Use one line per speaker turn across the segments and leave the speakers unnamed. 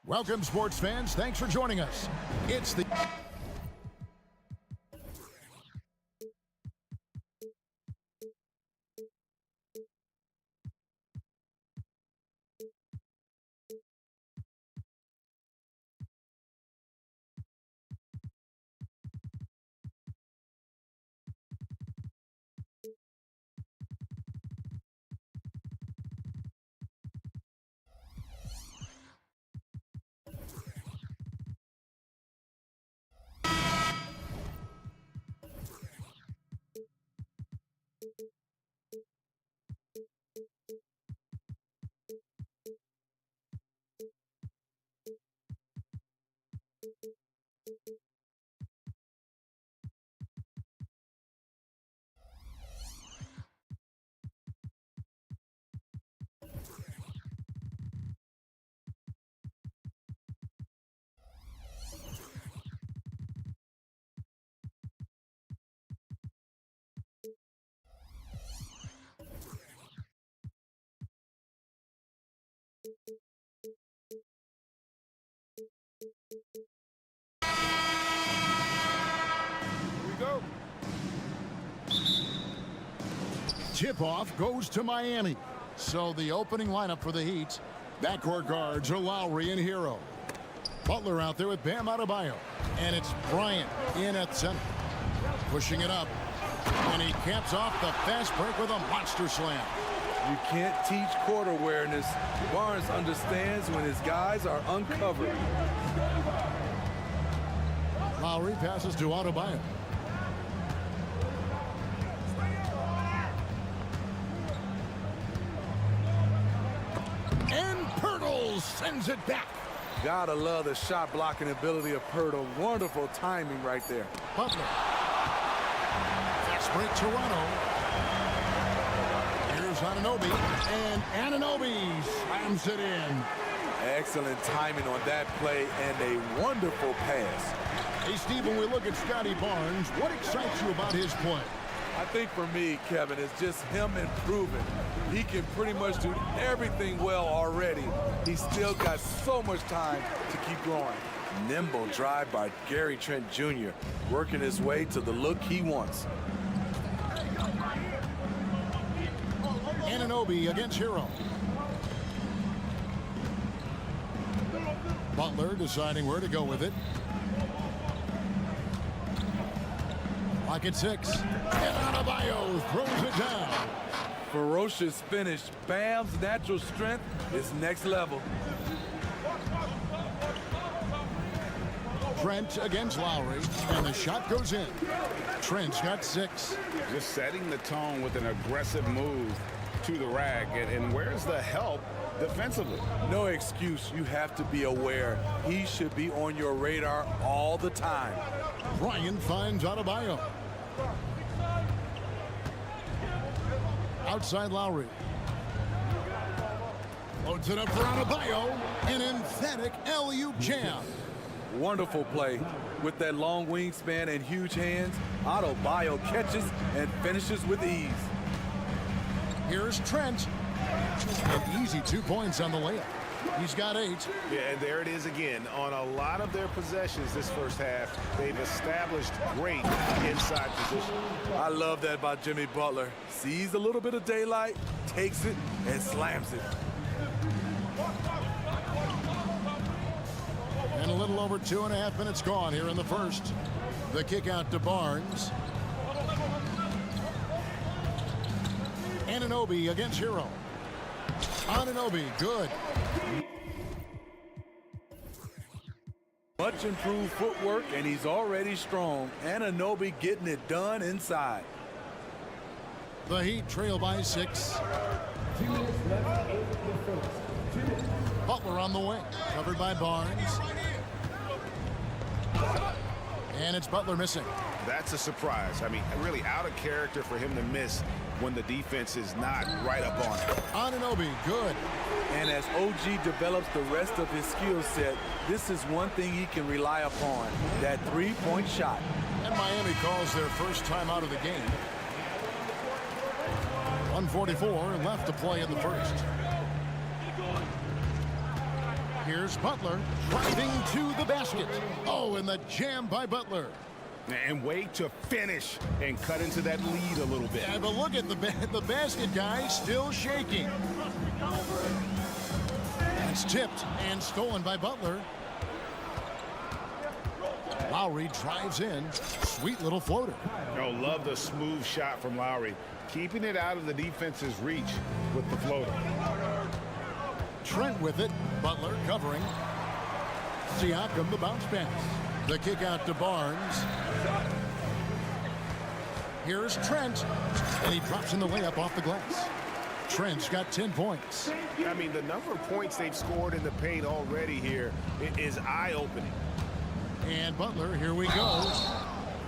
Welcome, sports fans. Thanks for joining us. It's the... Tip-off goes to Miami. So the opening lineup for the Heat. Backcourt guards are Lowry and Hero. Butler out there with Bam Adebayo. And it's Bryant in at center. Pushing it up. And he caps off the fast break with a monster slam.
You can't teach court awareness. Barnes understands when his guys are uncovered.
Lowry passes to Adebayo. Sends it back.
Gotta love the shot blocking ability of Pirtle. Wonderful timing right there.
Butler. Fast break Toronto. Here's Anunoby. And Anunoby slams it in.
Excellent timing on that play and a wonderful pass.
Hey, Steve, when we look at Scotty Barnes, what excites you about his play?
I think for me, Kevin, it's just him improving. He can pretty much do everything well already. He's still got so much time to keep growing. Nimble drive by Gary Trent Jr., working his way to the look he wants.
Anunoby against Hero. Butler deciding where to go with it. Lock at 6. And Adebayo throws it down.
Ferocious finish. Bam's natural strength is next level.
Trent against Lowry, and the shot goes in. Trent's got 6.
Just setting the tone with an aggressive move to the rack. And where's the help defensively?
No excuse. You have to be aware. He should be on your radar all the time.
Bryant finds Adebayo. Outside Lowry. Loads it up for Adebayo. An emphatic alley-oop jam.
Wonderful play. With that long wingspan and huge hands, Adebayo catches and finishes with ease.
Here's Trent. An easy 2 points on the layup. He's got 8.
Yeah, and there it is again. On a lot of their possessions this first half, they've established great inside position.
I love that about Jimmy Butler. Sees a little bit of daylight, takes it, and slams it.
And a little over 2.5 minutes gone here in the first. The kick out to Barnes. Anunoby against Hero. Anunoby, good.
Much improved footwork, and he's already strong. Anunoby getting it done inside.
The Heat trail by 6. Butler on the wing, covered by Barnes. And it's Butler missing.
That's a surprise. I mean, really out of character for him to miss when the defense is not right up on it.
Anunoby, good.
And as OG develops the rest of his skill set, this is one thing he can rely upon, that three-point shot.
And Miami calls their first time out of the game. 1:44 left to play in the first. Here's Butler driving to the basket. Oh, and the jam by Butler.
And wait to finish and cut into that lead a little bit.
Yeah, but look at the basket guy still shaking. It's tipped and stolen by Butler. Lowry drives in. Sweet little floater.
Oh, love the smooth shot from Lowry. Keeping it out of the defense's reach with the floater.
Trent with it. Butler covering. Siakam the bounce pass. The kick out to Barnes. Here's Trent. And he drops in the layup off the glass. Trent's got 10 points.
I mean, the number of points they've scored in the paint already here is eye-opening.
And Butler, here we go.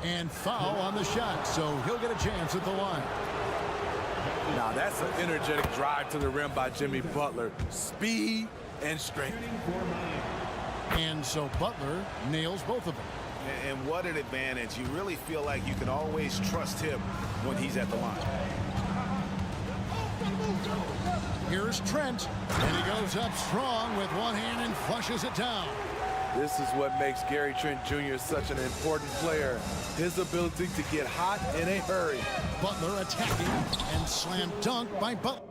And foul on the shot, so he'll get a chance at the line.
Now, that's an energetic drive to the rim by Jimmy Butler. Speed and strength.
And so Butler nails both of them.
And what an advantage. You really feel like you can always trust him when he's at the line.
Here's Trent, and he goes up strong with one hand and flushes it down.
This is what makes Gary Trent Jr. such an important player. His ability to get hot in a hurry.
Butler attacking and slam dunk by Butler.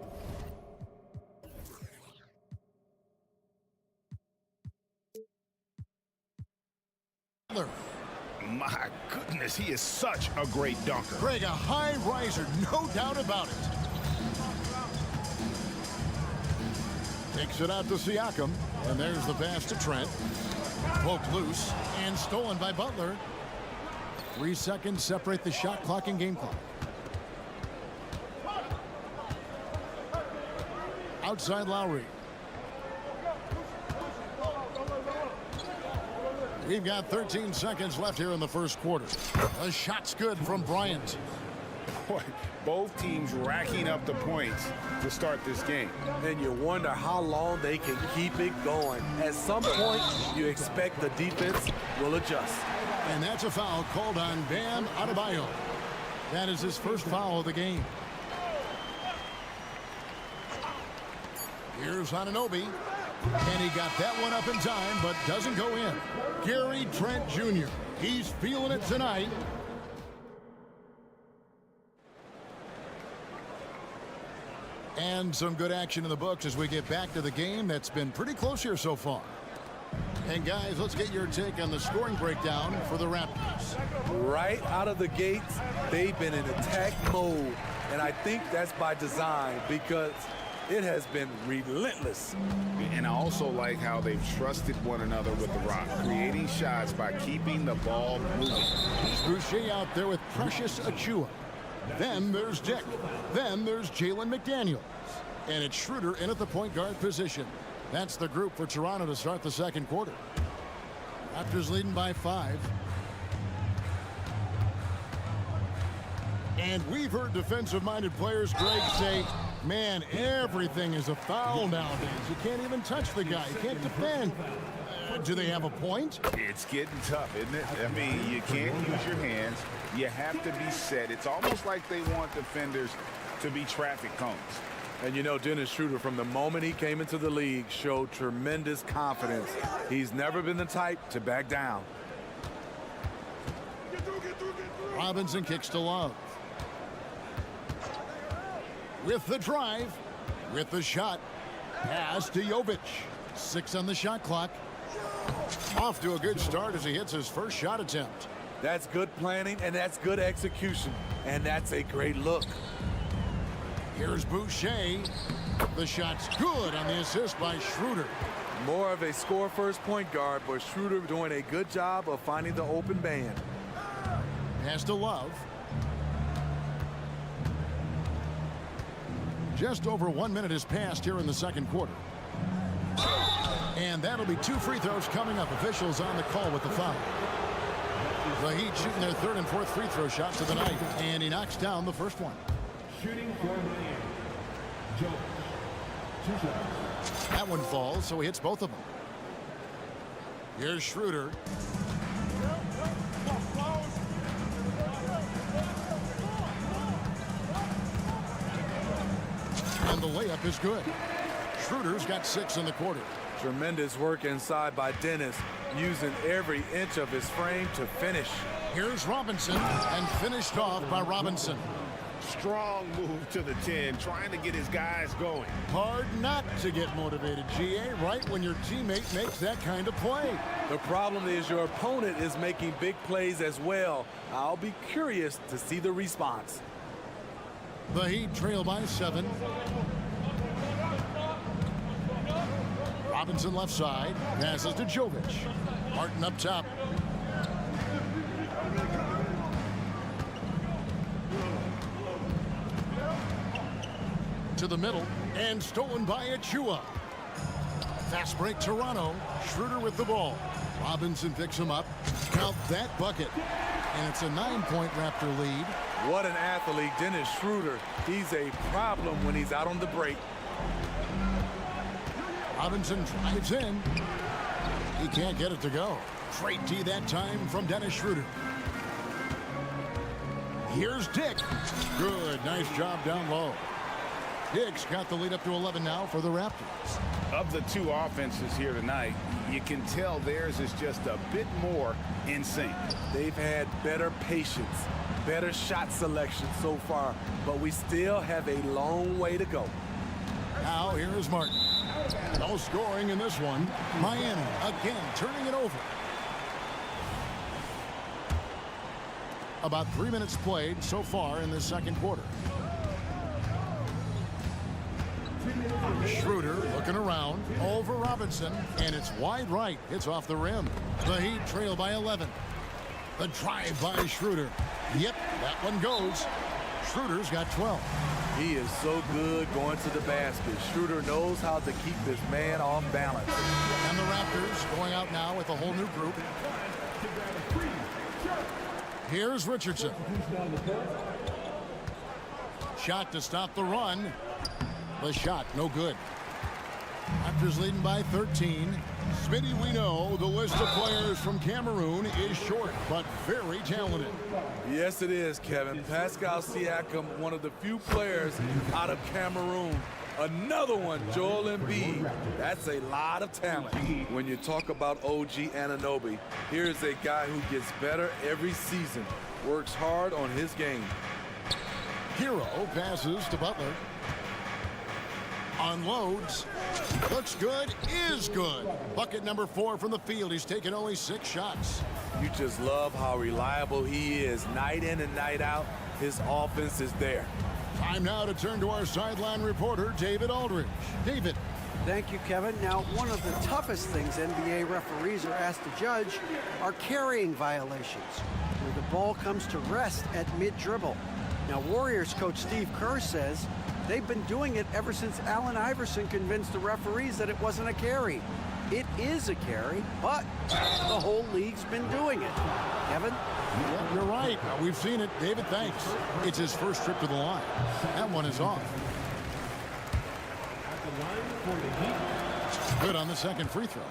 My goodness, he is such a great dunker.
Greg, a high riser, no doubt about it. Takes it out to Siakam, and there's the pass to Trent. Poked loose and stolen by Butler. 3 seconds separate the shot clock and game clock. Outside Lowry. We've got 13 seconds left here in the first quarter. The shot's good from Bryant.
Boy, both teams racking up the points to start this game.
And you wonder how long they can keep it going. At some point, you expect the defense will adjust.
And that's a foul called on Bam Adebayo. That is his first foul of the game. Here's Anunoby. And he got that one up in time, but doesn't go in. Gary Trent Jr. He's feeling it tonight. And some good action in the books as we get back to the game that's been pretty close here so far. And guys, let's get your take on the scoring breakdown for the Raptors.
Right out of the gates, they've been in attack mode. And I think that's by design because it has been relentless.
And I also like how they've trusted one another with the rock, creating shots by keeping the ball moving.
Boucher out there with Precious Achiuwa. Then there's Dick. Then there's Jalen McDaniels. And it's Schroeder in at the point guard position. That's the group for Toronto to start the second quarter. Raptors leading by 5. And we've heard defensive-minded players, Greg, say, man, everything is a foul nowadays. You can't even touch the guy. You can't defend. Do they have a point?
It's getting tough, isn't it? I mean, you can't use your hands. You have to be set. It's almost like they want defenders to be traffic cones.
And you know, Dennis Schroeder, from the moment he came into the league, showed tremendous confidence. He's never been the type to back down.
Robinson kicks to Love. With the drive, with the shot, pass to Jovic. 6 on the shot clock. Off to a good start as he hits his first shot attempt.
That's good planning, and that's good execution. And that's a great look.
Here's Boucher. The shot's good on the assist by Schroeder.
More of a score-first point guard, but Schroeder doing a good job of finding the open man.
Pass to Love. Just over 1 minute has passed here in the second quarter. And that'll be 2 free throws coming up. Officials on the call with the foul. The Heat shooting their 3rd and 4th free throw shots of the night. And he knocks down the first one.
Shooting for Miami. Joe. 2 shots.
That one falls, so he hits both of them. Here's Schroeder. And the layup is good. Schroeder's got 6 in the quarter.
Tremendous work inside by Dennis, using every inch of his frame to finish.
Here's Robinson, and finished off by Robinson.
Strong move to the 10, trying to get his guys going.
Hard not to get motivated, GA, right when your teammate makes that kind of play.
The problem is your opponent is making big plays as well. I'll be curious to see the response.
The Heat trail by 7. Robinson left side, passes to Jovic. Martin up top. To the middle, and stolen by Achua. Fast break Toronto. Schroeder with the ball. Robinson picks him up. Count that bucket. And it's a 9-point Raptor lead.
What an athlete, Dennis Schroeder. He's a problem when he's out on the break.
Robinson drives in. He can't get it to go. Straight D that time from Dennis Schroeder. Here's Dick. Good, nice job down low. Dick's got the lead up to 11 now for the Raptors.
Of the two offenses here tonight, you can tell theirs is just a bit more in sync.
They've had better patience, better shot selection so far, but we still have a long way to go.
Now here is Martin. No scoring in this one. Miami again turning it over. About 3 minutes played so far in the second quarter. Schroeder looking around over Robinson, and it's wide right. It's off the rim. The Heat trail by 11. The drive by Schroeder. Yep, that one goes. Schroeder's got 12.
He is so good going to the basket. Schroeder knows how to keep this man off balance.
And the Raptors going out now with a whole new group. Here's Richardson. Shot to stop the run. The shot, no good. Raptors leading by 13. Smitty, we know the list of players from Cameroon is short, but very talented.
Yes, it is, Kevin. Pascal Siakam, one of the few players out of Cameroon. Another one, Joel Embiid. That's a lot of talent. When you talk about OG Anunoby, here's a guy who gets better every season, works hard on his game.
Hero passes to Butler. Unloads. Looks good, is good. Bucket number 4 from the field. He's taken only 6 shots.
You just love how reliable he is. Night in and night out, his offense is there.
Time now to turn to our sideline reporter, David Aldridge. David.
Thank you, Kevin. Now, one of the toughest things NBA referees are asked to judge are carrying violations, where the ball comes to rest at mid-dribble. Now, Warriors coach Steve Kerr says they've been doing it ever since Allen Iverson convinced the referees that it wasn't a carry. It is a carry, but the whole league's been doing it. Kevin?
Yeah, you're right. We've seen it. David, thanks. It's his first trip to the line. That one is off.
At the line for the Heat.
Good on the second free throw.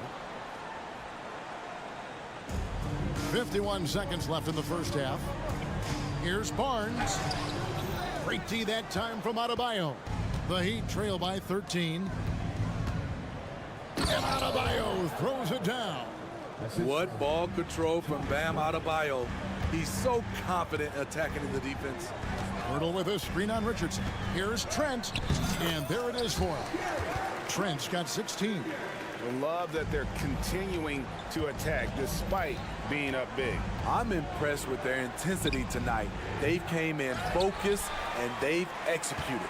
51 seconds left in the first half. Here's Barnes. Great D that time from Adebayo. The Heat trail by 13. And Adebayo throws it down.
What ball control from Bam Adebayo. He's so confident attacking the defense.
Hurdle with a screen on Richardson. Here's Trent. And there it is for him. Trent's got 16.
I love that they're continuing to attack despite being up big.
I'm impressed with their intensity tonight. They came in focused and they've executed.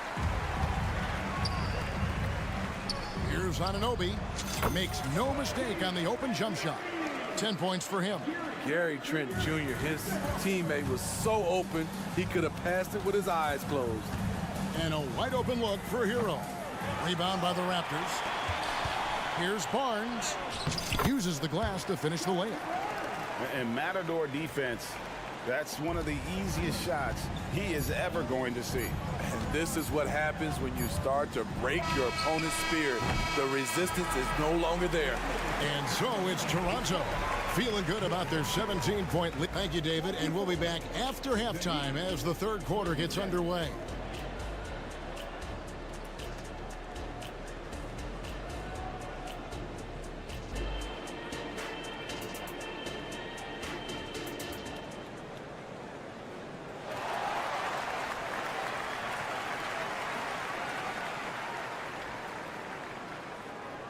Here's Anunoby. Makes no mistake on the open jump shot. 10 points for him.
Gary Trent Jr., his teammate, was so open, he could have passed it with his eyes closed.
And a wide open look for Hero. Rebound by the Raptors. Here's Barnes. Uses the glass to finish the layup.
And Matador defense, that's one of the easiest shots he is ever going to see.
And this is what happens when you start to break your opponent's spirit. The resistance is no longer there.
And so it's Toronto feeling good about their 17-point lead. Thank you, David. And we'll be back after halftime as the third quarter gets underway.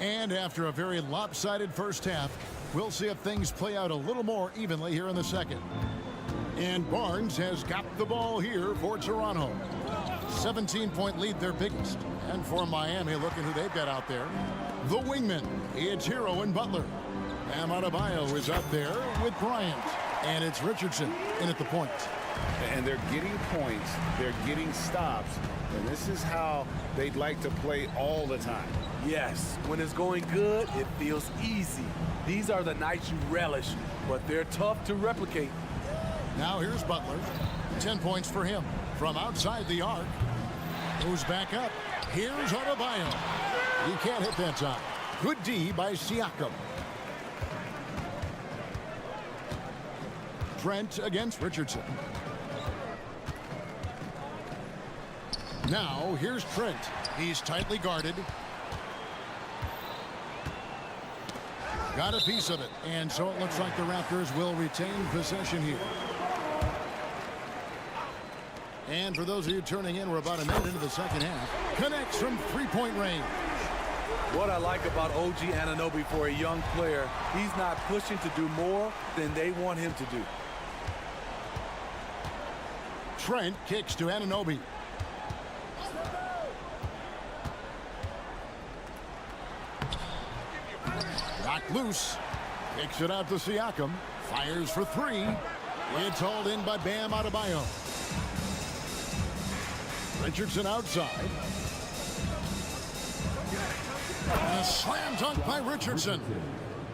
And after a very lopsided first half, we'll see if things play out a little more evenly here in the second. And Barnes has got the ball here for Toronto. 17-point lead, their biggest. And for Miami, look at who they've got out there. The wingman, it's Hero and Butler. Bam Adebayo is up there with Bryant. And it's Richardson in at the point.
And they're getting points, they're getting stops, and this is how they'd like to play all the time.
Yes, when it's going good, it feels easy. These are the nights you relish, but they're tough to replicate.
Now here's Butler. 10 points for him. From outside the arc. Moves back up. Here's Adebayo. He can't hit that time. Good D by Siakam. Trent against Richardson. Now here's Trent. He's tightly guarded. Got a piece of it. And so it looks like the Raptors will retain possession here. And for those of you turning in, we're about a minute into the second half. Connects from three-point range.
What I like about OG Anunoby for a young player, he's not pushing to do more than they want him to do.
Trent kicks to Anunoby. Knocked loose. Kicks it out to Siakam. Fires for three. It's hauled in by Bam Adebayo. Richardson outside. A slam dunk by Richardson.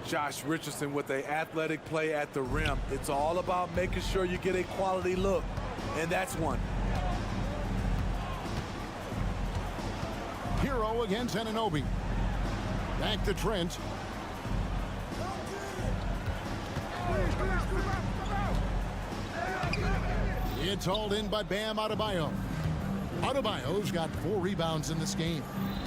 Josh Richardson with an athletic play at the rim. It's all about making sure you get a quality look, and that's one.
Hero against Anunoby. Back to Trent. It's hauled in by Bam Adebayo. Adebayo's got 4 rebounds in this game.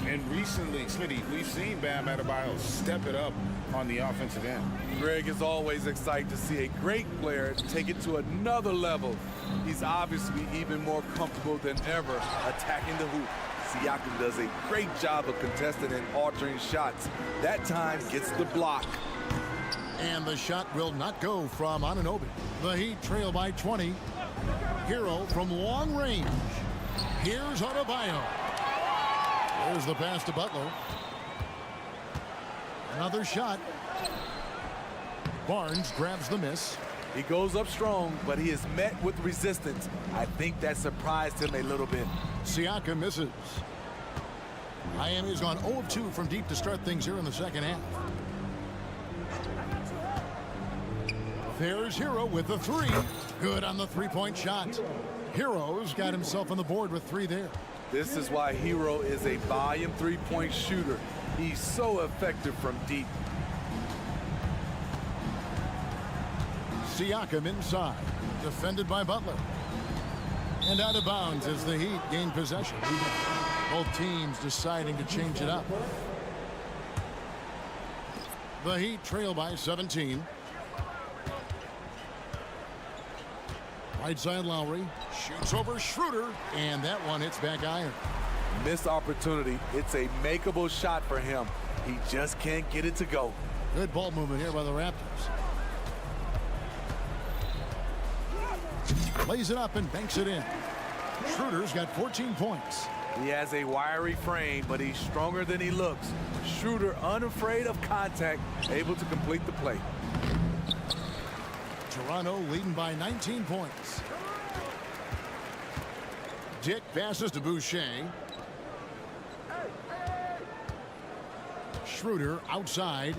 And recently, Smitty, we've seen Bam Adebayo step it up on the offensive end.
Greg is always excited to see a great player take it to another level. He's obviously even more comfortable than ever attacking the hoop. Siakam does a great job of contesting and altering shots. That time gets the block.
And the shot will not go from Anunoby. The Heat trail by 20. Hero from long range. Here's Adebayo. There's the pass to Butler. Another shot. Barnes grabs the miss.
He goes up strong, but he is met with resistance. I think that surprised him a little bit.
Siakam misses. Miami's gone 0 of 2 from deep to start things here in the second half. There's Hero with the three. Good on the three-point shot. Hero's got himself on the board with 3 there.
This is why Hero is a volume three-point shooter. He's so effective from deep.
Siakam inside. Defended by Butler. And out of bounds as the Heat gain possession. Both teams deciding to change it up. The Heat trail by 17. Right side Lowry. Shoots over Schroeder. And that one hits back iron.
Missed opportunity. It's a makeable shot for him. He just can't get it to go.
Good ball movement here by the Raptors. Lays it up and banks it in. Schroeder's got 14 points.
He has a wiry frame, but he's stronger than he looks. Schroeder unafraid of contact, able to complete the play.
Toronto leading by 19 points. Dick passes to Boucher. Schroeder outside.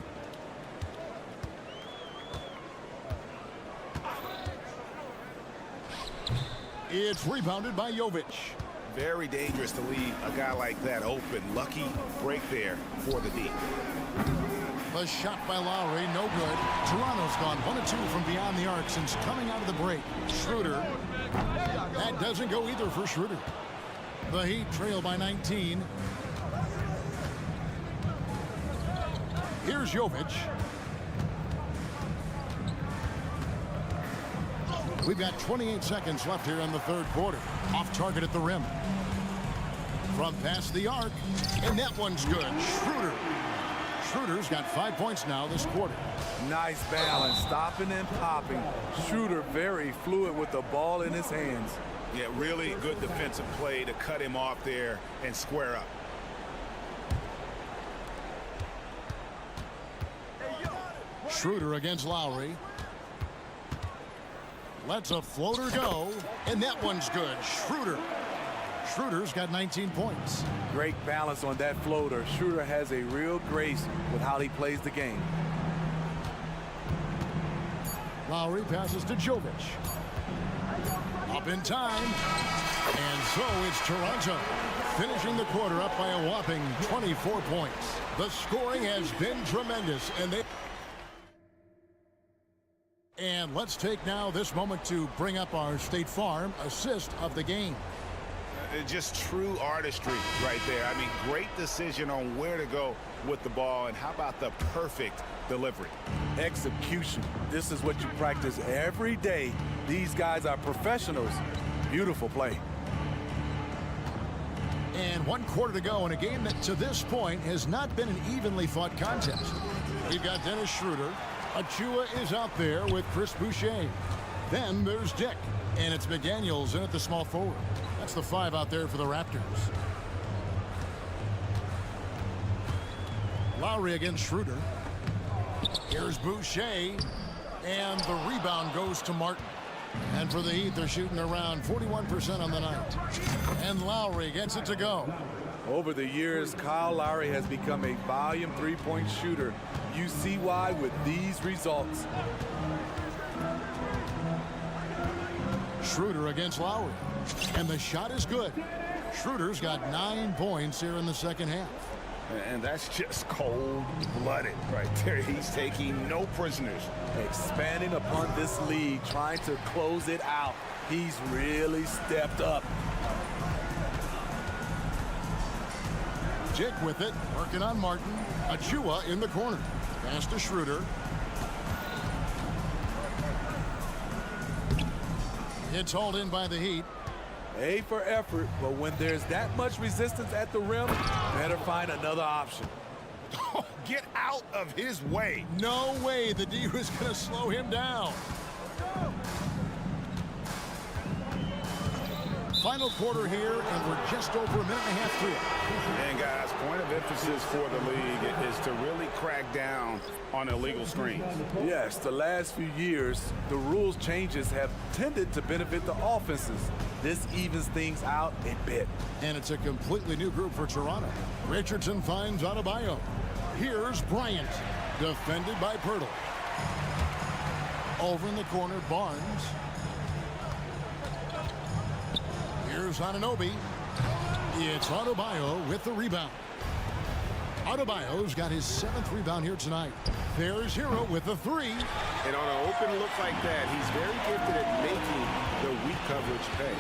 It's rebounded by Jovic.
Very dangerous to leave a guy like that open. Lucky break there for the D.
The shot by Lowry, no good. Toronto's gone 1 of 2 from beyond the arc since coming out of the break. Schroeder. That doesn't go either for Schroeder. The Heat trail by 19. Here's Jovic. We've got 28 seconds left here in the third quarter. Off target at the rim. From past the arc. And that one's good. Schroeder. Schroeder's got 5 points now this quarter.
Nice balance, stopping and popping. Schroeder very fluid with the ball in his hands.
Yeah, really good defensive play to cut him off there and square up.
Schroeder against Lowry. Lets a floater go, and that one's good. Schroeder's got 19 points.
Great balance on that floater. Schroeder has a real grace with how he plays the game.
Lowry passes to Jovic. Up in time. And so it's Toronto finishing the quarter up by a whopping 24 points. The scoring has been tremendous, and let's take now this moment to bring up our State Farm assist of the game.
Just true artistry right there. I mean, great decision on where to go with the ball, and how about the perfect delivery?
Execution. This is what you practice every day. These guys are professionals. Beautiful play.
And 1 quarter to go in a game that to this point has not been an evenly fought contest. We've got Dennis Schroeder. Achua is out there with Chris Boucher. Then there's Dick. And it's McDaniels in at the small forward. That's the 5 out there for the Raptors. Lowry against Schroeder. Here's Boucher. And the rebound goes to Martin. And for the Heat, they're shooting around 41% on the night. And Lowry gets it to go.
Over the years, Kyle Lowry has become a volume three-point shooter. You see why with these results.
Schroeder against Lowry. And the shot is good. Schroeder's got 9 points here in the second half.
And that's just cold-blooded right there. He's taking no prisoners.
Expanding upon this lead, trying to close it out. He's really stepped up.
Jake with it, working on Martin. Achua in the corner. Pass to Schroeder. It's hauled in by the Heat.
A for effort, but when there's that much resistance at the rim, better find another option.
Oh, get out of his way.
No way the D was going to slow him down. Final quarter here, and we're just over a minute and a half through it.
And guys, point of emphasis for the league is to really crack down on illegal screens.
Yes, the last few years, the rules changes have tended to benefit the offenses. This evens things out a bit.
And it's a completely new group for Toronto. Richardson finds Adebayo. Here's Bryant, defended by Pirtle. Over in the corner, Barnes. Here's Anunoby. It's Adebayo with the rebound. Adebayo's got his 7th rebound here tonight. There's Hero with the 3.
And on an open look like that, he's very gifted at making the weak coverage pay.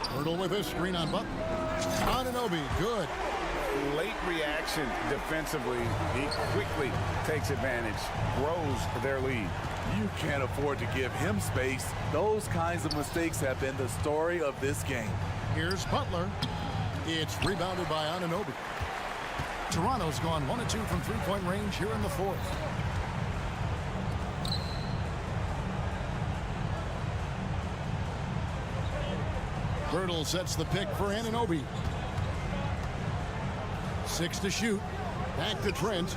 Pirtle with a screen on Butler. Anunoby, good.
Late reaction defensively. He quickly takes advantage, grows their lead.
You can't afford to give him space. Those kinds of mistakes have been the story of this game.
Here's Butler. It's rebounded by Anunoby. Toronto's gone 1 of 2 from three-point range here in the 4th. Pirtle sets the pick for Anunoby. 6 to shoot. Back to Trent.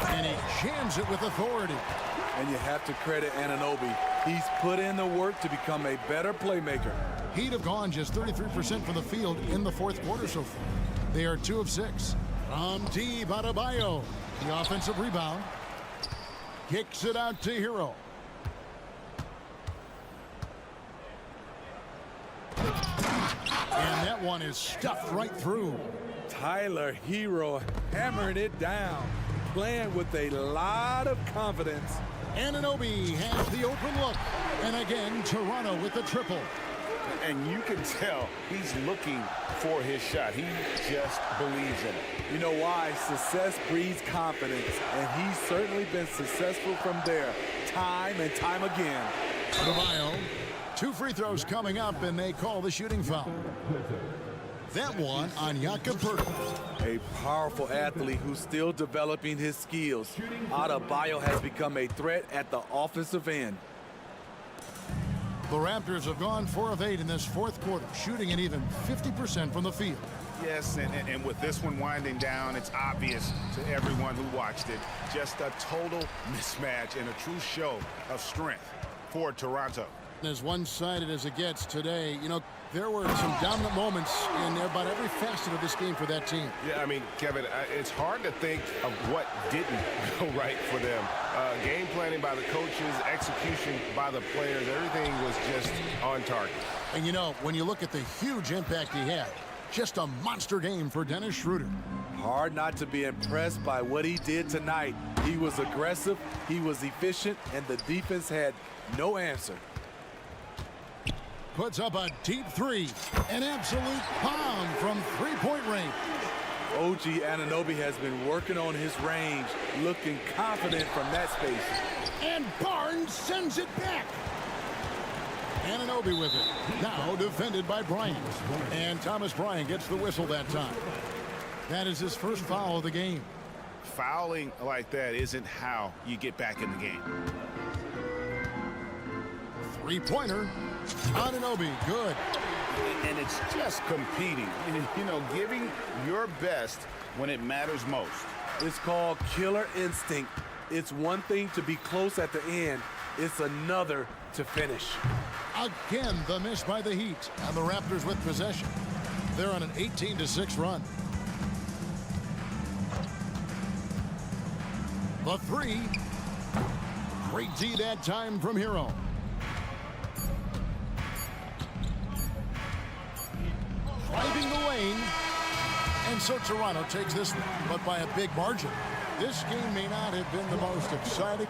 And he jams it with authority.
And you have to credit Anunoby. He's put in the work to become a better playmaker.
Heat have gone just 33% from the field in the 4th quarter so far. They are 2 of 6. From deep, Adebayo. The offensive rebound. Kicks it out to Hero. And that one is stuffed right through.
Tyler Hero hammering it down, playing with a lot of confidence.
Anunoby has the open look. And again, Toronto with the triple.
And you can tell he's looking for his shot. He just believes in it.
You know why? Success breeds confidence, and he's certainly been successful from there, time and time again.
Adebayo, 2 free throws coming up, and they call the shooting foul. that one on Jakob.
A powerful athlete who's still developing his skills. Adebayo has become a threat at the offensive end.
The Raptors have gone 4 of 8 in this fourth quarter, shooting an even 50% from the field.
Yes, and with this one winding down, it's obvious to everyone who watched it. Just a total mismatch and a true show of strength for Toronto.
As one-sided as it gets today, you know, there were some dominant moments in about every facet of this game for that team.
Yeah, I mean, Kevin, it's hard to think of what didn't go right for them. Game planning by the coaches, execution by the players, everything was just on target.
And, you know, when you look at the huge impact he had, just a monster game for Dennis Schroeder.
Hard not to be impressed by what he did tonight. He was aggressive, he was efficient, and the defense had no answer.
Puts up a deep three. An absolute bomb from three-point range.
OG Anunoby has been working on his range, looking confident from that space.
And Barnes sends it back. Anunoby with it. Now defended by Bryant. And Thomas Bryant gets the whistle that time. That is his first foul of the game.
Fouling like that isn't how you get back in the game.
Three-pointer. Anunoby, good.
And it's just competing, you know, giving your best when it matters most.
It's called killer instinct. It's one thing to be close at the end. It's another to finish.
Again, the miss by the Heat. And the Raptors with possession. They're on an 18-6 run. The three. Great D that time from Hero. Driving the lane. And so Toronto takes this one, but by a big margin. This game may not have been the most exciting.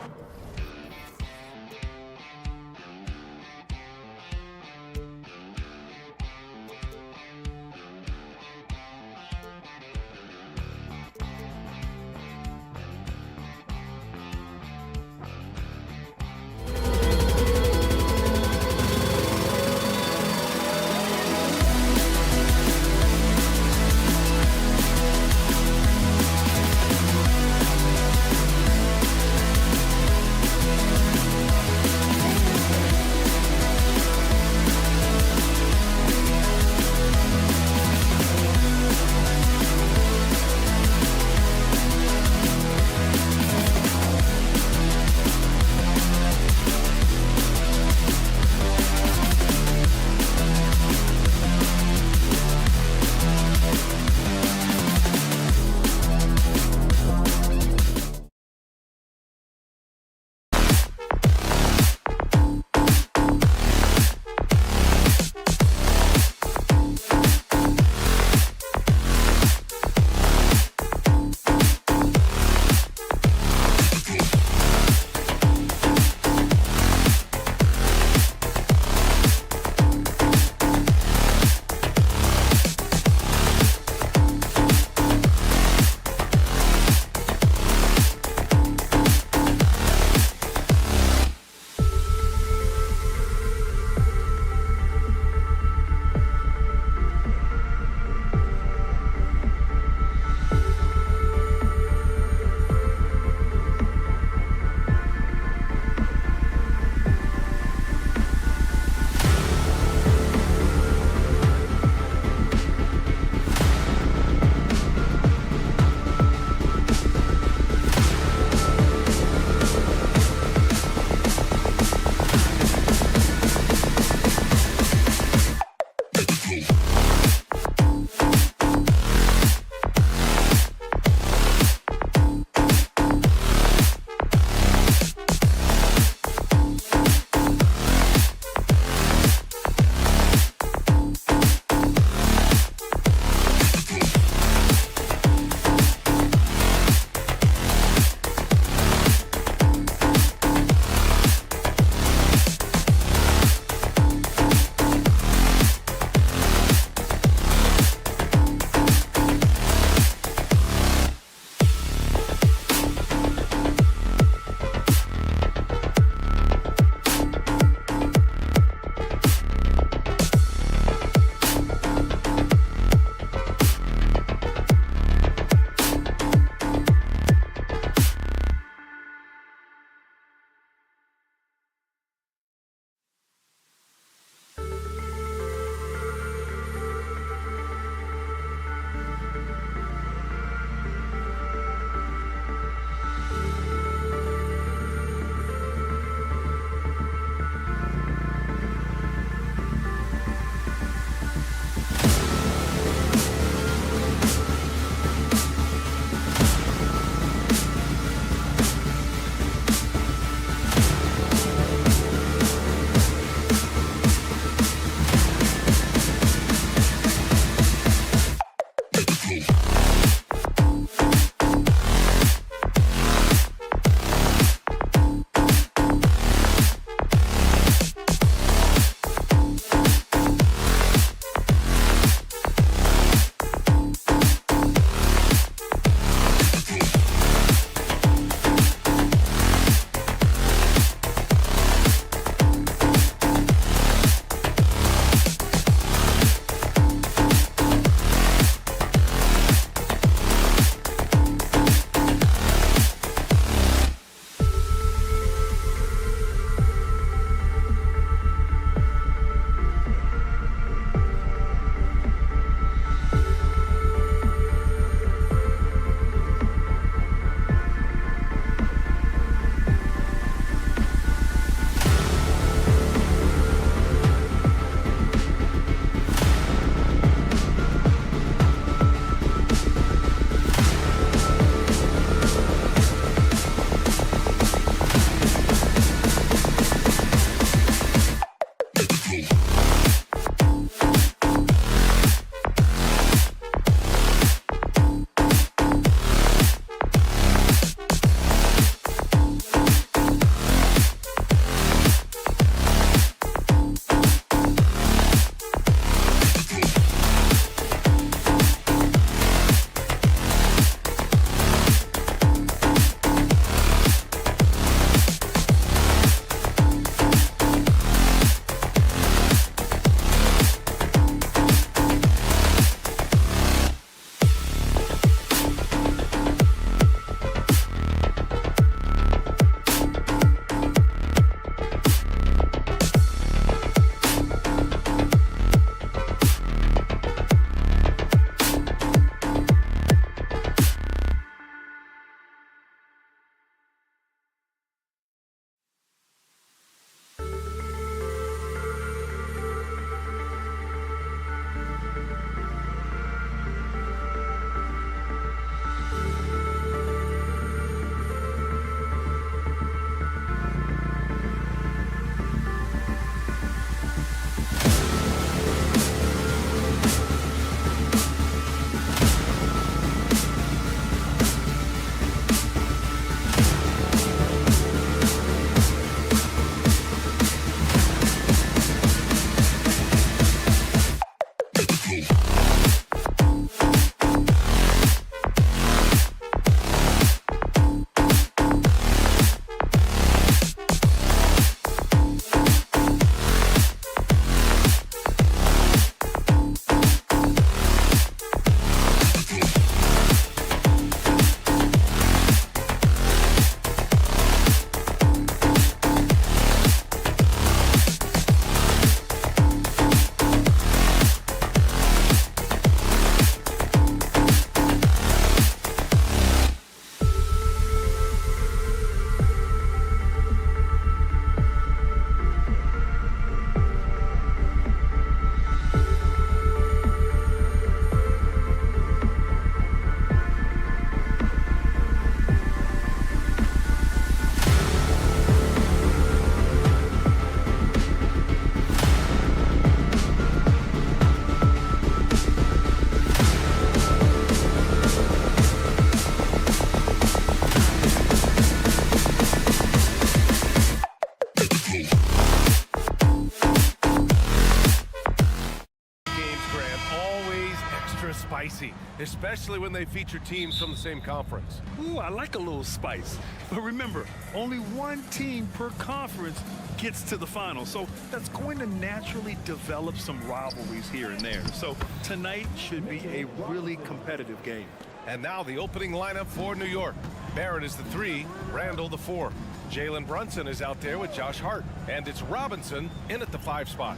extra spicy, especially when they feature teams from the same conference.
Ooh, I like a little spice. But remember, only one team per conference gets to the final. So that's going to naturally develop some rivalries here and there. So tonight should be a really competitive game.
And now the opening lineup for New York. Barrett is the 3, Randall the 4. Jalen Brunson is out there with Josh Hart. And it's Robinson in at the 5 spot.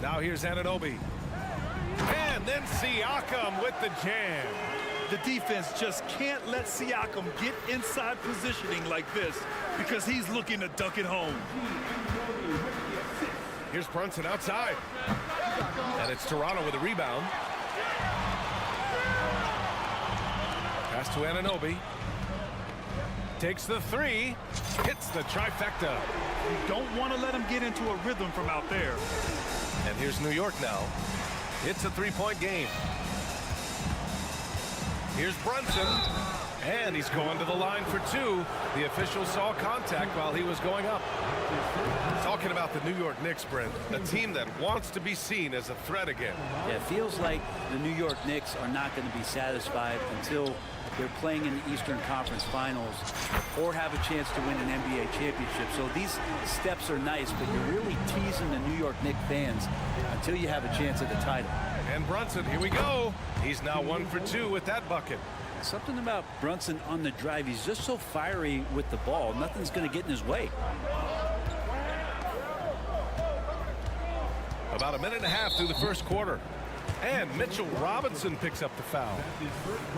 Now here's Anunoby. And then Siakam with the jam.
The defense just can't let Siakam get inside positioning like this because he's looking to dunk it home.
Here's Brunson outside. And it's Toronto with a rebound. Pass to Anunoby. Takes the 3. Hits the trifecta.
You don't want to let him get into a rhythm from out there.
And here's New York now. It's a 3-point game. Here's Brunson. And he's going to the line for 2. The official saw contact while he was going up. Talking about the New York Knicks, Brent, a team that wants to be seen as a threat again.
Yeah, it feels like the New York Knicks are not going to be satisfied until they're playing in the Eastern Conference Finals or have a chance to win an NBA championship. So these steps are nice, but you're really teasing the New York Knicks fans until you have a chance at the title.
And Brunson, here we go. He's now 1 for 2 with that bucket.
Something about Brunson on the drive. He's just so fiery with the ball. Nothing's going to get in his way.
About a minute and a half through the first quarter. And Mitchell Robinson picks up the foul.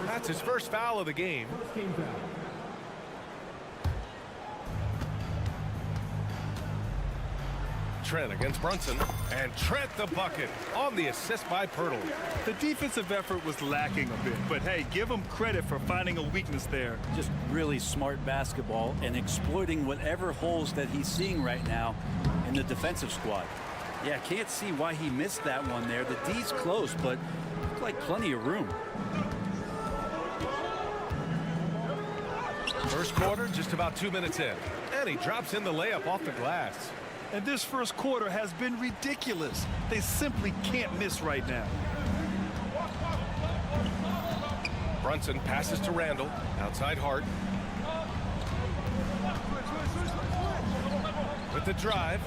That's his first foul of the game. Trent against Brunson. And Trent the bucket on the assist by Pirtle.
The defensive effort was lacking a bit, but hey, give him credit for finding a weakness there.
Just really smart basketball and exploiting whatever holes that he's seeing right now in the defensive squad. Yeah, can't see why he missed that one there. The D's close, but looked like plenty of room.
First quarter, just about 2 minutes in. And he drops in the layup off the glass.
And this first quarter has been ridiculous. They simply can't miss right now.
Brunson passes to Randall. Outside Hart. With the drive.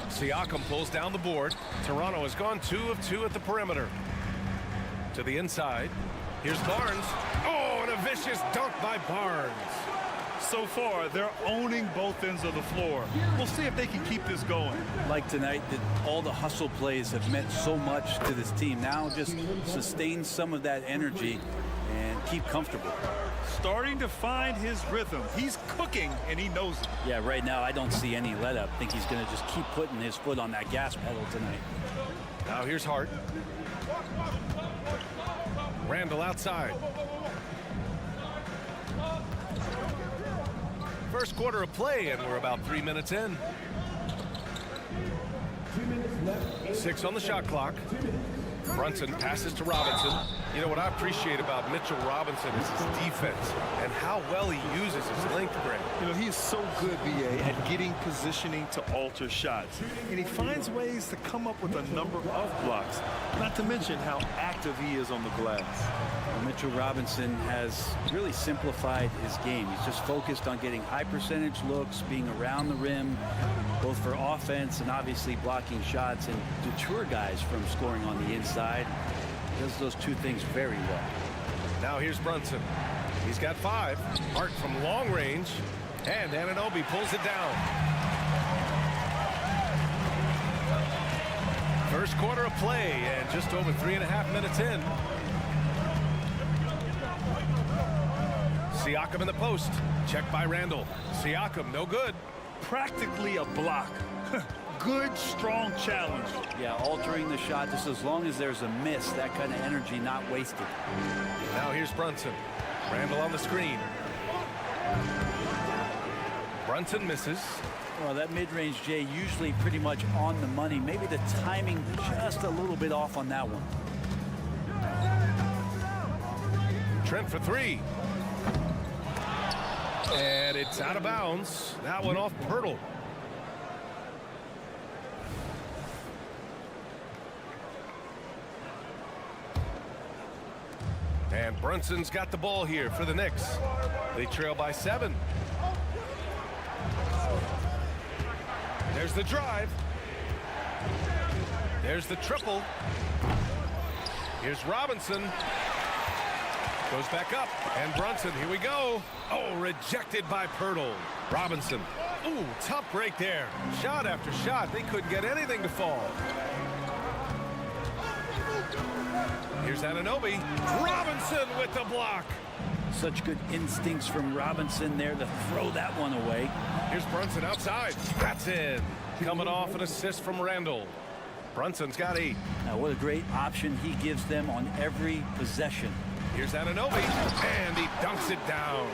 Siakam pulls down the board. Toronto has gone 2 of 2 at the perimeter. To the inside. Here's Barnes. Oh, and a vicious dunk by Barnes.
So far, they're owning both ends of the floor. We'll see if they can keep this going.
Like tonight, that all the hustle plays have meant so much to this team. Now just sustain some of that energy and keep comfortable.
Starting to find his rhythm. He's cooking, and he knows it.
Yeah, right now I don't see any let up. I think he's going to just keep putting his foot on that gas pedal tonight.
Now here's Hart. Randall outside. First quarter of play, and we're about 3 minutes in. 6 on the shot clock. Brunson passes to Robinson. You know what I appreciate about Mitchell Robinson is his defense and how well he uses his length, Greg.
You know, he's so good, BA, at getting positioning to alter shots. And he finds ways to come up with a number of blocks, not to mention how active he is on the glass.
Mitchell Robinson has really simplified his game. He's just focused on getting high percentage looks, being around the rim, both for offense and obviously blocking shots, and deter guys from scoring on the inside. Does those two things very well.
Now here's Brunson. He's got 5. Hart from long range. And Anunoby pulls it down. First quarter of play, and just over 3.5 minutes in. Siakam in the post. Checked by Randall. Siakam, no good.
Practically a block. Good, strong challenge.
Yeah, altering the shot just as long as there's a miss, that kind of energy not wasted.
Now here's Brunson. Randall on the screen. Brunson misses.
Well, that mid-range, Jay, usually pretty much on the money. Maybe the timing just a little bit off on that one.
Trent for 3. And it's out of bounds. That one off Pirtle. And Brunson's got the ball here for the Knicks. They trail by 7. There's the drive. There's the triple. Here's Robinson. Goes back up. And Brunson, here we go. Oh, rejected by Pirtle. Robinson. Ooh, tough break there. Shot after shot. They couldn't get anything to fall. Here's Anunoby. Robinson with the block.
Such good instincts from Robinson there to throw that one away.
Here's Brunson outside. That's in. Coming off an assist from Randall. Brunson's got 8.
Now, what a great option he gives them on every possession.
Here's Anunoby, and he dunks it down.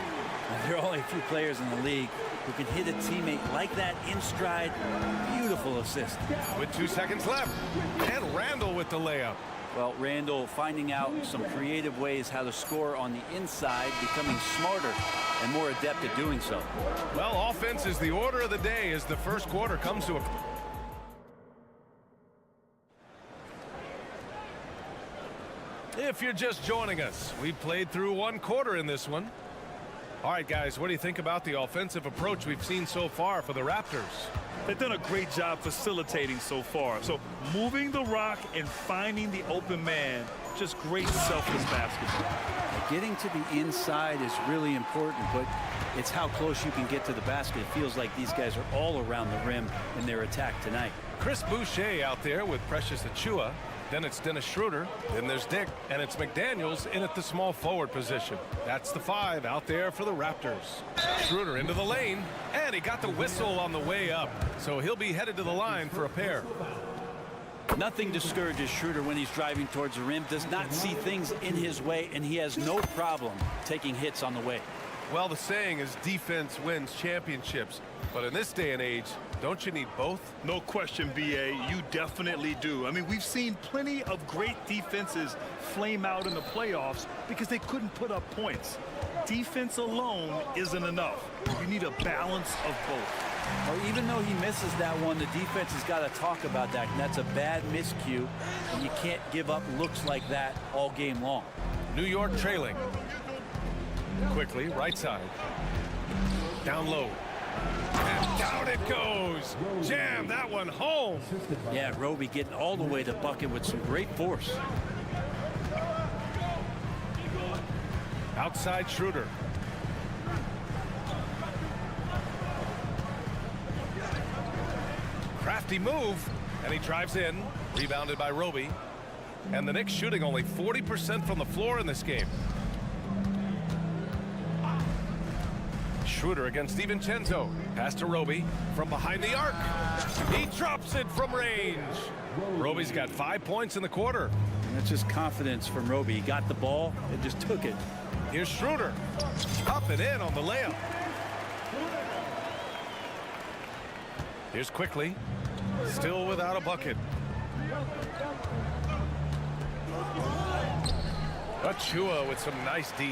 Now, there are only a few players in the league who can hit a teammate like that in stride. Beautiful assist.
With 2 seconds left. And Randall with the layup.
Well, Randall finding out some creative ways how to score on the inside, becoming smarter and more adept at doing so.
Well, offense is the order of the day as the first quarter comes to a... If you're just joining us, we've played through 1 quarter in this one. All right, guys, what do you think about the offensive approach we've seen so far for the Raptors?
They've done a great job facilitating so far. So moving the rock and finding the open man, just great selfless basketball.
Getting to the inside is really important, but it's how close you can get to the basket. It feels like these guys are all around the rim in their attack tonight.
Chris Boucher out there with Precious Achiuwa. Then it's Dennis Schroeder. Then there's Dick. And it's McDaniels in at the small forward position. That's the 5 out there for the Raptors. Schroeder into the lane. And he got the whistle on the way up. So he'll be headed to the line for a pair.
Nothing discourages Schroeder when he's driving towards the rim. Does not see things in his way, and he has no problem taking hits on the way.
Well, the saying is defense wins championships. But in this day and age, don't you need both?
No question, B.A. You definitely do. I mean, we've seen plenty of great defenses flame out in the playoffs because they couldn't put up points. Defense alone isn't enough. You need a balance of both.
Well, even though he misses that one, the defense has got to talk about that, and that's a bad miscue, and you can't give up looks like that all game long.
New York trailing. Quickly, right side. Down low. And down it goes. Jam that one home.
Yeah, Roby getting all the way to bucket with some great force.
Outside Schroeder. Crafty move. And he drives in. Rebounded by Roby. And the Knicks shooting only 40% from the floor in this game. Schroeder against DiVincenzo. Pass to Roby from behind the arc. He drops it from range. Roby's got 5 points in the quarter.
And that's just confidence from Roby. He got the ball and just took it.
Here's Schroeder. Up and in on the layup. Here's Quickly. Still without a bucket. Achiuwa with some nice D.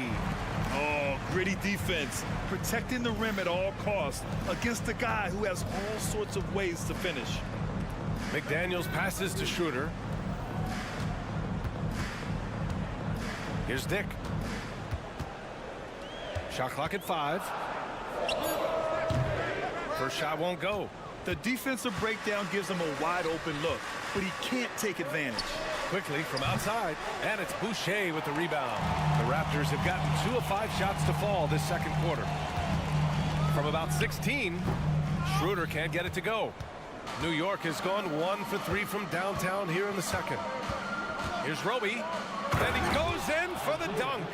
Oh, gritty defense. Protecting the rim at all costs against a guy who has all sorts of ways to finish.
McDaniels passes to Schroeder. Here's Dick. Shot clock at 5. First shot won't go.
The defensive breakdown gives him a wide open look, but he can't take advantage.
Quickly from outside, and it's Boucher with the rebound. The Raptors have gotten 2 of 5 shots to fall this second quarter. From about 16, Schroeder can't get it to go. New York has gone 1 for 3 from downtown here in the second. Here's Roby, and he goes in for the dunk.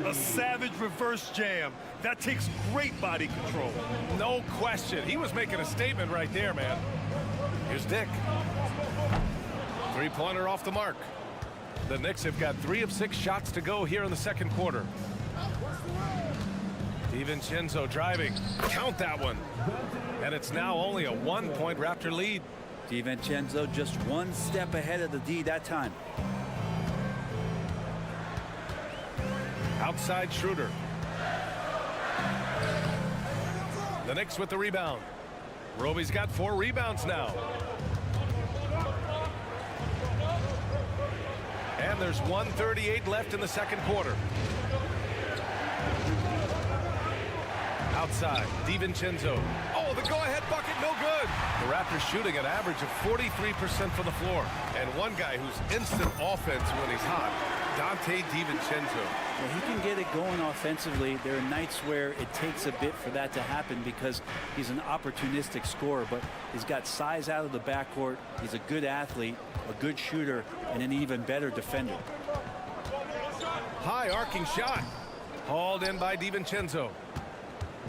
A savage reverse jam. That takes great body control.
No question. He was making a statement right there, man. Here's Dick. Three-pointer off the mark. The Knicks have got 3 of 6 shots to go here in the second quarter. DiVincenzo driving. Count that one. And it's now only a 1-point Raptor lead.
DiVincenzo just 1 step ahead of the D that time.
Outside Schroeder. The Knicks with the rebound. Roby's got 4 rebounds now. And there's 1:38 left in the second quarter. Outside, DiVincenzo. Oh, the go-ahead bucket, no good. The Raptors shooting an average of 43% from the floor. And one guy who's instant offense when he's hot, DiVincenzo.
Well, he can get it going offensively. There are nights where it takes a bit for that to happen because he's an opportunistic scorer, but he's got size out of the backcourt. He's a good athlete, a good shooter, and an even better defender.
High arcing shot. Hauled in by DiVincenzo.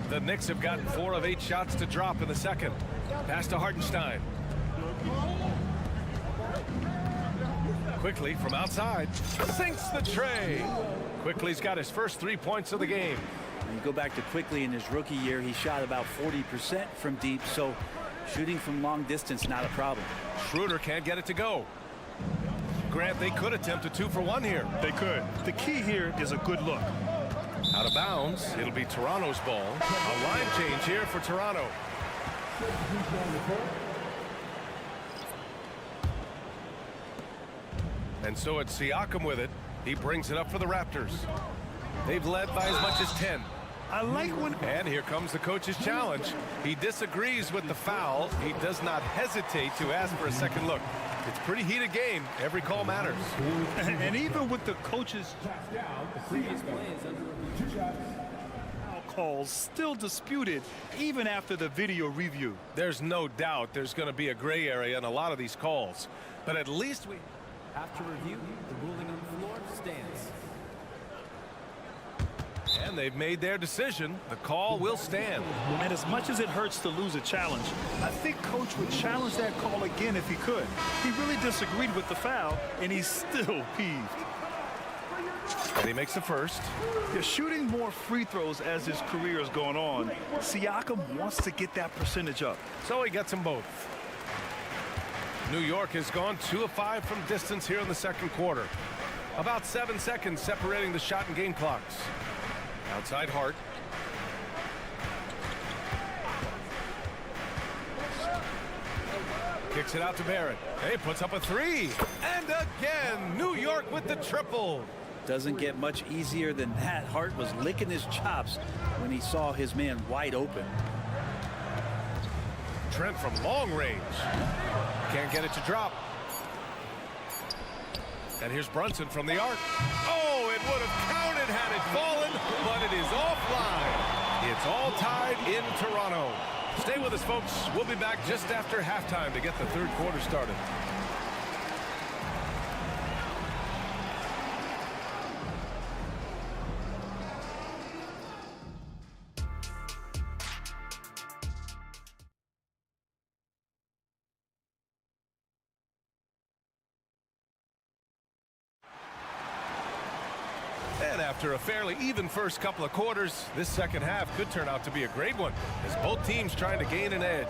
The Knicks have gotten 4 of 8 shots to drop in the second. Pass to Hartenstein. Quickly from outside. Sinks the tray. Quickly's got his first 3 points of the game.
When you go back to Quickly in his rookie year, he shot about 40% from deep, so shooting from long distance, not a problem.
Schroeder can't get it to go. Grant, they could attempt a 2 for 1 here.
They could. The key here is a good look.
Out of bounds. It'll be Toronto's ball. A line change here for Toronto. And so it's Siakam with it. He brings it up for the Raptors. They've led by as much as 10.
I like when...
And here comes the coach's challenge. He disagrees with the foul. He does not hesitate to ask for a second look. It's a pretty heated game. Every call matters.
And even with the coach's calls still disputed even after the video review.
There's no doubt there's going to be a gray area in a lot of these calls. But at least we...
After review, the ruling on the floor stands.
And they've made their decision. The call will stand.
And as much as it hurts to lose a challenge, I think Coach would challenge that call again if he could. He really disagreed with the foul, and he's still peeved.
And he makes the first.
Yeah, shooting more free throws as his career is going on, Siakam wants to get that percentage up.
So he gets them both. New York has gone 2 of 5 from distance here in the second quarter. About 7 seconds separating the shot and game clocks. Outside Hart. Kicks it out to Barrett. Hey, puts up a 3. And again, New York with the triple.
Doesn't get much easier than that. Hart was licking his chops when he saw his man wide open.
Trent from long range. Can't get it to drop. And here's Brunson from the arc. Oh, it would have counted had it fallen, but it is offline. It's all tied in Toronto. Stay with us, folks. We'll be back just after halftime to get the third quarter started. And after a fairly even first couple of quarters, this second half could turn out to be a great one as both teams trying to gain an edge.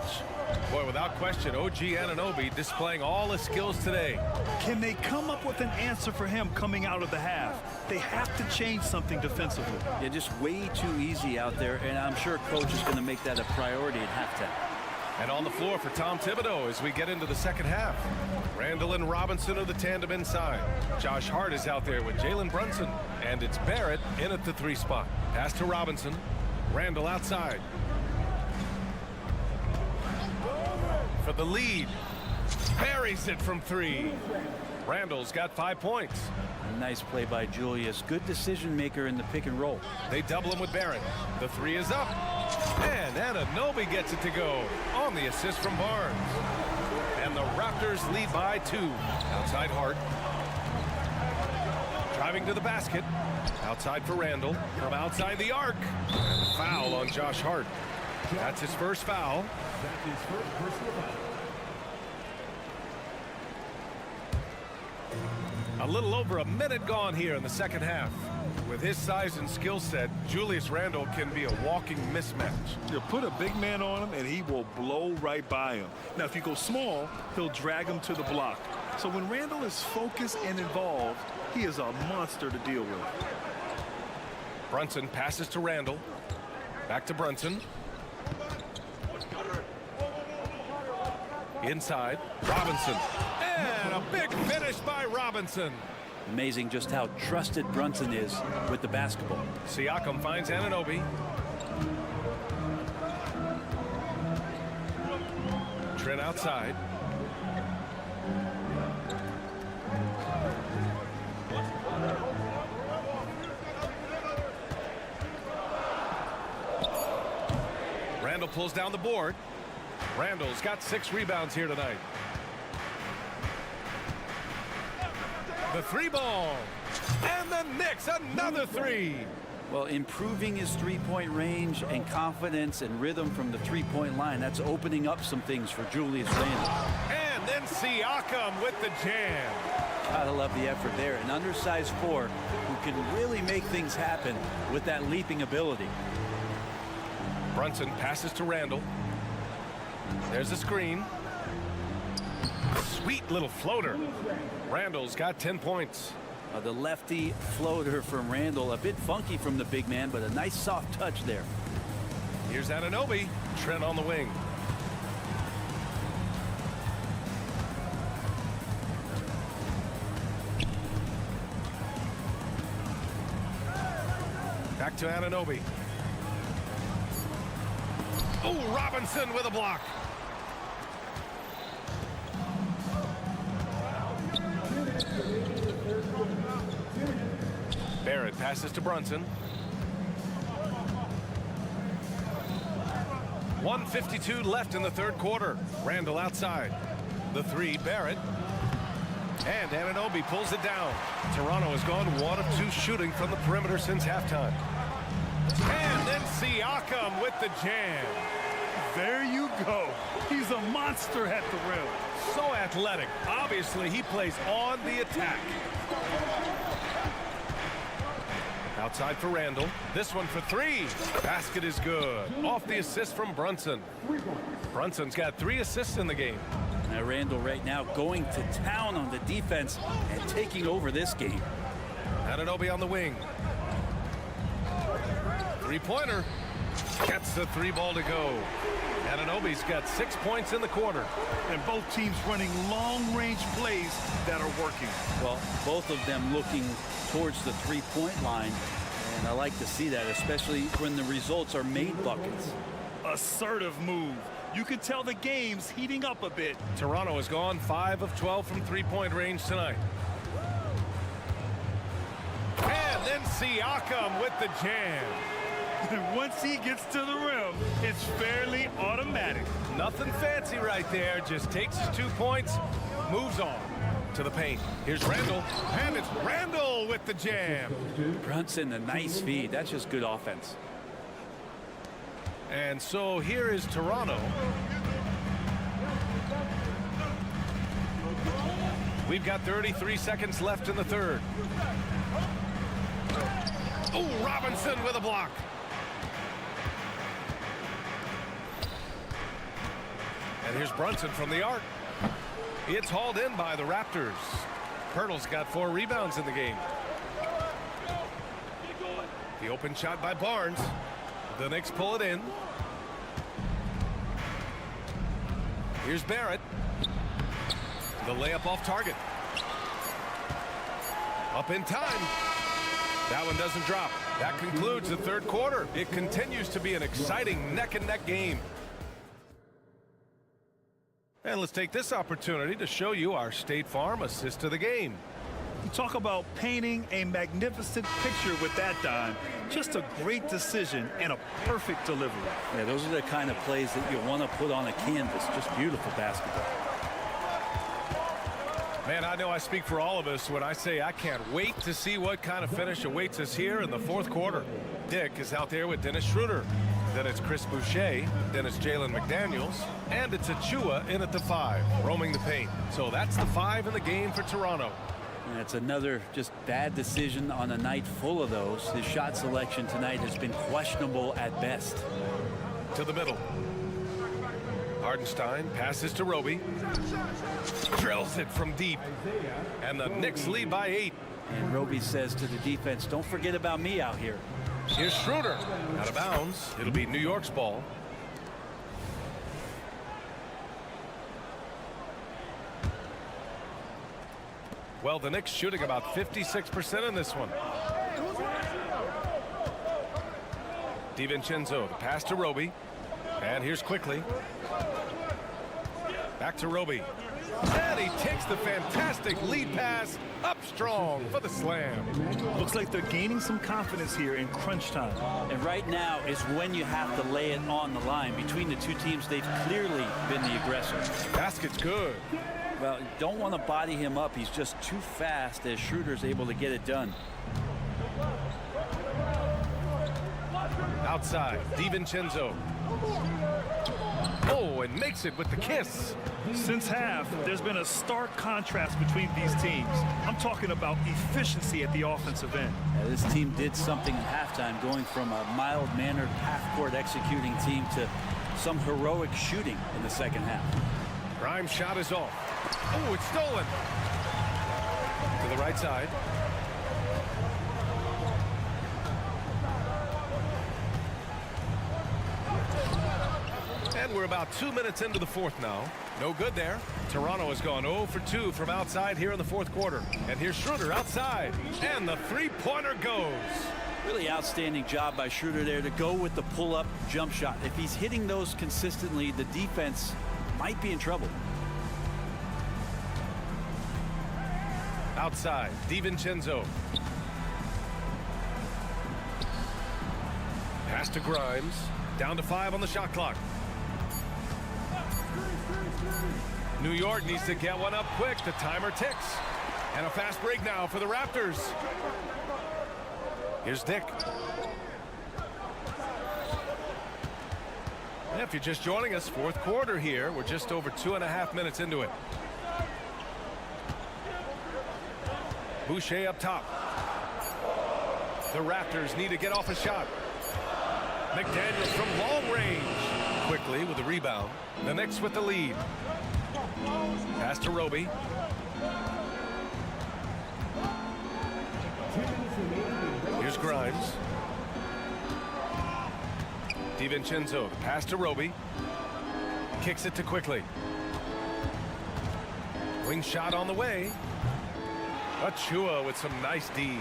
Boy, without question, OG Anunoby displaying all his skills today.
Can they come up with an answer for him coming out of the half? They have to change something defensively.
Yeah, just way too easy out there, and I'm sure Coach is going to make that a priority at halftime.
And on the floor for Tom Thibodeau as we get into the second half. Randall and Robinson are the tandem inside. Josh Hart is out there with Jalen Brunson. And it's Barrett in at the 3 spot. Pass to Robinson. Randall outside. For the lead. Buries it from 3. Randall's got 5 points.
Nice play by Julius. Good decision maker in the pick and roll.
They double him with Barrett. The 3 is up. And Anunoby gets it to go on the assist from Barnes. And the Raptors lead by 2. Outside Hart. Driving to the basket. Outside for Randall. From outside the arc. And the foul on Josh Hart. That's his first foul. A little over a minute gone here in the second half. With his size and skill set, Julius Randle can be a walking mismatch.
You put a big man on him and he will blow right by him. Now, if you go small, he'll drag him to the block. So when Randle is focused and involved, he is a monster to deal with.
Brunson passes to Randle. Back to Brunson. Inside, Robinson. And a big finish by Robinson.
Amazing just how trusted Brunson is with the basketball.
Siakam finds Anunoby. Trent outside. Randall pulls down the board. Randall's got 6 rebounds here tonight. The 3 ball. And the Knicks another 3.
Well, improving his three-point range and confidence and rhythm from the three-point line, that's opening up some things for Julius Randle.
And then Siakam with the jam.
Gotta love the effort there. An undersized 4 who can really make things happen with that leaping ability.
Brunson passes to Randall. There's a screen. Sweet little floater. Randall's got 10 points.
The lefty floater from Randall, a bit funky from the big man, but a nice soft touch there.
Here's Anunoby. Trent on the wing. Back to Anunoby. Oh, Robinson with a block. Barrett passes to Brunson. 1:52 left in the third quarter. Randall outside. The 3, Barrett. And Anunoby pulls it down. Toronto has gone 1 of 2 shooting from the perimeter since halftime. And then Siakam with the jam.
There you go. He's a monster at the rim.
So athletic. Obviously, he plays on the attack. Outside for Randall. This one for 3. Basket is good. Off the assist from Brunson. Brunson's got 3 assists in the game.
Now Randall right now going to town on the defense and taking over this game.
Anunoby on the wing. 3-pointer. Gets the 3 ball to go. Anunoby's got 6 points in the quarter.
And both teams running long-range plays that are working.
Well, both of them looking towards the three-point line, and I like to see that, especially when the results are made buckets.
Assertive move. You can tell the game's heating up a bit.
Toronto has gone 5 of 12 from three-point range tonight. And then Siakam with the jam.
And once he gets to the rim, it's fairly automatic.
Nothing fancy right there. Just takes his 2 points, moves on to the paint. Here's Randall, and it's Randall with the jam.
Brunson, a nice feed. That's just good offense.
And so here is Toronto. We've got 33 seconds left in the third. Oh, Robinson with a block. And here's Brunson from the arc. It's hauled in by the Raptors. Pirtle's got 4 rebounds in the game. The open shot by Barnes. The Knicks pull it in. Here's Barrett. The layup off target. Up in time. That one doesn't drop. That concludes the third quarter. It continues to be an exciting neck-and-neck game. And let's take this opportunity to show you our State Farm assist to the game.
You talk about painting a magnificent picture with that dime. Just a great decision and a perfect delivery.
Yeah, those are the kind of plays that you want to put on a canvas. Just beautiful basketball.
Man, I know I speak for all of us when I say I can't wait to see what kind of finish awaits us here in the fourth quarter. Dick is out there with Dennis Schroeder. Then it's Chris Boucher. Then it's Jalen McDaniels. And it's Achua in at the 5, roaming the paint. So that's the 5 in the game for Toronto.
And that's another just bad decision on a night full of those. His shot selection tonight has been questionable at best.
To the middle. Hardenstein passes to Roby. Drills it from deep. And the Knicks lead by 8.
And Roby says to the defense, don't forget about me out here.
Here's Schroeder. Out of bounds. It'll be New York's ball. Well, the Knicks shooting about 56% in this one. DiVincenzo, the pass to Roby. And here's Quickly. Back to Roby. And he takes the fantastic lead pass up strong for the slam.
Looks like they're gaining some confidence here in crunch time.
And right now is when you have to lay it on the line. Between the two teams, they've clearly been the aggressor.
Basket's good.
Well, you don't want to body him up. He's just too fast as Schroeder's able to get it done.
Outside, DiVincenzo. Oh, and makes it with the kiss.
Since half, there's been a stark contrast between these teams. I'm talking about efficiency at the offensive end.
This team did something in halftime, going from a mild-mannered half-court executing team to some heroic shooting in the second half.
Grimes' shot is off. Oh, it's stolen. To the right side. And we're about 2 minutes into the fourth now. No good there. Toronto has gone 0 for 2 from outside here in the fourth quarter. And here's Schroeder outside. And the three-pointer goes.
Really outstanding job by Schroeder there to go with the pull-up jump shot. If he's hitting those consistently, the defense might be in trouble.
Outside, DiVincenzo. Pass to Grimes. Down to 5 on the shot clock. New York needs to get one up quick. The timer ticks. And a fast break now for the Raptors. Here's Dick. And if you're just joining us, fourth quarter here. We're just over 2.5 minutes into it. Boucher up top. The Raptors need to get off a shot. McDaniels from long range. Quickly with the rebound. The Knicks with the lead. Pass to Roby. Here's Grimes. DiVincenzo, pass to Roby. Kicks it to Quickly. Wing shot on the way. Achua with some nice D.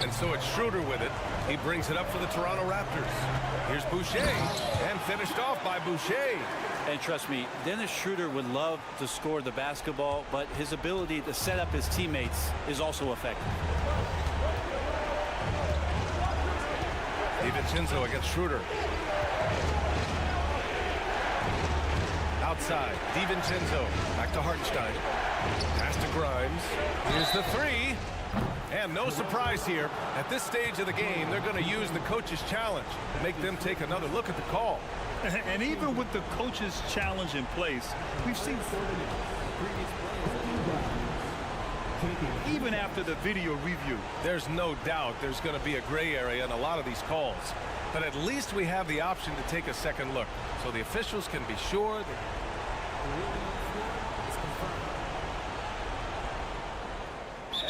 And so it's Schroeder with it. He brings it up for the Toronto Raptors. Here's Boucher. And finished off by Boucher.
And trust me, Dennis Schroeder would love to score the basketball, but his ability to set up his teammates is also effective.
DiVincenzo against Schroeder. Outside, DiVincenzo. Back to Hartenstein. Pass to Grimes. Here's the three. And no surprise here. At this stage of the game, they're going to use the coach's challenge. Make them take another look at the call.
And even with the coach's challenge in place, we've seen even after the video review.
There's no doubt there's going to be a gray area in a lot of these calls. But at least we have the option to take a second look. So the officials can be sure that...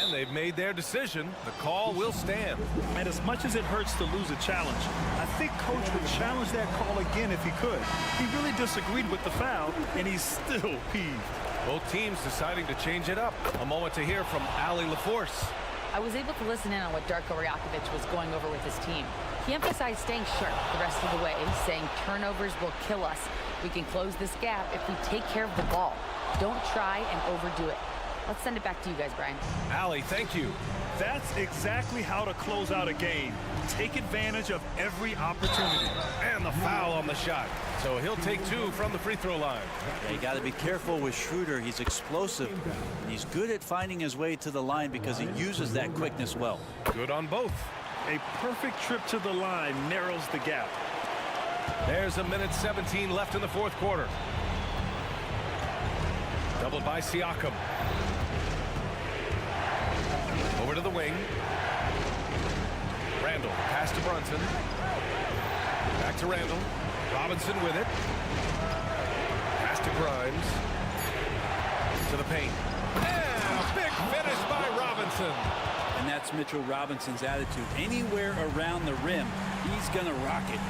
And they've made their decision. The call will stand.
And as much as it hurts to lose a challenge, I think Coach would challenge that call again if he could. He really disagreed with the foul, and he's still peeved.
Both teams deciding to change it up. A moment to hear from Allie LaForce.
I was able to listen in on what Darko Rajakovic was going over with his team. He emphasized staying sharp the rest of the way, saying turnovers will kill us. We can close this gap if we take care of the ball. Don't try and overdo it. Let's send it back to you guys, Brian.
Allie, thank you.
That's exactly how to close out a game. Take advantage of every opportunity.
And the foul on the shot. So he'll take 2 from the free throw line.
Yeah, you got to be careful with Schroeder. He's explosive. And he's good at finding his way to the line because he uses that quickness well.
Good on both.
A perfect trip to the line narrows the gap.
There's a minute 17 left in the fourth quarter. Doubled by Siakam. Over to the wing. Randall, pass to Brunson. Back to Randall. Robinson with it. Pass to Grimes. To the paint. And a big finish by Robinson.
And that's Mitchell Robinson's attitude. Anywhere around the rim, he's going to rock it.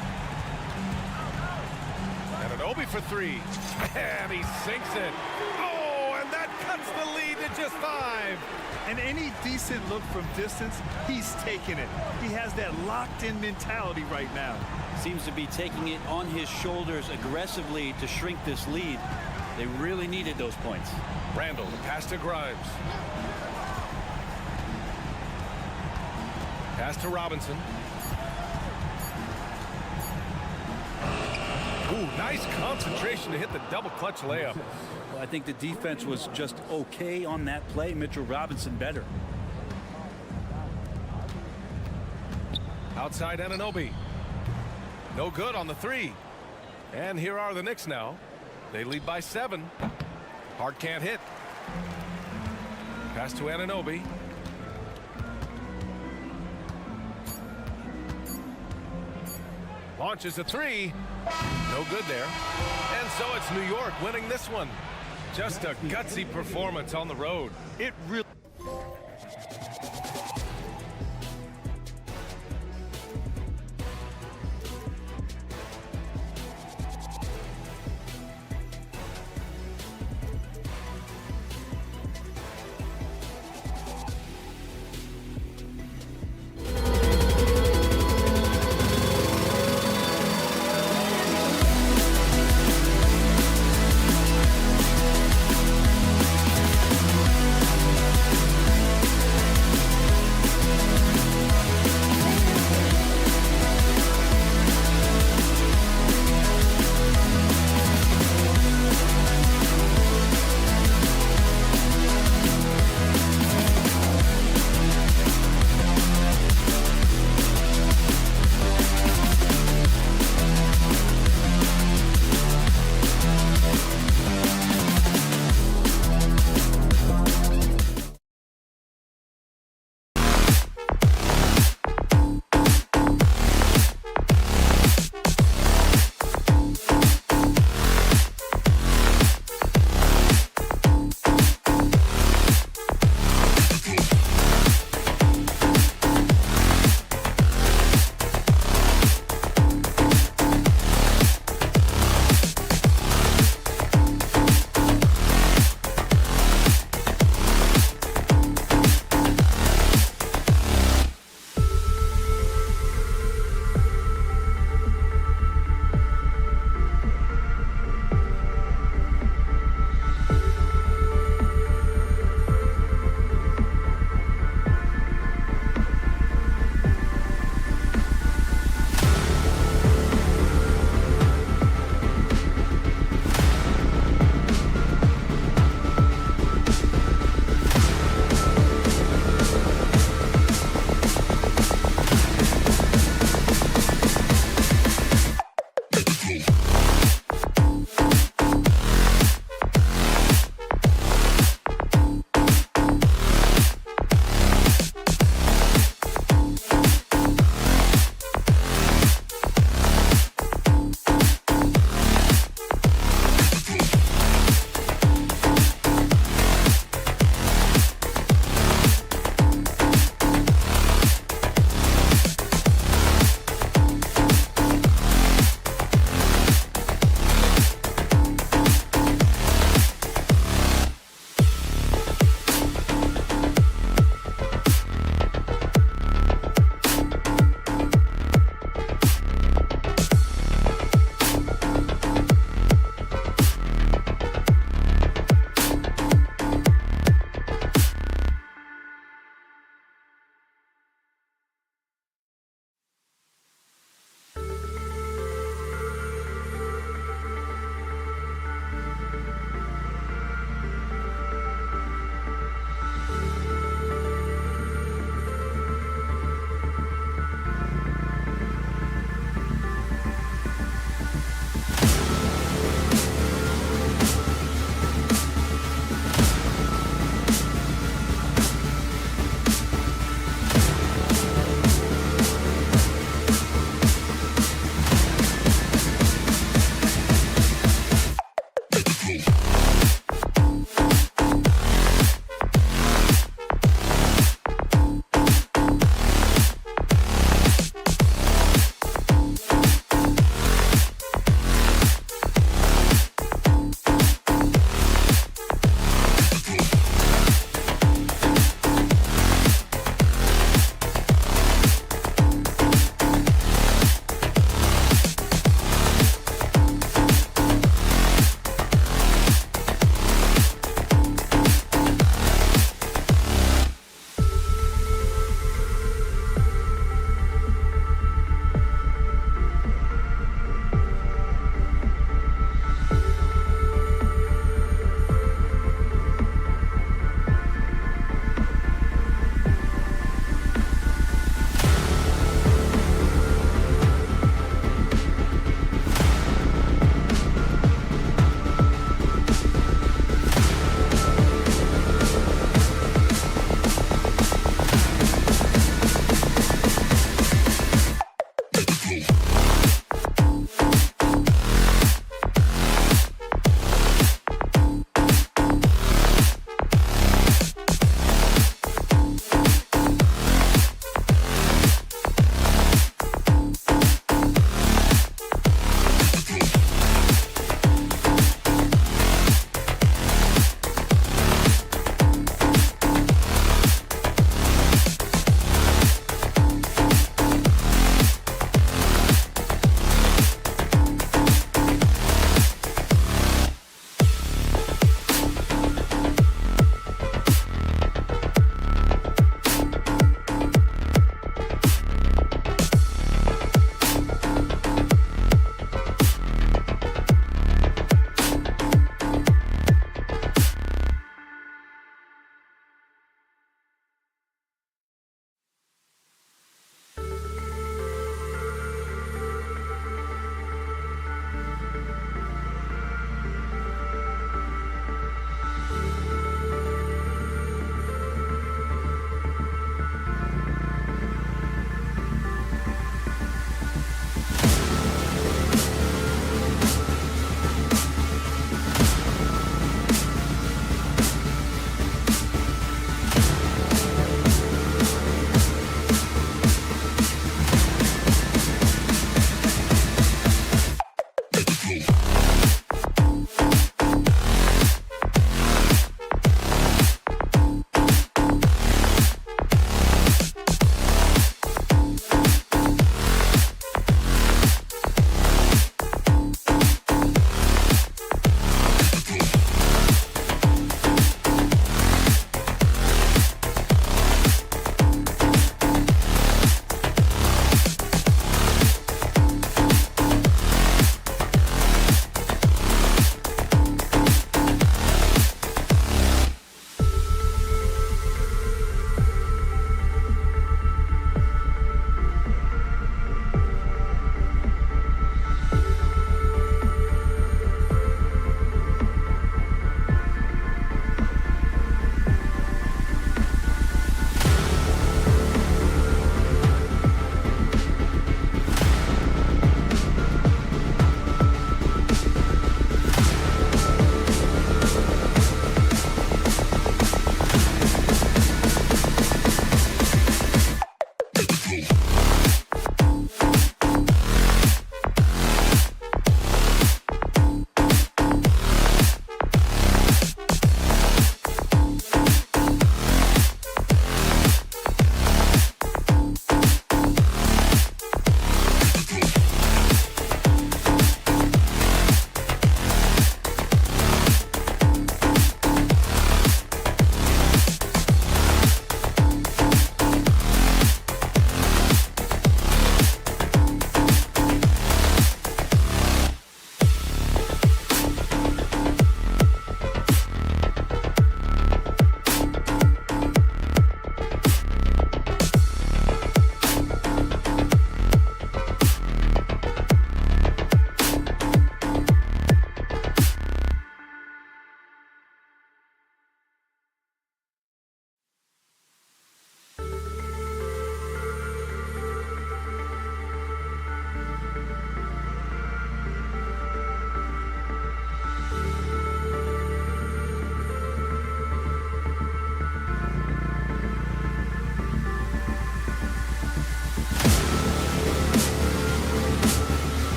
And an Obi for 3. And he sinks it. Oh, and that cuts cuts the lead to just 5.
And any decent look from distance, he's taking it. He has that locked-in mentality right now.
Seems to be taking it on his shoulders aggressively to shrink this lead. They really needed those points.
Randall, the pass to Grimes. Pass to Robinson. Ooh, nice concentration to hit the double clutch layup.
Well, I think the defense was just okay on that play. Mitchell Robinson better.
Outside Anunoby. No good on the 3. And here are the Knicks now. They lead by 7. Hart can't hit. Pass to Anunoby. Launches a 3. No good there. And so it's New York winning this one. Just a gutsy performance on the road.
It really...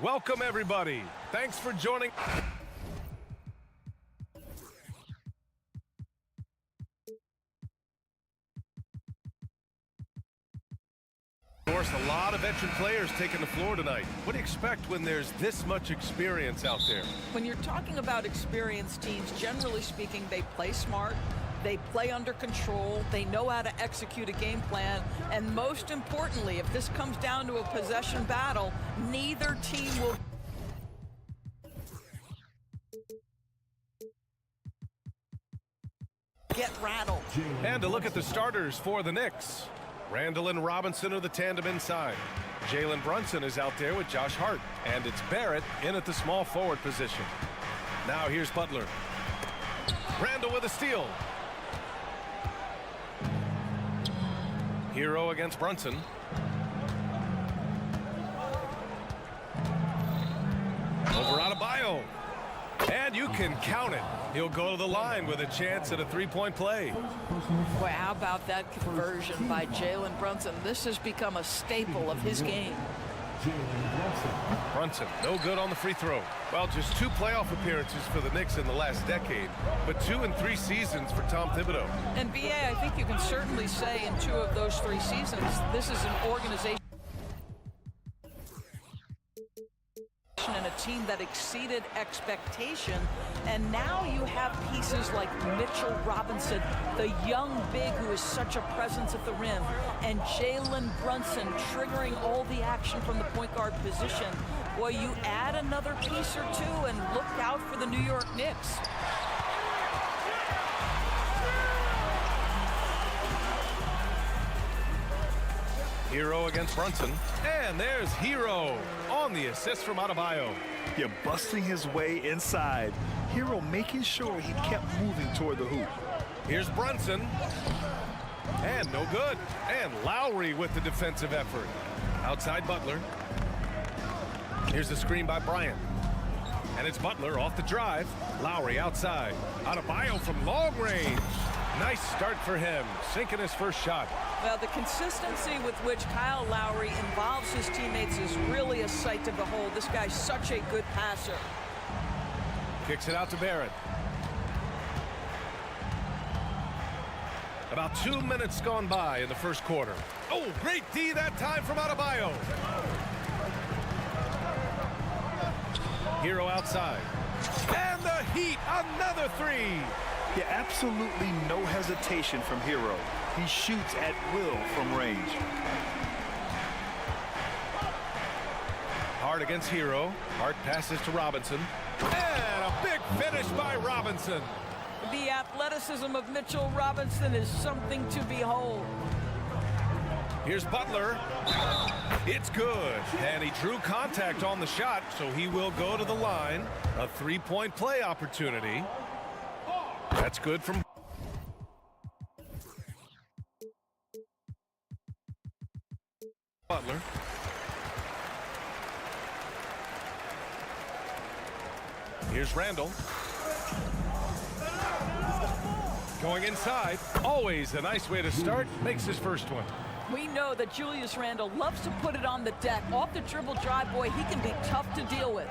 Welcome, everybody. Thanks for joining. Of course, a lot of veteran players taking the floor tonight. What do you expect when there's this much experience out there?
When you're talking about experienced teams, generally speaking, they play smart, they play under control, they know how to execute a game plan, and most importantly, if this comes down to a possession battle, neither team will get rattled.
And to look at the starters for the Knicks. Randall and Robinson are the tandem inside. Jalen Brunson is out there with Josh Hart. And it's Barrett in at the small forward position. Now here's Butler. Randall with a steal. Hero against Brunson. Over Adebayo. And you can count it. He'll go to the line with a chance at a three-point play.
Boy, how about that conversion by Jalen Brunson? This has become a staple of his game.
Brunson, no good on the free throw. Well, just 2 playoff appearances for the Knicks in the last decade, but 2 in 3 seasons for Tom Thibodeau.
And BA, I think you can certainly say in 2 of those 3 seasons, this is an organization and a team that exceeded expectation. And now you have pieces like Mitchell Robinson, the young big who is such a presence at the rim, and Jalen Brunson triggering all the action from the point guard position. Well, you add another piece or 2 and look out for the New York Knicks.
Hero against Brunson. And there's Hero on the assist from Adebayo.
Yeah, busting his way inside. Hero making sure he kept moving toward the hoop.
Here's Brunson. And no good. And Lowry with the defensive effort. Outside Butler. Here's the screen by Bryant. And it's Butler off the drive. Lowry outside. Adebayo from long range. Nice start for him, sinking his first shot.
Well, the consistency with which Kyle Lowry involves his teammates is really a sight to behold. This guy's such a good passer.
Kicks it out to Barrett. About 2 minutes gone by in the first quarter. Oh, great D that time from Adebayo. Hero outside. And the Heat, another 3.
Yeah, absolutely no hesitation from Hero. He shoots at will from range.
Hart against Hero. Hart passes to Robinson. And a big finish by Robinson.
The athleticism of Mitchell Robinson is something to behold.
Here's Butler. It's good. And he drew contact on the shot, so he will go to the line. A 3-point play opportunity. That's good from Butler. Here's Randall. Going inside. Always a nice way to start. Makes his first one.
We know that Julius Randle loves to put it on the deck. Off the dribble drive, boy, he can be tough to deal with.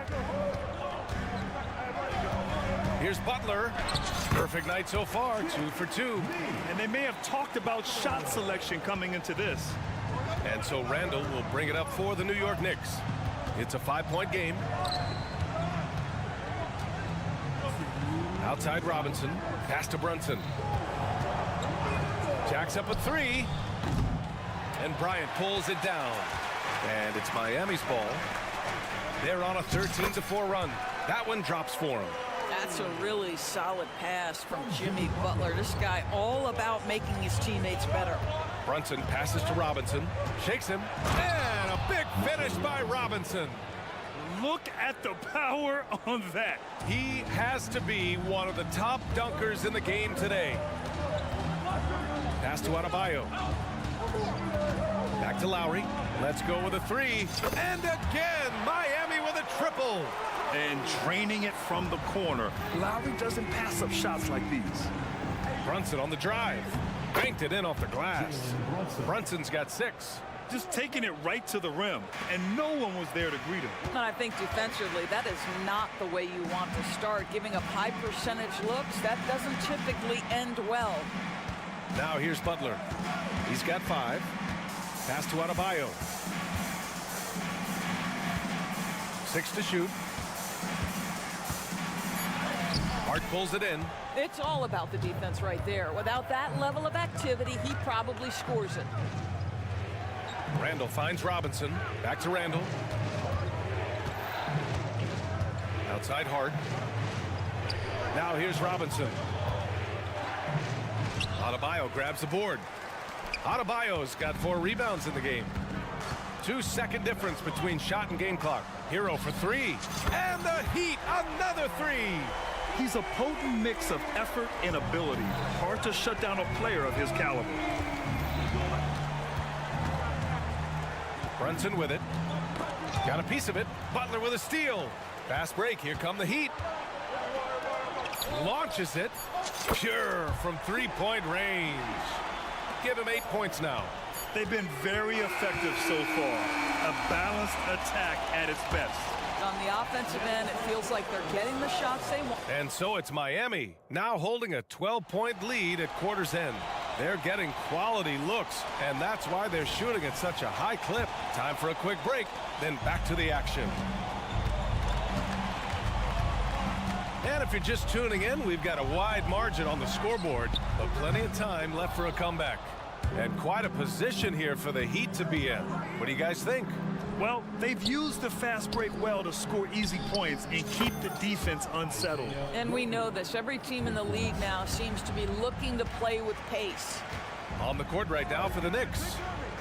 Here's Butler. Perfect night so far, 2 for 2.
And they may have talked about shot selection coming into this.
And so Randall will bring it up for the New York Knicks. It's a 5-point game. Outside Robinson. Pass to Brunson. Jacks up a 3. And Bryant pulls it down. And it's Miami's ball. They're on a 13-4 run. That one drops for him.
That's a really solid pass from Jimmy Butler. This guy all about making his teammates better.
Brunson passes to Robinson. Shakes him. And a big finish by Robinson.
Look at the power on that.
He has to be one of the top dunkers in the game today. Pass to Adebayo. Back to Lowry. Let's go with a 3. And again, Miami with a triple.
And draining it from the corner. Lowry doesn't pass up shots like these.
Brunson on the drive. Banked it in off the glass. Brunson's got 6.
just taking it right to the rim, and no one was there to greet him.
And I think defensively, that is not the way you want to start. Giving up high percentage looks, that doesn't typically end well.
Now here's Butler. He's got 5. Pass to Adebayo. 6 to shoot. Hart pulls it in.
It's all about the defense right there. Without that level of activity, he probably scores it.
Randall finds Robinson. Back to Randall. Outside Hart. Now here's Robinson. Adebayo grabs the board. Adebayo's got 4 rebounds in the game. 2-second difference between shot and game clock. Hero for 3. And the Heat, another 3.
He's a potent mix of effort and ability. Hard to shut down a player of his caliber.
Brunson with it. Got a piece of it. Butler with a steal. Fast break. Here come the Heat. Launches it. Pure from 3-point range. Give him 8 points now.
They've been very effective so far. A balanced attack at its best.
On the offensive end, it feels like they're getting the shots they want.
And so it's Miami, now holding a 12-point lead at quarter's end. They're getting quality looks, and that's why they're shooting at such a high clip. Time for a quick break, then back to the action. And if you're just tuning in, we've got a wide margin on the scoreboard, but plenty of time left for a comeback. And quite a position here for the Heat to be in. What do you guys think?
Well, they've used the fast break well to score easy points and keep the defense unsettled.
And we know this. Every team in the league now seems to be looking to play with pace.
On the court right now for the Knicks,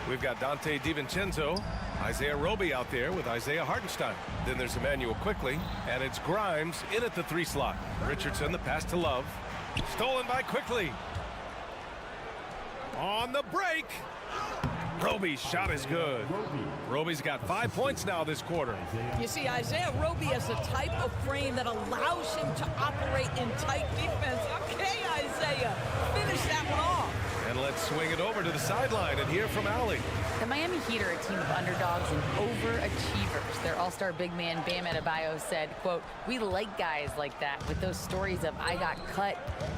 we've got Dante DiVincenzo, Isaiah Roby out there with Isaiah Hartenstein. Then there's Emmanuel Quickly, and it's Grimes in at the 3 slot. Richardson, the pass to Love. Stolen by Quickly. On the break. Roby's shot is good. Roby's got 5 points now this quarter.
You see, Isaiah Roby has a type of frame that allows him to operate in tight defense. Okay, Isaiah, finish that one off.
And let's swing it over to the sideline and hear from Allie.
The Miami Heat are a team of underdogs and overachievers. Their all-star big man, Bam Adebayo, said, quote, "We like guys like that with those stories of I got cut,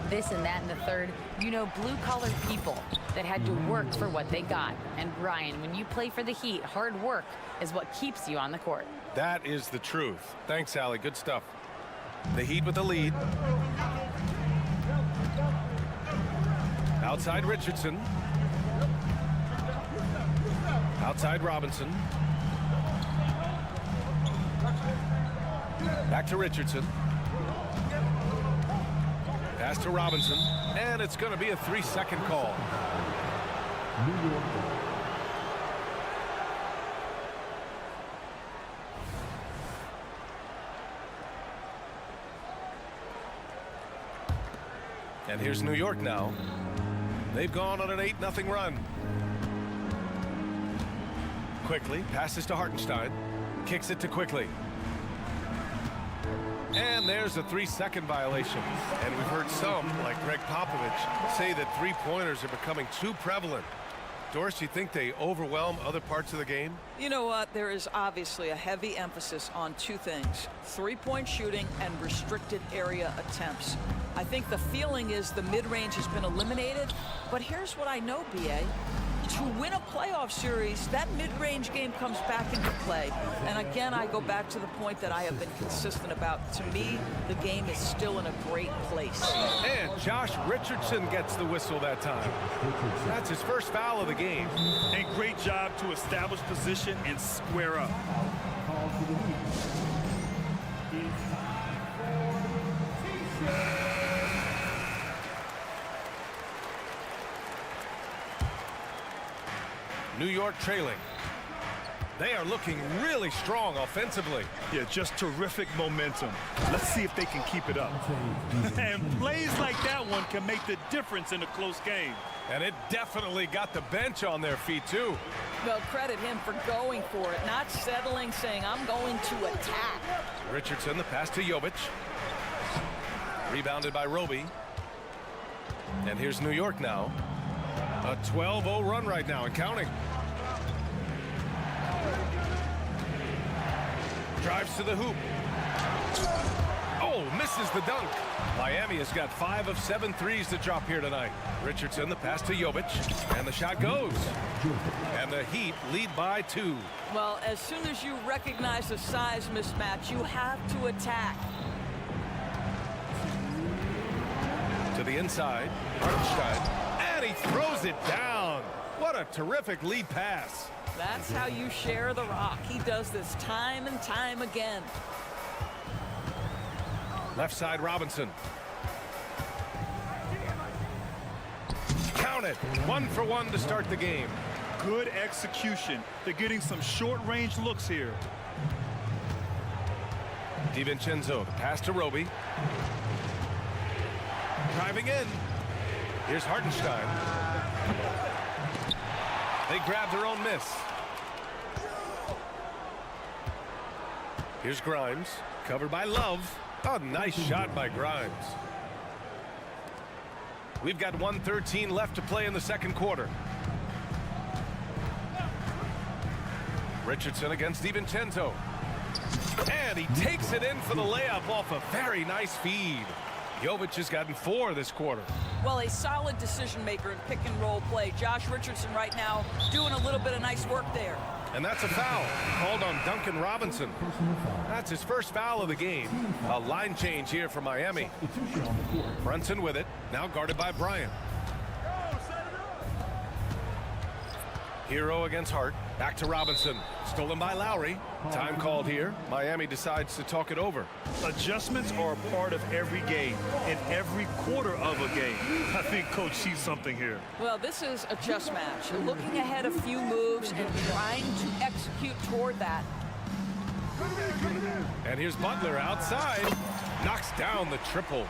this and that and the third. You know, blue-collar people that had to work for what they got. And Brian, when you play for the Heat, hard work is what keeps you on the court."
That is the truth. Thanks, Allie. Good stuff. The Heat with the lead. Outside Richardson. Outside Robinson. Back to Richardson. Pass to Robinson. And it's going to be a 3-second call. And here's New York now. They've gone on an 8-0 run. Quickly passes to Hartenstein. Kicks it to Quickly. And there's a 3-second violation. And we've heard some, like Greg Popovich, say that 3-pointers are becoming too prevalent. Doris, you think they overwhelm other parts of the game?
You know what? There is obviously a heavy emphasis on 2 things: 3-point shooting and restricted area attempts. I think the feeling is the mid-range has been eliminated, but here's what I know, B.A. To win a playoff series, that mid-range game comes back into play. And again, I go back to the point that I have been consistent about. To me, the game is still in a great place.
And Josh Richardson gets the whistle that time. That's his first foul of the game.
And great job to establish position and square up.
New York trailing. They are looking really strong offensively.
Yeah, just terrific momentum. Let's see if they can keep it up. And plays like that one can make the difference in a close game.
And it definitely got the bench on their feet, too.
Well, credit him for going for it, not settling, saying, I'm going to attack.
Richardson, the pass to Jovic. Rebounded by Roby. And here's New York now. A 12-0 run right now and counting. Drives to the hoop. Oh, misses the dunk. Miami has got 5 of 7 threes to drop here tonight. Richardson, the pass to Jovic, and the shot goes. And the Heat lead by 2.
Well, as soon as you recognize a size mismatch, you have to attack.
To the inside, Hartenstein, and he throws it down. What a terrific lead pass.
That's how you share the rock. He does this time and time again.
Left side, Robinson. Count it. 1 for 1 to start the game.
Good execution. They're getting some short-range looks here.
DiVincenzo, the pass to Roby. Driving in. Here's Hartenstein. They grab their own miss. Here's Grimes, covered by Love. Oh, nice shot by Grimes. We've got 1:13 left to play in the second quarter. Richardson against DiVincenzo. And he takes it in for the layup off a very nice feed. Jovic has gotten 4 this quarter.
Well, a solid decision maker in pick and roll play. Josh Richardson right now doing a little bit of nice work there.
And that's a foul called on Duncan Robinson. That's his first foul of the game. A line change here for Miami. Brunson with it, now guarded by Bryant. Hero against Hart. Back to Robinson. Stolen by Lowry. Time called here. Miami decides to talk it over.
Adjustments are a part of every game, in every quarter of a game. I think Coach sees something here.
Well, this is a chess match. Looking ahead a few moves and trying to execute toward that.
And here's Butler outside. Knocks down the triple.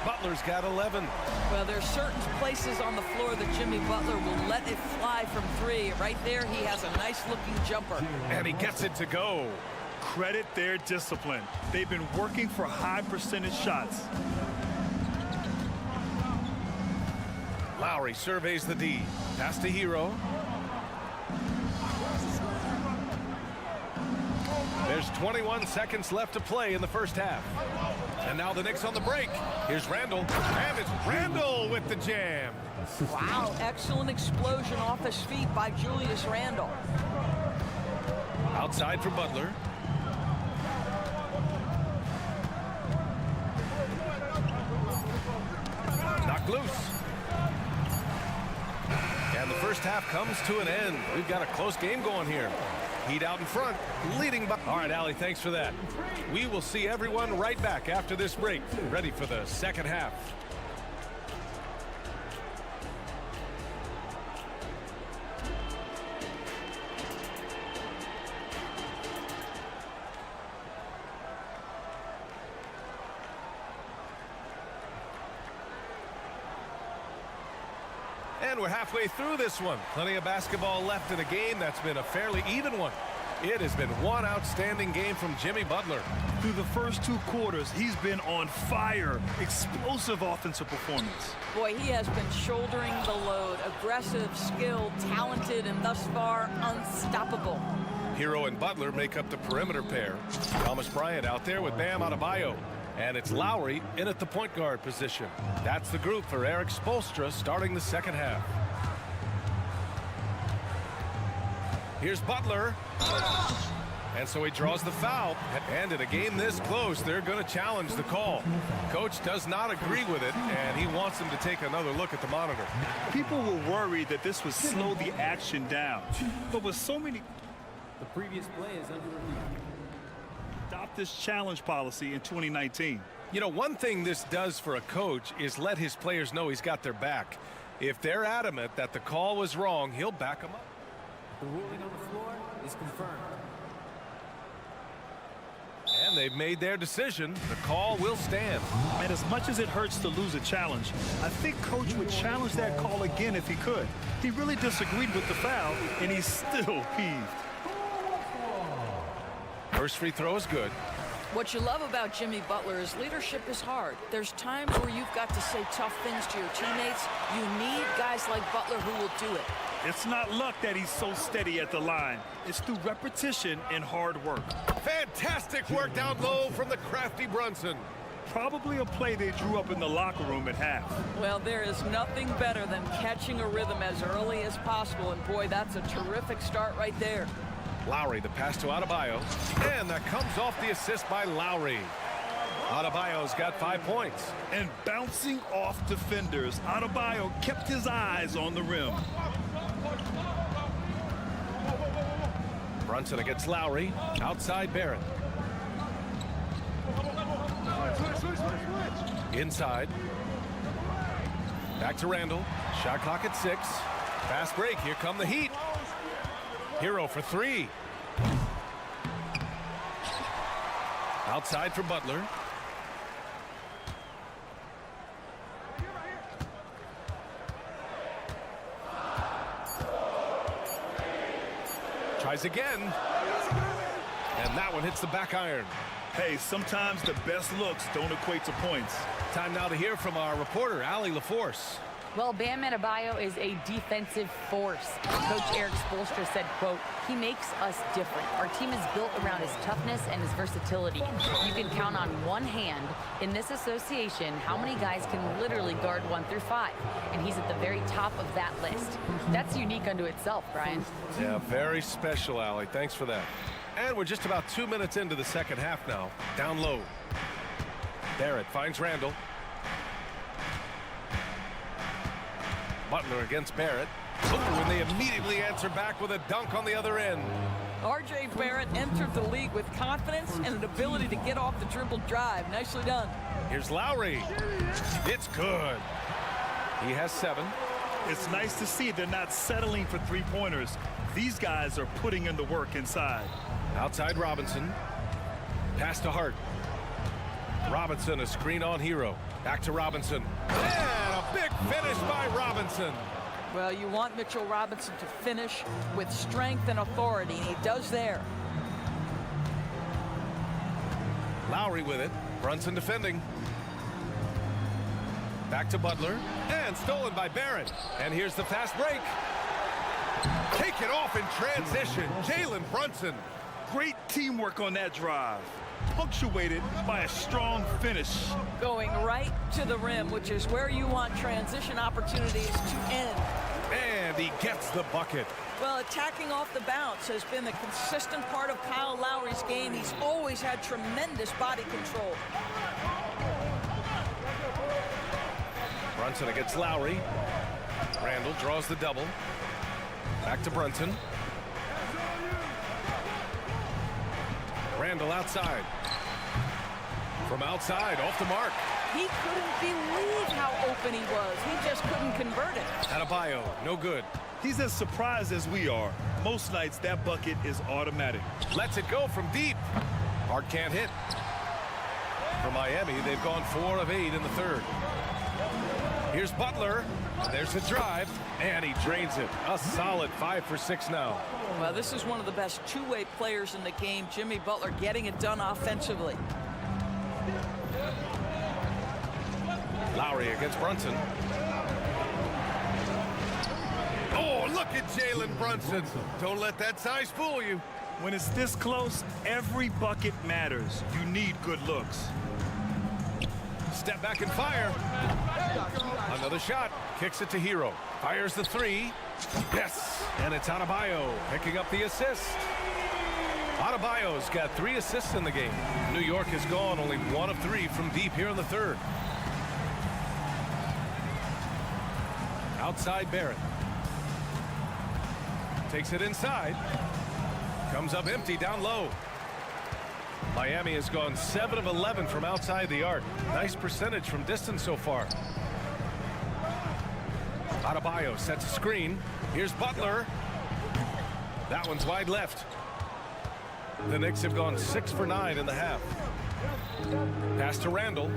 Butler's got 11.
Well, there's certain places on the floor that Jimmy Butler will let it fly from 3. Right there, he has a nice-looking jumper.
And he gets it to go.
Credit their discipline. They've been working for high percentage shots.
Lowry surveys the D. Pass to Hero. There's 21 seconds left to play in the first half. And now the Knicks on the break. Here's Randall. And it's Randall with the jam.
Wow, excellent explosion off his feet by Julius Randle.
Outside for Butler. Knocked loose. And the first half comes to an end. We've got a close game going here. Heat out in front, leading by... All right, Allie, thanks for that. We will see everyone right back after this break, ready for the second half. And we're halfway through this one. Plenty of basketball left in a game that's been a fairly even one. It has been one outstanding game from Jimmy Butler.
Through the first 2 quarters, he's been on fire. Explosive offensive performance.
Boy, he has been shouldering the load. Aggressive, skilled, talented, and thus far unstoppable.
Hero and Butler make up the perimeter pair. Thomas Bryant out there with Bam Adebayo. And it's Lowry in at the point guard position. That's the group for Eric Spoelstra starting the second half. Here's Butler. And so he draws the foul. And in a game this close, they're going to challenge the call. Coach does not agree with it, and he wants him to take another look at the monitor.
People were worried that this would slow the action down. But with so many...
The previous play is under review.
Adopt this challenge policy in 2019.
You know, one thing this does for a coach is let his players know he's got their back. If they're adamant that the call was wrong, he'll back them up.
The ruling on the floor is confirmed.
And they've made their decision. The call will stand.
And as much as it hurts to lose a challenge, I think Coach would challenge that call again if he could. He really disagreed with the foul, and he's still peeved.
First free throw is good.
What you love about Jimmy Butler is leadership is hard. There's times where you've got to say tough things to your teammates. You need guys like Butler who will do it.
It's not luck that he's so steady at the line. It's through repetition and hard work.
Fantastic work down low from the crafty Brunson.
Probably a play they drew up in the locker room at half.
Well, there is nothing better than catching a rhythm as early as possible, and boy, that's a terrific start right there.
Lowry, the pass to Adebayo, and that comes off the assist by Lowry. Adebayo's got 5 points.
And bouncing off defenders, Adebayo kept his eyes on the rim.
Brunson against Lowry, outside Barrett. Inside. Back to Randall. Shot clock at 6. Fast break. Here come the Heat. Hero for 3. Outside for Butler. Tries again. And that one hits the back iron.
Hey, sometimes the best looks don't equate to points.
Time now to hear from our reporter, Allie LaForce.
Well, Bam Adebayo is a defensive force. Coach Eric Spoelstra said, quote, "He makes us different. Our team is built around his toughness and his versatility. You can count on one hand in this association how many guys can literally guard 1 through 5. And he's at the very top of that list. That's unique unto itself, Brian."
Yeah, very special, Allie. Thanks for that. And we're just about 2 minutes into the second half now. Down low. Barrett finds Randall. Butler against Barrett. Ooh, and they immediately answer back with a dunk on the other end.
R.J. Barrett entered the league with confidence and an ability to get off the dribble drive. Nicely done.
Here's Lowry. It's good. He has 7.
It's nice to see they're not settling for three-pointers. These guys are putting in the work inside.
Outside Robinson. Pass to Hart. Robinson, a screen on Hero. Back to Robinson. And a big finish by Robinson.
Well, you want Mitchell Robinson to finish with strength and authority, and he does there.
Lowry with it. Brunson defending. Back to Butler. And stolen by Barrett. And here's the fast break. Take it off in transition. Jalen Brunson.
Great teamwork on that drive, punctuated by a strong finish.
Going right to the rim, which is where you want transition opportunities to end.
And he gets the bucket.
Well, attacking off the bounce has been a consistent part of Kyle Lowry's game. He's always had tremendous body control.
Brunson against Lowry. Randall draws the double. Back to Brunson. Randall outside. From outside, off the mark.
He couldn't believe how open he was. He just couldn't convert it.
Adebayo, no good.
He's as surprised as we are. Most nights, that bucket is automatic.
Lets it go from deep. Hart can't hit. For Miami, they've gone 4 of 8 in the third. Here's Butler. There's the drive, and he drains it. A solid 5 for 6 now.
Well, this is one of the best two-way players in the game. Jimmy Butler getting it done offensively.
Lowry against Brunson. Oh, look at Jalen Brunson. Don't let that size fool you.
When it's this close, every bucket matters. You need good looks.
Step back and fire. Another shot. Kicks it to Hero. Fires the 3. Yes. And it's Adebayo picking up the assist. Adebayo's got 3 assists in the game. New York has gone only 1 of 3 from deep here in the third. Outside Barrett. Takes it inside. Comes up empty down low. Miami has gone 7 of 11 from outside the arc. Nice percentage from distance so far. Adebayo sets a screen. Here's Butler. That one's wide left. The Knicks have gone 6 for 9 in the half. Pass to Randall.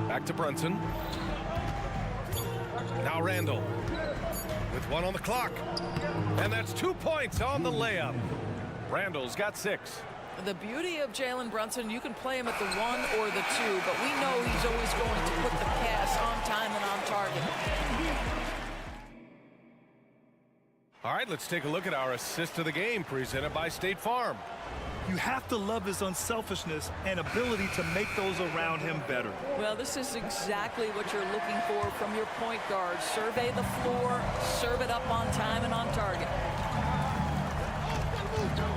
Back to Brunson. Now Randall with 1 on the clock. And that's 2 points on the layup. Randall's got 6.
The beauty of Jalen Brunson, you can play him at the 1 or the 2, but we know he's always going to put the pass on time and on target.
All right, let's take a look at our assist of the game presented by State Farm.
You have to love his unselfishness and ability to make those around him better.
Well, this is exactly what you're looking for from your point guard. Survey the floor, serve it up on time and on target.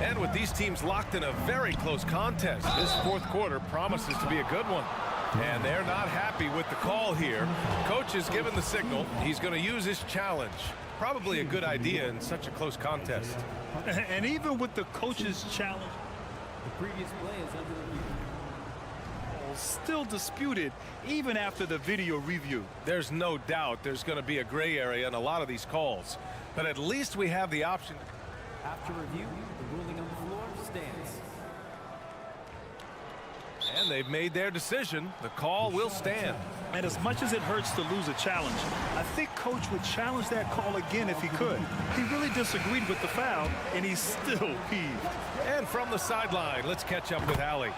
And with these teams locked in a very close contest, this fourth quarter promises to be a good one. And they're not happy with the call here. Coach has given the signal. He's going to use his challenge. Probably a good idea in such a close contest.
And even with the coach's challenge,
The previous play is under review.
Still disputed even after the video review.
There's no doubt there's going to be a gray area in a lot of these calls. But at least we have the option.
After review, the ruling on the floor stands.
And they've made their decision. The call will stand.
And as much as it hurts to lose a challenge, I think Coach would challenge that call again if he could. He really disagreed with the foul, and he's still peeved.
And from the sideline, let's catch up with Allie.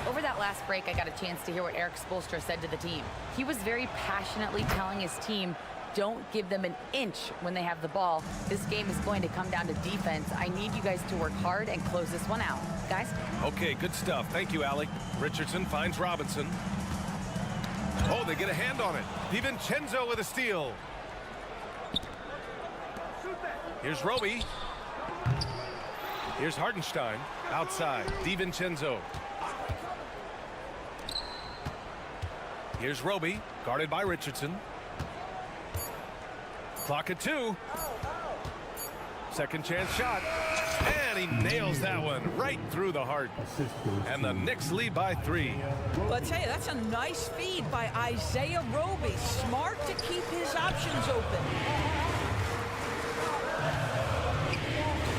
Over that last break, I got a chance to hear what Eric Spoelstra said to the team. He was very passionately telling his team, don't give them an inch when they have the ball. This game is going to come down to defense. I need you guys to work hard and close this one out. Guys?
Okay, good stuff. Thank you, Allie. Richardson finds Robinson. Oh, they get a hand on it. DiVincenzo with a steal. Here's Roby. Here's Hartenstein. Outside. DiVincenzo. Here's Roby, guarded by Richardson. Clock at 2. Second chance shot. And he nails that one right through the heart. And the Knicks lead by 3.
Well, I tell you, that's a nice feed by Isaiah Roby. Smart to keep his options open.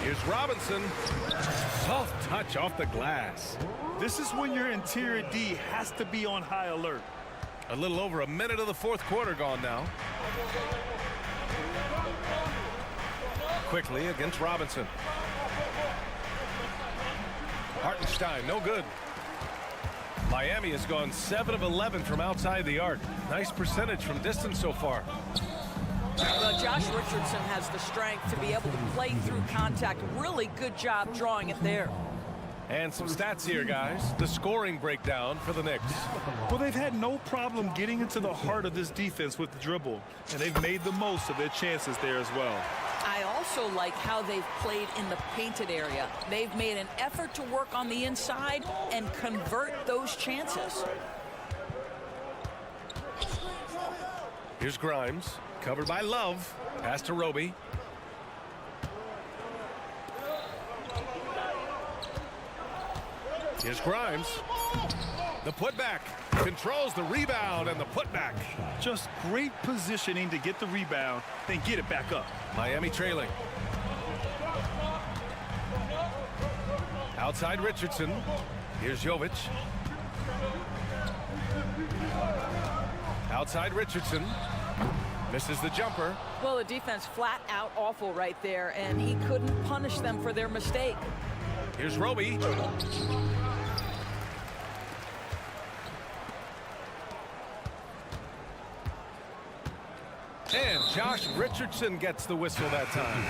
Here's Robinson. Soft touch off the glass.
This is when your interior D has to be on high alert.
A little over a minute of the fourth quarter gone now. Quickly against Robinson. Hartenstein, no good. Miami has gone 7 of 11 from outside the arc. Nice percentage from distance so far.
Well, Josh Richardson has the strength to be able to play through contact. Really good job drawing it there.
And some stats here, guys. The scoring breakdown for the Knicks.
Well, they've had no problem getting into the heart of this defense with the dribble, and they've made the most of their chances there as well.
I also like how they've played in the painted area. They've made an effort to work on the inside and convert those chances.
Here's Grimes, covered by Love. Pass to Roby. Here's Grimes. The putback. Controls the rebound and the putback.
Just great positioning to get the rebound, then get it back up.
Miami trailing. Outside Richardson. Here's Jovic. Outside Richardson. Misses the jumper.
Well, the defense flat out awful right there, and he couldn't punish them for their mistake.
Here's Roby. And Josh Richardson gets the whistle that time.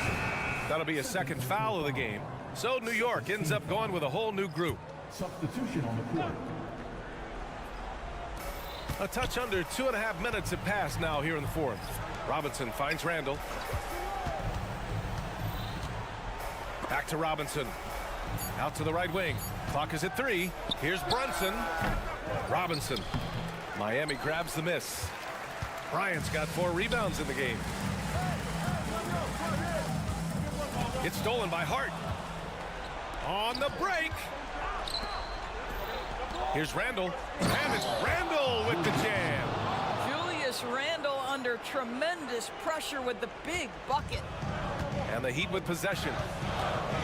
That'll be a second foul of the game. So New York ends up going with a whole new group.
Substitution on the court.
A touch under 2.5 minutes have passed now here in the fourth. Robinson finds Randall. Back to Robinson. Out to the right wing. Clock is at 3. Here's Brunson. Robinson. Miami grabs the miss. Bryant's got 4 rebounds in the game. It's stolen by Hart. On the break. Here's Randall. And it's Randall with the jam.
Julius Randle under tremendous pressure with the big bucket.
And the Heat with possession.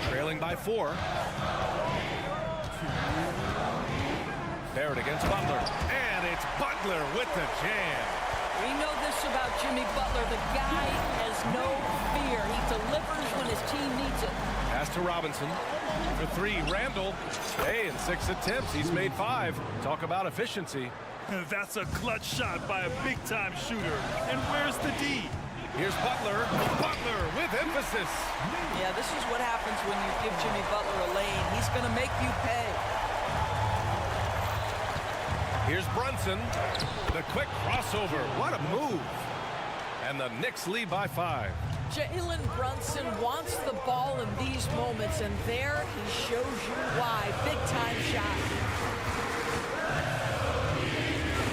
Trailing by 4. Barrett against Butler. And it's Butler with the jam.
We know this about Jimmy Butler. The guy has no fear. He delivers when his team needs it.
Pass to Robinson. For three, Randall. Hey, in 6 attempts, he's made 5. Talk about efficiency.
That's a clutch shot by a big-time shooter. And where's the D?
Here's Butler. Butler with emphasis.
Yeah, this is what happens when you give Jimmy Butler a lane. He's going to make you pay.
Here's Brunson. The quick crossover. What a move. And the Knicks lead by 5.
Jalen Brunson wants the ball in these moments, and there he shows you why. Big-time shot.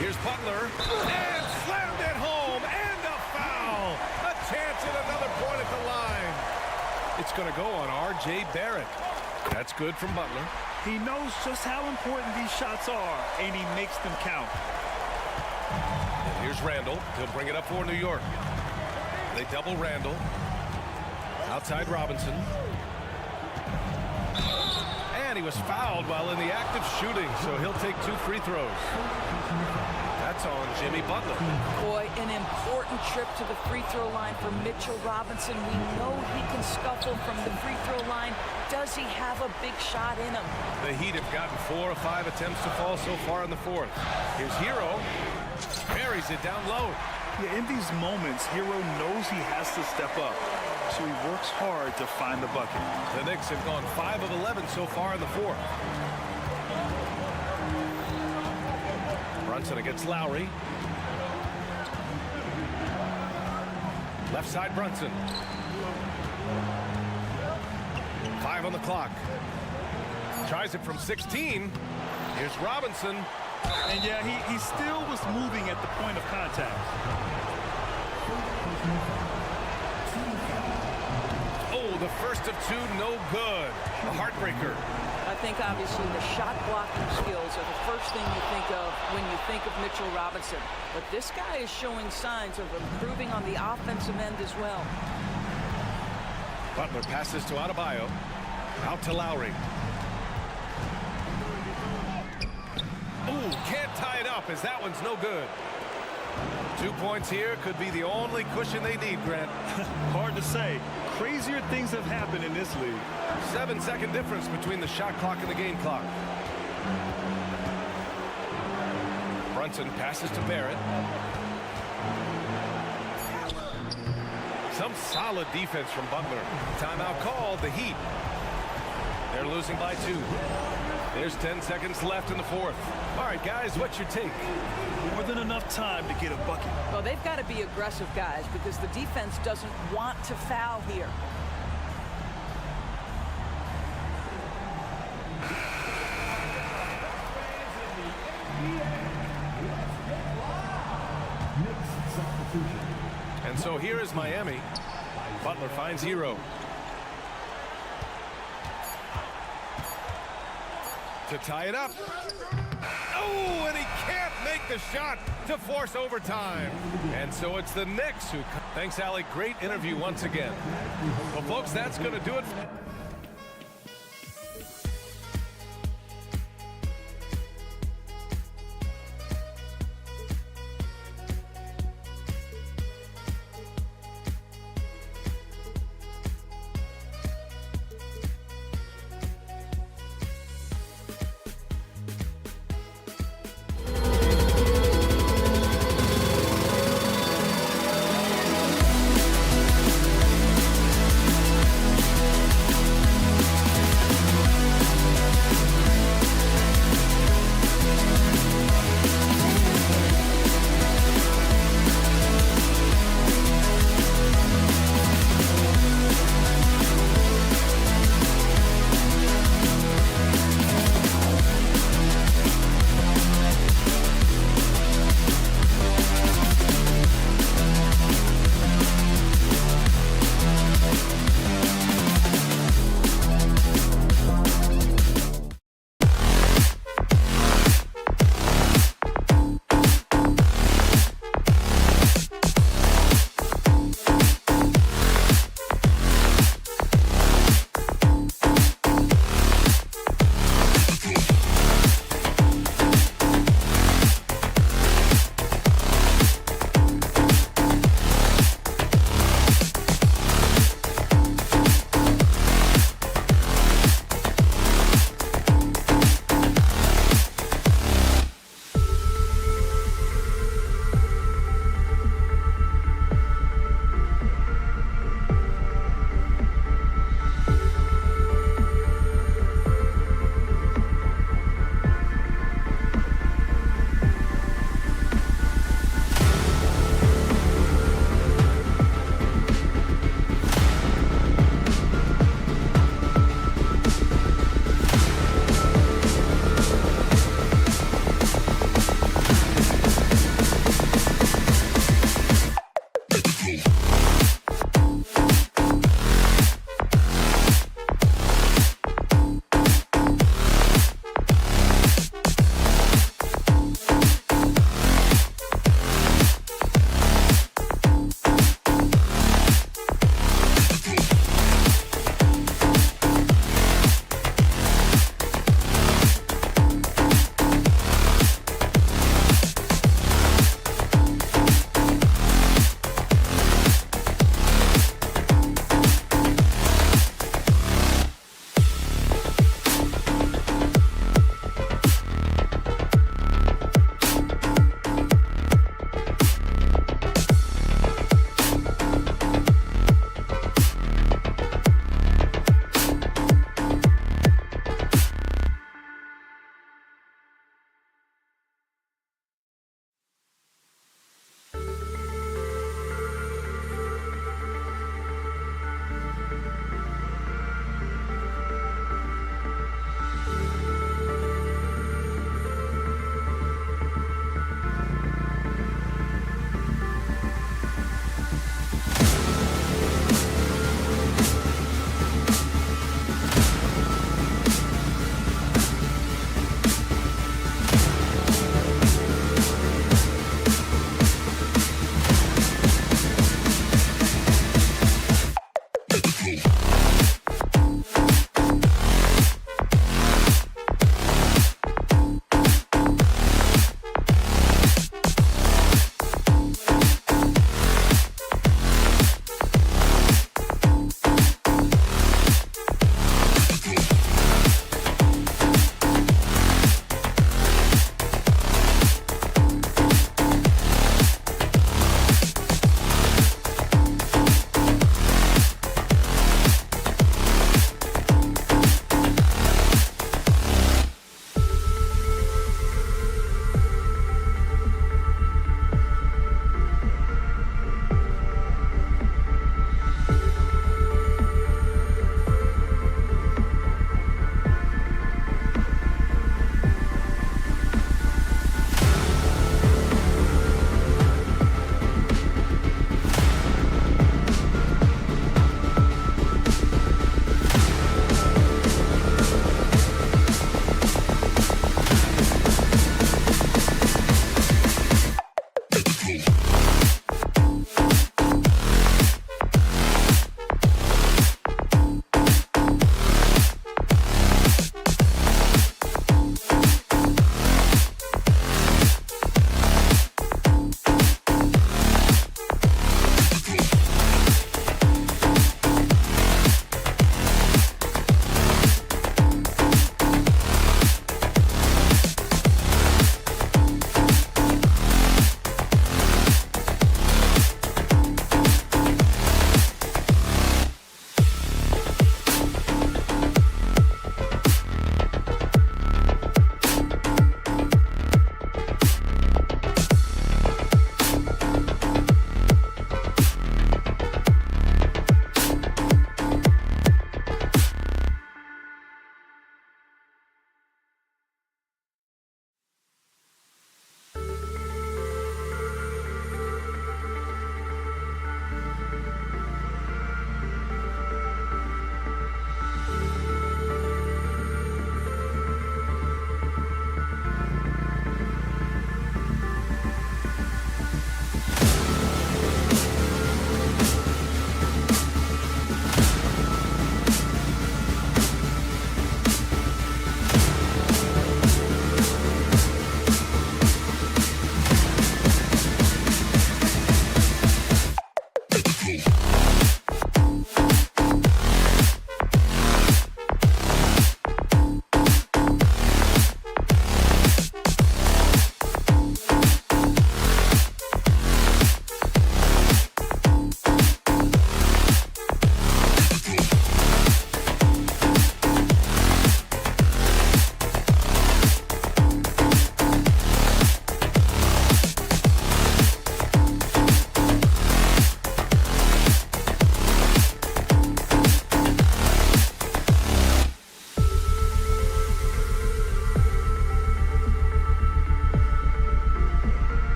Here's Butler. And slammed it home. And a foul. A chance at another point at the line. It's going to go on R.J. Barrett. That's good from Butler.
He knows just how important these shots are, and he makes them count.
And here's Randall. He'll bring it up for New York. They double Randall. Outside Robinson. And he was fouled while in the act of shooting, so he'll take 2 free throws. That's on Jimmy Butler.
Boy, an important trip to the free throw line for Mitchell Robinson. We know he can scuffle from the free throw line. Does he have a big shot in him?
The Heat have gotten 4 or 5 attempts to fall so far in the 4th. Here's Hero. Buries it down low.
Yeah, in these moments, Hero knows he has to step up, so he works hard to find the bucket.
The Knicks have gone 5 of 11 so far in the 4th. Brunson against Lowry. Left side Brunson. 5 on the clock. Tries it from 16. Here's Robinson.
And yeah, he still was moving at the point of contact.
Oh, the first of 2, no good. A heartbreaker.
I think obviously the shot blocking skills are the first thing you think of when you think of Mitchell Robinson. But this guy is showing signs of improving on the offensive end as well.
Butler passes to Adebayo. Out to Lowry. Ooh, can't tie it up as that one's no good. 2 points here could be the only cushion they need, Grant.
Hard to say. Crazier things have happened in this league.
7-second difference between the shot clock and the game clock. Brunson passes to Barrett. Some solid defense from Butler. Timeout called, the Heat. They're losing by 2. There's 10 seconds left in the 4th. All right, guys, what's your take?
More than enough time to get a bucket.
Well, they've got to be aggressive, guys, because the defense doesn't want to foul here.
And so here is Miami. Butler finds Hero. To tie it up. Oh, and he can't make the shot to force overtime. And so it's the Knicks who... Thanks, Allie. Great interview once again. Well, folks, that's going to do it.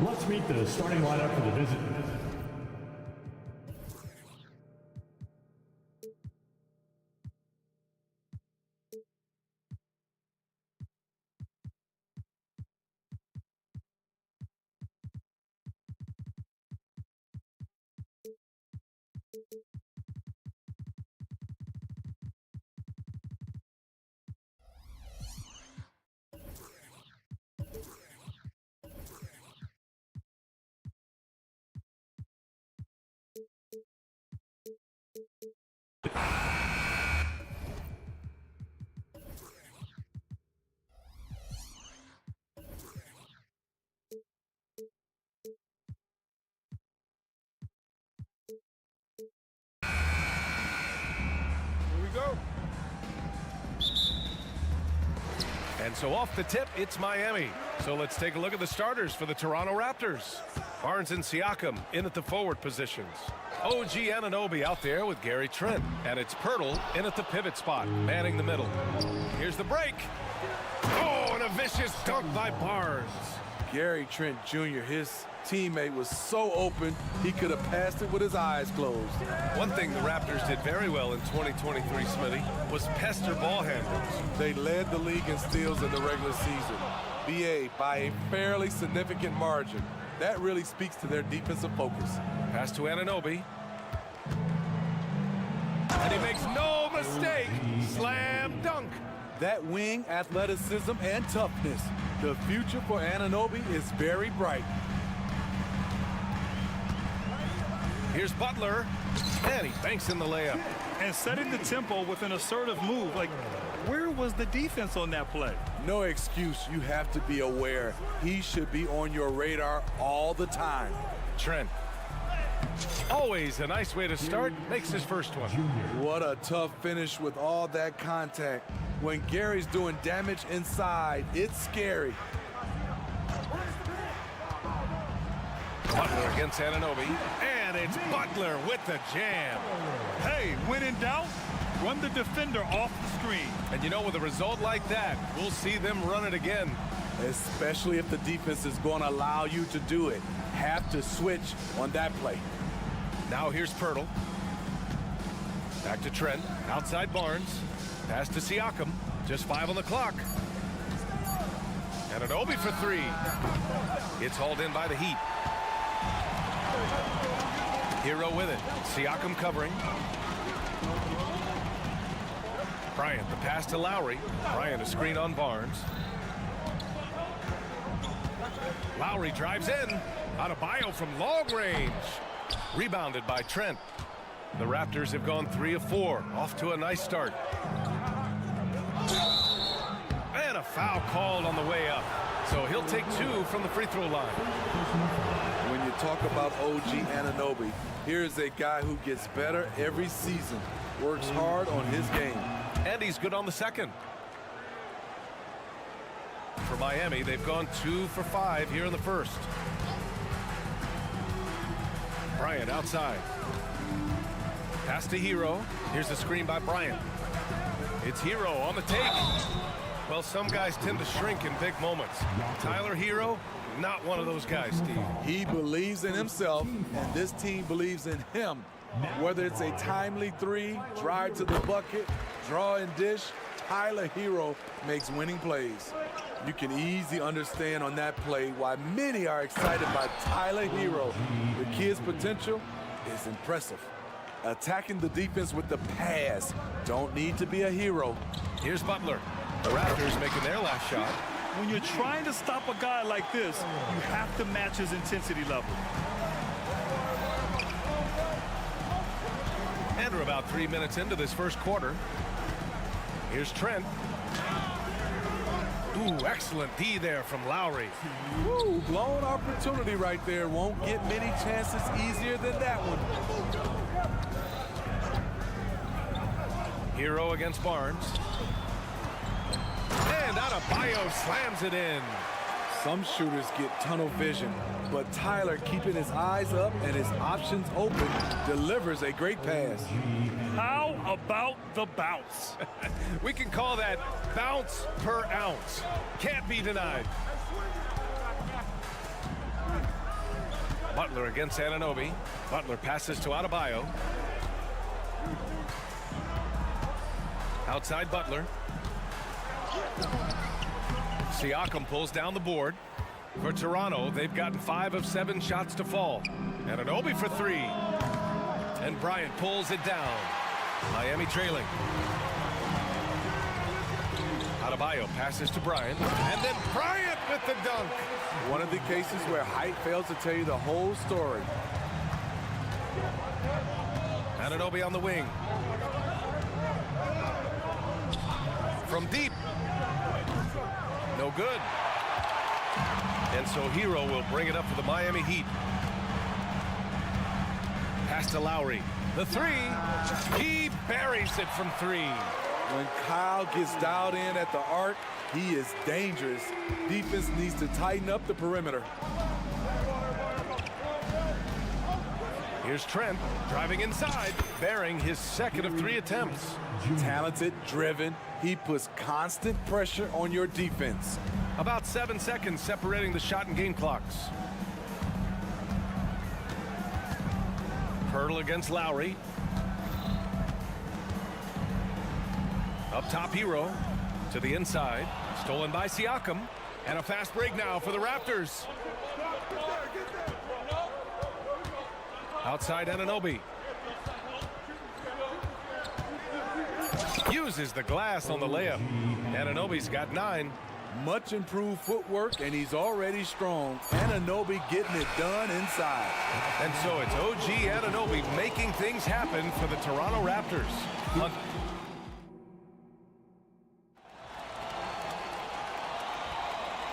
Let's meet the starting lineup for the visit.
And so off the tip, it's Miami. So let's take a look at the starters for the Toronto Raptors. Barnes and Siakam in at the forward positions. OG Anunoby out there with Gary Trent. And it's Pirtle in at the pivot spot, manning the middle. Here's the break. Oh, and a vicious dunk by Barnes.
Gary Trent Jr., his teammate was so open, he could have passed it with his eyes closed.
One thing the Raptors did very well in 2023, Smitty, was pester ball handlers.
They led the league in steals in the regular season. BA by a fairly significant margin. That really speaks to their defensive focus.
Pass to Anunoby. And he makes no mistake. Slam dunk.
That wing athleticism and toughness. The future for Anunoby is very bright.
Here's Butler, and he banks in the layup.
And setting the tempo with an assertive move. Like, where was the defense on that play?
No excuse. You have to be aware. He should be on your radar all the time.
Trent. Always a nice way to start. Makes his first one.
What a tough finish with all that contact. When Gary's doing damage inside, it's scary.
Butler against Anunoby, and it's Butler with the jam.
Hey, when in doubt, run the defender off the screen.
And you know, with a result like that, we'll see them run it again.
Especially if the defense is going to allow you to do it. Have to switch on that play.
Now here's Pirtle. Back to Trent, outside Barnes. Pass to Siakam, just 5 on the clock. Anunoby for 3. It's hauled in by the Heat. Hero with it. Siakam covering. Bryant, the pass to Lowry. Bryant, a screen on Barnes. Lowry drives in. Adebayo from long range. Rebounded by Trent. The Raptors have gone 3 of 4. Off to a nice start. And a foul called on the way up. So he'll take 2 from the free throw line.
When you talk about OG Anunoby, here's a guy who gets better every season. Works hard on his game.
And he's good on the second. For Miami, they've gone 2 for 5 here in the first. Bryant outside. Pass to Hero. Here's the screen by Bryant. It's Hero on the take. Well, some guys tend to shrink in big moments. Tyler Hero, not one of those guys, Steve.
He believes in himself, and this team believes in him. Whether it's a timely 3, drive to the bucket, draw and dish, Tyler Hero makes winning plays. You can easily understand on that play why many are excited by Tyler Hero. The kid's potential is impressive. Attacking the defense with the pass. Don't need to be a hero.
Here's Butler. The Raptors making their last shot.
When you're trying to stop a guy like this, you have to match his intensity level.
And we're about 3 minutes into this first quarter. Here's Trent. Ooh, excellent D there from Lowry.
Ooh, blown opportunity right there. Won't get many chances easier than that one.
Hero against Barnes. And Adebayo slams it in.
Some shooters get tunnel vision, but Tyler, keeping his eyes up and his options open, delivers a great pass.
How about the bounce?
We can call that bounce per ounce. Can't be denied. Butler against Anunoby. Butler passes to Adebayo. Outside Butler. Siakam pulls down the board. For Toronto, they've gotten 5 of 7 shots to fall. Anunoby for 3. And Bryant pulls it down. Miami trailing. Adebayo passes to Bryant. And then Bryant with the dunk.
One of the cases where height fails to tell you the whole story.
Anunoby on the wing. From deep. No good. And so Hero will bring it up for the Miami Heat. Pass to Lowry. The 3. He buries it from 3.
When Kyle gets dialed in at the arc, he is dangerous. Defense needs to tighten up the perimeter.
Here's Trent driving inside, bearing his 2nd of 3 attempts.
Talented, driven. He puts constant pressure on your defense.
About 7 seconds separating the shot and game clocks. Hurdle against Lowry. Up top, Hero to the inside. Stolen by Siakam. And a fast break now for the Raptors. Outside Anunoby. Uses the glass on the layup. Anunoby's got 9.
Much improved footwork, and he's already strong. Anunoby getting it done inside.
And so it's OG Anunoby making things happen for the Toronto Raptors.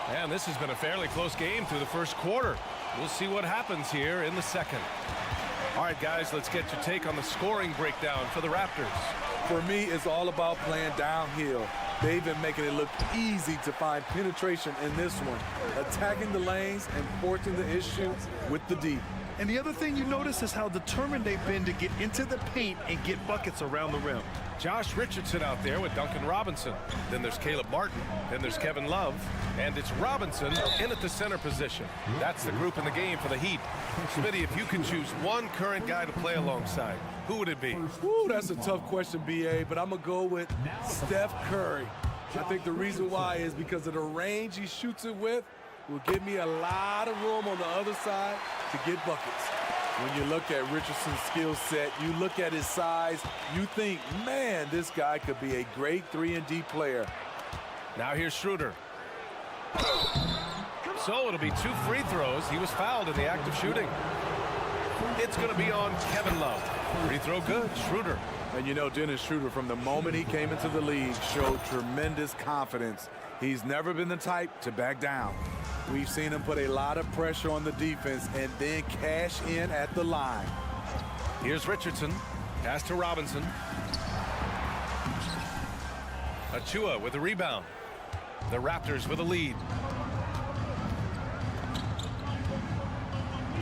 And this has been a fairly close game through the first quarter. We'll see what happens here in the second. All right, guys, let's get your take on the scoring breakdown for the Raptors.
For me, it's all about playing downhill. They've been making it look easy to find penetration in this one, attacking the lanes and forcing the issue with the deep.
And the other thing you notice is how determined they've been to get into the paint and get buckets around the rim.
Josh Richardson out there with Duncan Robinson. Then there's Caleb Martin. Then there's Kevin Love. And it's Robinson in at the center position. That's the group in the game for the Heat. Smitty, if you could choose one current guy to play alongside, who would it be?
Ooh, that's a tough question, BA, but I'm going to go with Steph Curry. I think the reason why is because of the range he shoots it with will give me a lot of room on the other side to get buckets. When you look at Richardson's skill set, you look at his size, you think, man, this guy could be a great 3-and-D player.
Now here's Schroeder. So it'll be 2 free throws. He was fouled in the act of shooting. It's going to be on Kevin Love. Free throw good, Schroeder.
And you know, Dennis Schroeder, from the moment he came into the league, showed tremendous confidence. He's never been the type to back down. We've seen him put a lot of pressure on the defense and then cash in at the line.
Here's Richardson. Pass to Robinson. Achua with a rebound. The Raptors with a lead.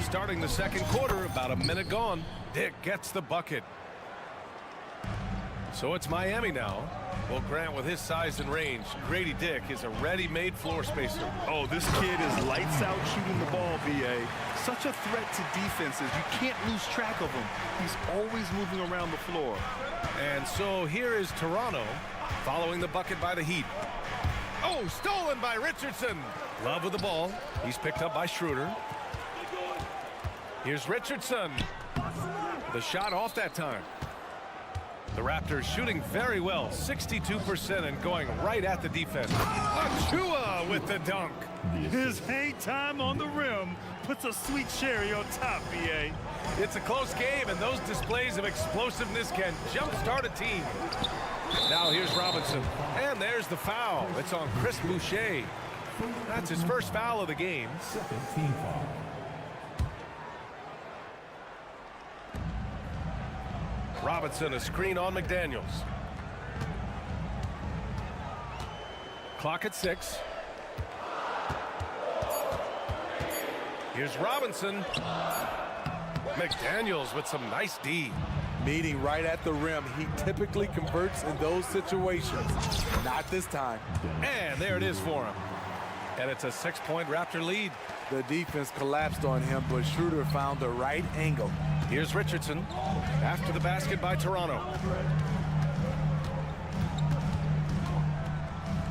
Starting the second quarter, about a minute gone. Dick gets the bucket. So it's Miami now. Well, Grant, with his size and range, Grady Dick is a ready-made floor spacer.
Oh, this kid is lights out shooting the ball, BA. Such a threat to defenses. You can't lose track of him. He's always moving around the floor.
And so here is Toronto following the bucket by the Heat. Oh, stolen by Richardson. Love with the ball. He's picked up by Schroeder. Here's Richardson. The shot off that time. The Raptors shooting very well, 62%, and going right at the defense. Achua with the dunk.
His hang time on the rim puts a sweet cherry on top, BA.
It's a close game, and those displays of explosiveness can jumpstart a team. Now here's Robinson, and there's the foul. It's on Chris Boucher. That's his first foul of the game.
Team foul.
Robinson, a screen on McDaniels. Clock at 6. Here's Robinson. McDaniels with some nice D.
Meeting right at the rim. He typically converts in those situations. Not this time.
And there it is for him. And it's a 6-point Raptor lead.
The defense collapsed on him, but Schroeder found the right angle.
Here's Richardson after the basket by Toronto.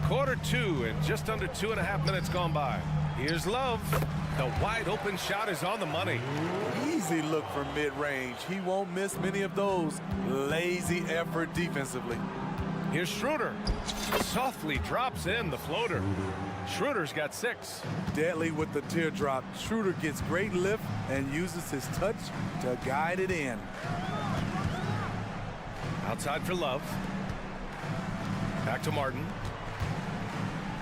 Quarter 2 and just under 2.5 minutes gone by. Here's Love. The wide open shot is on the money.
Easy look from mid-range. He won't miss many of those. Lazy effort defensively.
Here's Schroeder. Softly drops in the floater. Schroeder's got 6.
Deadly with the teardrop. Schroeder gets great lift and uses his touch to guide it in.
Outside for Love. Back to Martin.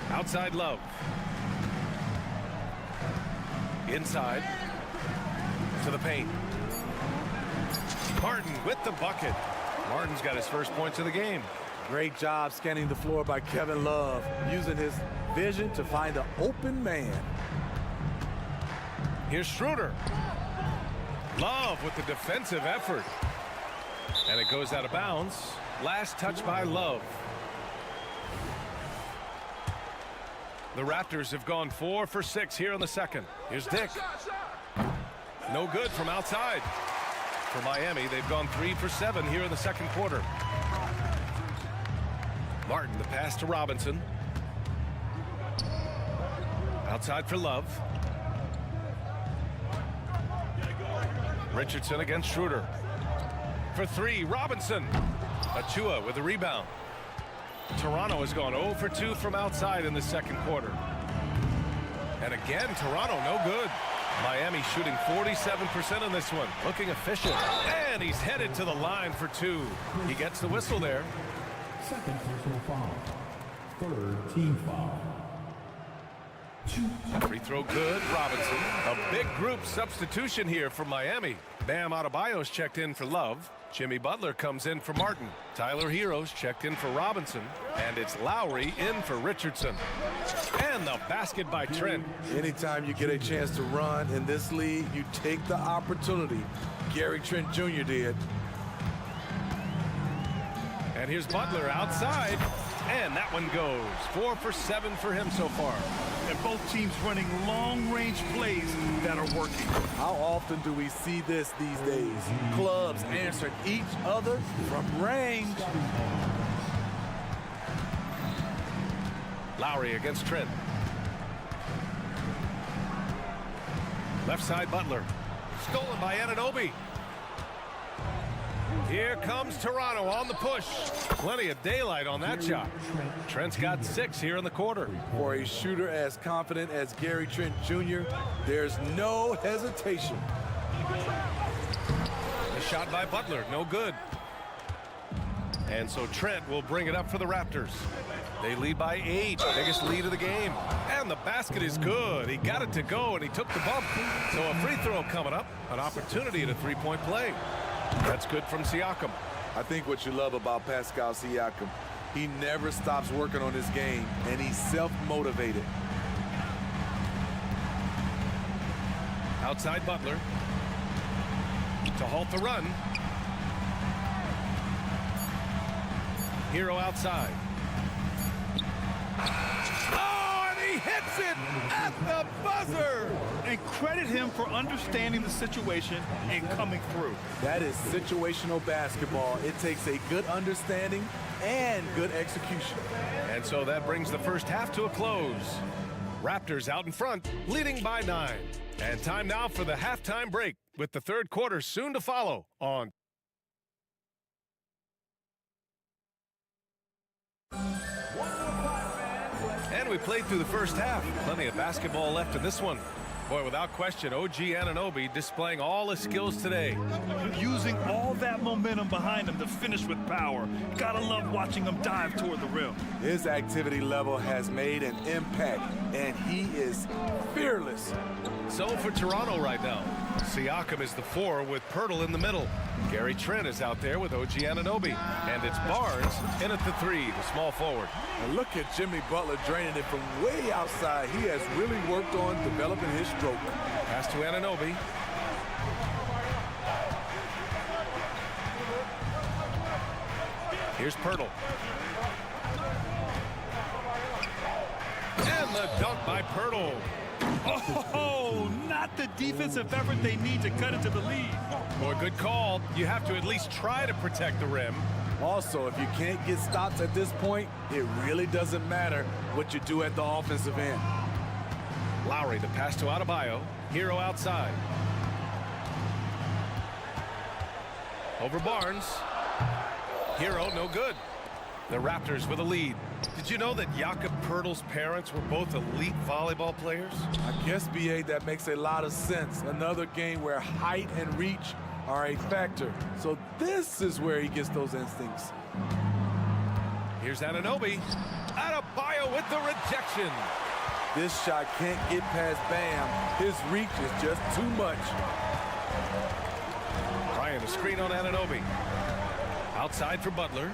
Outside Love. Inside. To the paint. Martin with the bucket. Martin's got his first points of the game.
Great job scanning the floor by Kevin Love, using his vision to find an open man.
Here's Schroeder. Love with the defensive effort. And it goes out of bounds. Last touch by Love. The Raptors have gone 4 for 6 here in the second. Here's Dick. No good from outside. For Miami, they've gone 3 for 7 here in the second quarter. Martin, the pass to Robinson. Outside for Love. Richardson against Schroeder. For 3, Robinson. Achua with the rebound. Toronto has gone 0 for 2 from outside in the second quarter. And again, Toronto no good. Miami shooting 47% on this one. Looking efficient. And he's headed to the line for 2. He gets the whistle there.
Second personal foul. Third team foul.
Free throw good. Robinson. A big group substitution here for Miami. Bam Adebayo's checked in for Love. Jimmy Butler comes in for Martin. Tyler Hero's checked in for Robinson. And it's Lowry in for Richardson. And the basket by Trent.
Anytime you get a chance to run in this league, you take the opportunity. Gary Trent Jr. did.
And here's Butler outside. And that one goes. 4 for 7 for him so far.
And both teams running long-range plays that are working.
How often do we see this these days? Clubs answering each other from range.
Lowry against Trent. Left side Butler. Stolen by Anunoby. Here comes Toronto on the push. Plenty of daylight on that shot. Trent's got 6 here in the quarter.
For a shooter as confident as Gary Trent Jr., there's no hesitation.
The shot by Butler, no good. And so Trent will bring it up for the Raptors. They lead by 8, biggest lead of the game. And the basket is good. He got it to go, and he took the bump. So a free throw coming up, an opportunity at a 3-point play. That's good from Siakam.
I think what you love about Pascal Siakam, he never stops working on his game, and he's self-motivated.
Outside Butler. To halt the run. Hero outside.
Oh, and he hits it at the buzzer. And credit him for understanding the situation and coming through.
That is situational basketball. It takes a good understanding and good execution.
And so that brings the first half to a close. Raptors out in front, leading by 9. And time now for the halftime break, with the third quarter soon to follow on. And we played through the first half. Plenty of basketball left in this one. Boy, without question, OG Anunoby displaying all his skills today.
Using all that momentum behind him to finish with power. Gotta love watching him dive toward the rim.
His activity level has made an impact, and he is fearless.
So for Toronto right now, Siakam is the 4 with Pirtle in the middle. Gary Trent is out there with OG Anunoby. And it's Barnes in at the 3, the small forward.
And look at Jimmy Butler draining it from way outside. He has really worked on developing his stroke.
Pass to Anunoby. Here's Pirtle. And the dunk by Pirtle.
Oh, not the defensive effort they need to cut into the lead.
Boy, good call. You have to at least try to protect the rim.
Also, if you can't get stops at this point, it really doesn't matter what you do at the offensive end.
Lowry, the pass to Adebayo. Hero outside. Over Barnes. Hero, no good. The Raptors with a lead. Did you know that Jakob Poeltl's parents were both elite volleyball players?
I guess, B.A., that makes a lot of sense. Another game where height and reach are a factor. So this is where he gets those instincts.
Here's Anunoby. Adebayo with the rejection.
This shot can't get past Bam. His reach is just too much.
Bryant, a screen on Anunoby. Outside for Butler.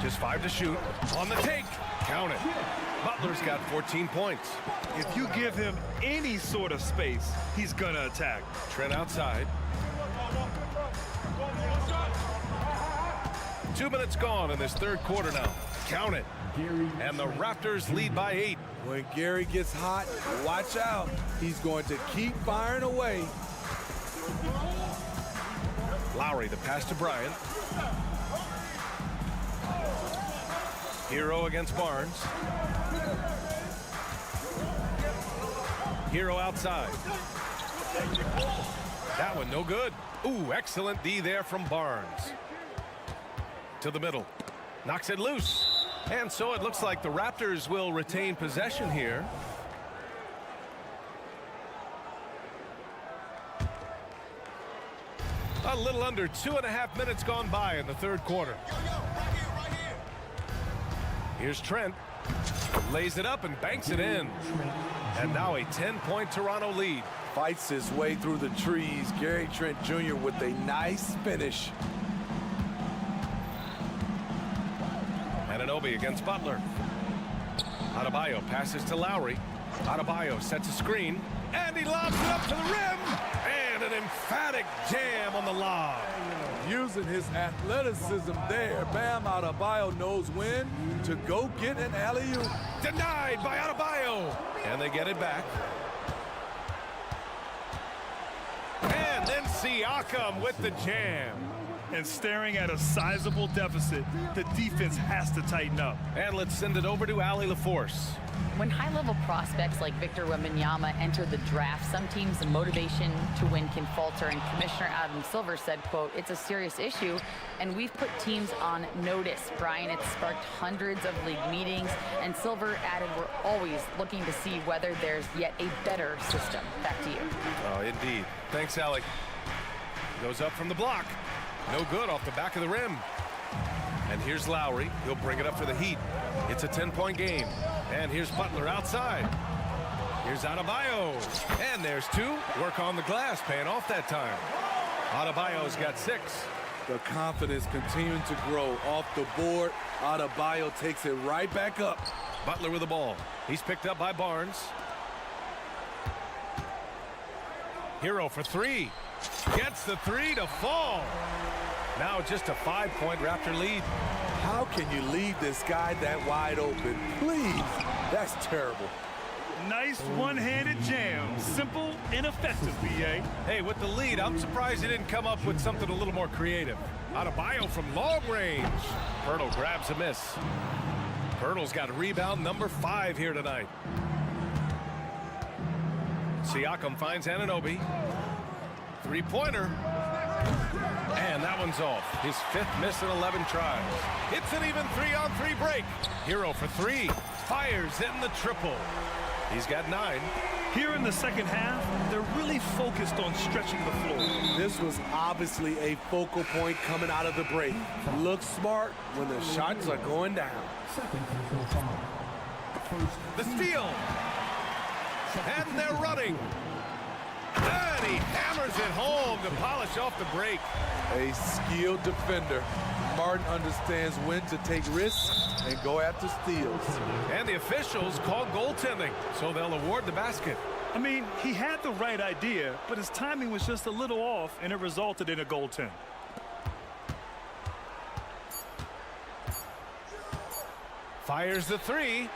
Just 5 to shoot. On the take. Count it. Butler's got 14 points.
If you give him any sort of space, he's gonna attack.
Trent outside. 2 minutes gone in this third quarter now. Count it. And the Raptors lead by 8.
When Gary gets hot, watch out. He's going to keep firing away.
Lowry, the pass to Bryant. Hero against Barnes. Hero outside. That one no good. Ooh, excellent D there from Barnes. To the middle. Knocks it loose. And so it looks like the Raptors will retain possession here. A little under 2.5 minutes gone by in the third quarter. Here's Trent. Lays it up and banks it in. And now a 10-point Toronto lead.
Fights his way through the trees. Gary Trent Jr. with a nice finish.
Anunoby against Butler. Adebayo passes to Lowry. Adebayo sets a screen. And he lobs it up to the rim. And an emphatic jam on the lob.
Using his athleticism there, Bam Adebayo knows when to go get an alley-oop.
Denied by Adebayo. And they get it back. And then Siakam with the jam.
And staring at a sizable deficit, the defense has to tighten up.
And let's send it over to Allie LaForce.
When high-level prospects like Victor Wembanyama enter the draft, some teams' the motivation to win can falter, and Commissioner Adam Silver said, quote, "It's a serious issue, and we've put teams on notice." Brian, it's sparked hundreds of league meetings, and Silver added, "We're always looking to see whether there's yet a better system." Back to you.
Oh, indeed. Thanks, Allie. Goes up from the block. No good off the back of the rim. And here's Lowry. He'll bring it up for the Heat. It's a 10-point game. And here's Butler outside. Here's Adebayo. And there's 2. Work on the glass, paying off that time. Adebayo's got 6.
The confidence continuing to grow off the board. Adebayo takes it right back up.
Butler with the ball. He's picked up by Barnes. Hero for 3. Gets the 3 to fall. Now just a 5-point Raptor lead.
How can you leave this guy that wide open? Please. That's terrible.
Nice one-handed jam. Simple and effective, B.A.
Hey, with the lead, I'm surprised he didn't come up with something a little more creative. Adebayo from long range. Poeltl grabs a miss. Poeltl's got rebound number 5 here tonight. Siakam finds Anunoby. 3-pointer. And that one's off. His 5th miss in 11 tries. It's an even 3-on-3 break. Hero for 3. Fires in the triple. He's got 9.
Here in the second half, they're really focused on stretching the floor.
This was obviously a focal point coming out of the break. Look smart when the shots are going down.
The steal. And they're running. And he hammers it home to polish off the break.
A skilled defender. Martin understands when to take risks and go after steals.
And the officials call goaltending, so they'll award the basket.
I mean, he had the right idea, but his timing was just a little off, and it resulted in a goaltend.
Fires the three.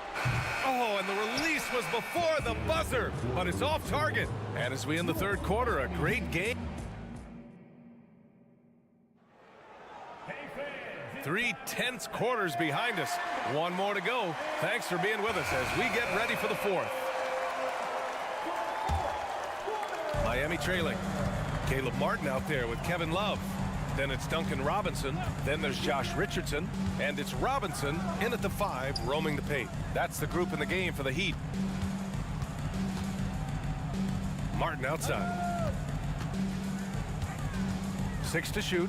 Oh, and the release was before the buzzer, but it's off target. And as we end the third quarter, a great game. 3 tense quarters behind us. One more to go. Thanks for being with us as we get ready for the fourth. Miami trailing. Caleb Martin out there with Kevin Love. Then it's Duncan Robinson. Then there's Josh Richardson. And it's Robinson in at the 5, roaming the paint. That's the group in the game for the Heat. Martin outside. 6 to shoot.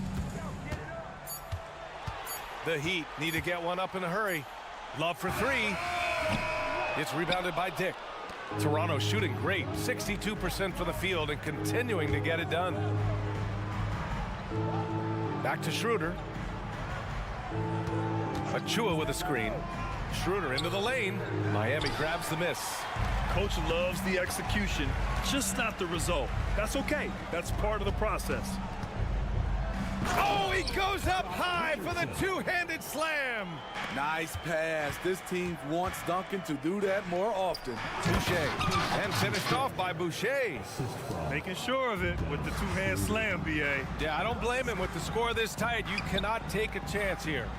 The Heat need to get one up in a hurry. Love for 3. It's rebounded by Dick. Toronto shooting great. 62% from the field and continuing to get it done. Back to Schroeder. Achua with a screen. Schroeder into the lane. Miami grabs the miss.
Coach loves the execution, just not the result. That's okay. That's part of the process.
Oh, he goes up high for the two-handed slam.
Nice pass. This team wants Duncan to do that more often.
Boucher. And finished off by Boucher.
Making sure of it with the two-hand slam, B.A.
Yeah, I don't blame him. With the score this tight, you cannot take a chance here.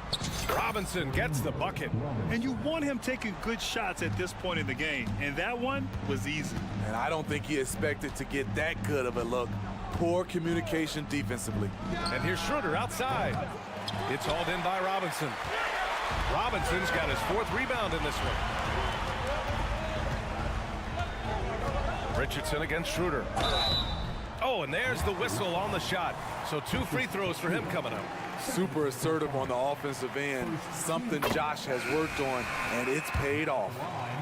Robinson gets the bucket.
And you want him taking good shots at this point in the game. And that one was easy.
And I don't think he expected to get that good of a look. Poor communication defensively.
And here's Schroeder outside. It's hauled in by Robinson. Robinson's got his 4th rebound in this one. Richardson against Schroeder. Oh, and there's the whistle on the shot. So 2 free throws for him coming up.
Super assertive on the offensive end. Something Josh has worked on, and it's paid off.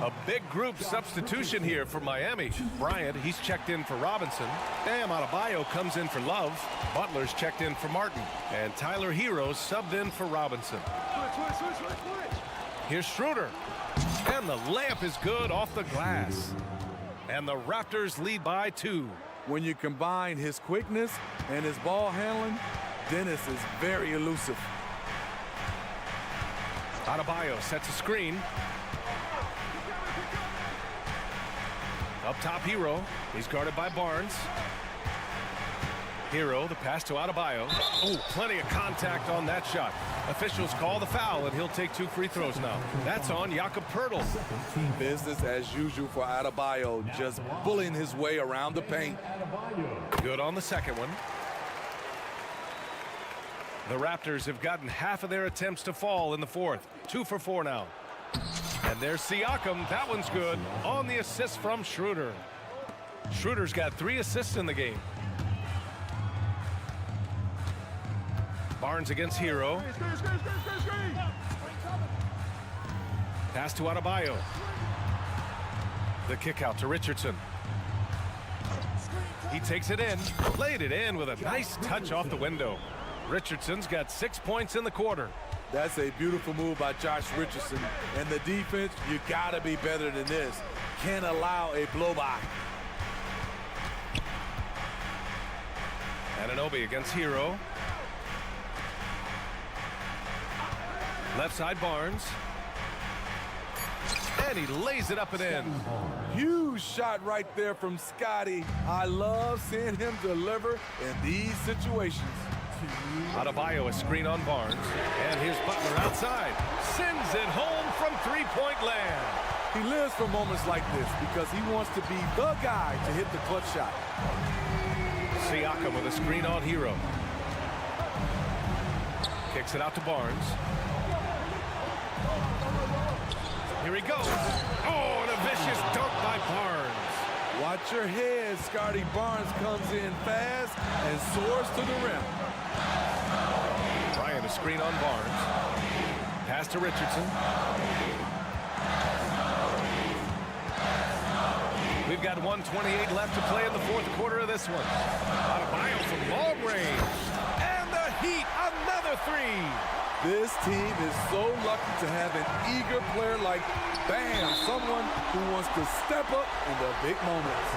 A big group substitution here for Miami. Bryant, he's checked in for Robinson. Bam Adebayo comes in for Love. Butler's checked in for Martin. And Tyler Hero subbed in for Robinson. Here's Schroeder. And the layup is good off the glass. And the Raptors lead by 2.
When you combine his quickness and his ball handling, Dennis is very elusive.
Adebayo sets a screen. Up top, Hero. He's guarded by Barnes. Hero, the pass to Adebayo. Oh, plenty of contact on that shot. Officials call the foul, and he'll take 2 free throws now. That's on Jakob Poeltl.
Business as usual for Adebayo, just bullying his way around the paint.
Good on the second one. The Raptors have gotten half of their attempts to fall in the 4th. 2 for 4 now. And there's Siakam. That one's good. On the assist from Schroeder. Schroeder's got 3 assists in the game. Barnes against Hero. Pass to Adebayo. The kick out to Richardson. He takes it in. Laid it in with a nice touch off the window. Richardson's got 6 points in the quarter.
That's a beautiful move by Josh Richardson. And the defense, you gotta be better than this. Can't allow a blow-by.
Anunoby against Hero. Left side Barnes. And he lays it up and in.
Huge shot right there from Scotty. I love seeing him deliver in these situations.
Adebayo a screen on Barnes. And here's Butler outside. Sends it home from 3-point land.
He lives for moments like this because he wants to be the guy to hit the clutch shot.
Siakam with a screen on Hero. Kicks it out to Barnes. Here he goes. Oh, and a vicious dunk by Barnes.
Watch your head. Scotty Barnes comes in fast and soars to the rim.
Bryant a screen on Barnes. Pass to Richardson. We've got 1:28 left to play in the 4th quarter of this one. Adebayo from long range. And the Heat, another 3.
This team is so lucky to have an eager player like Bam, someone who wants to step up in the big moments.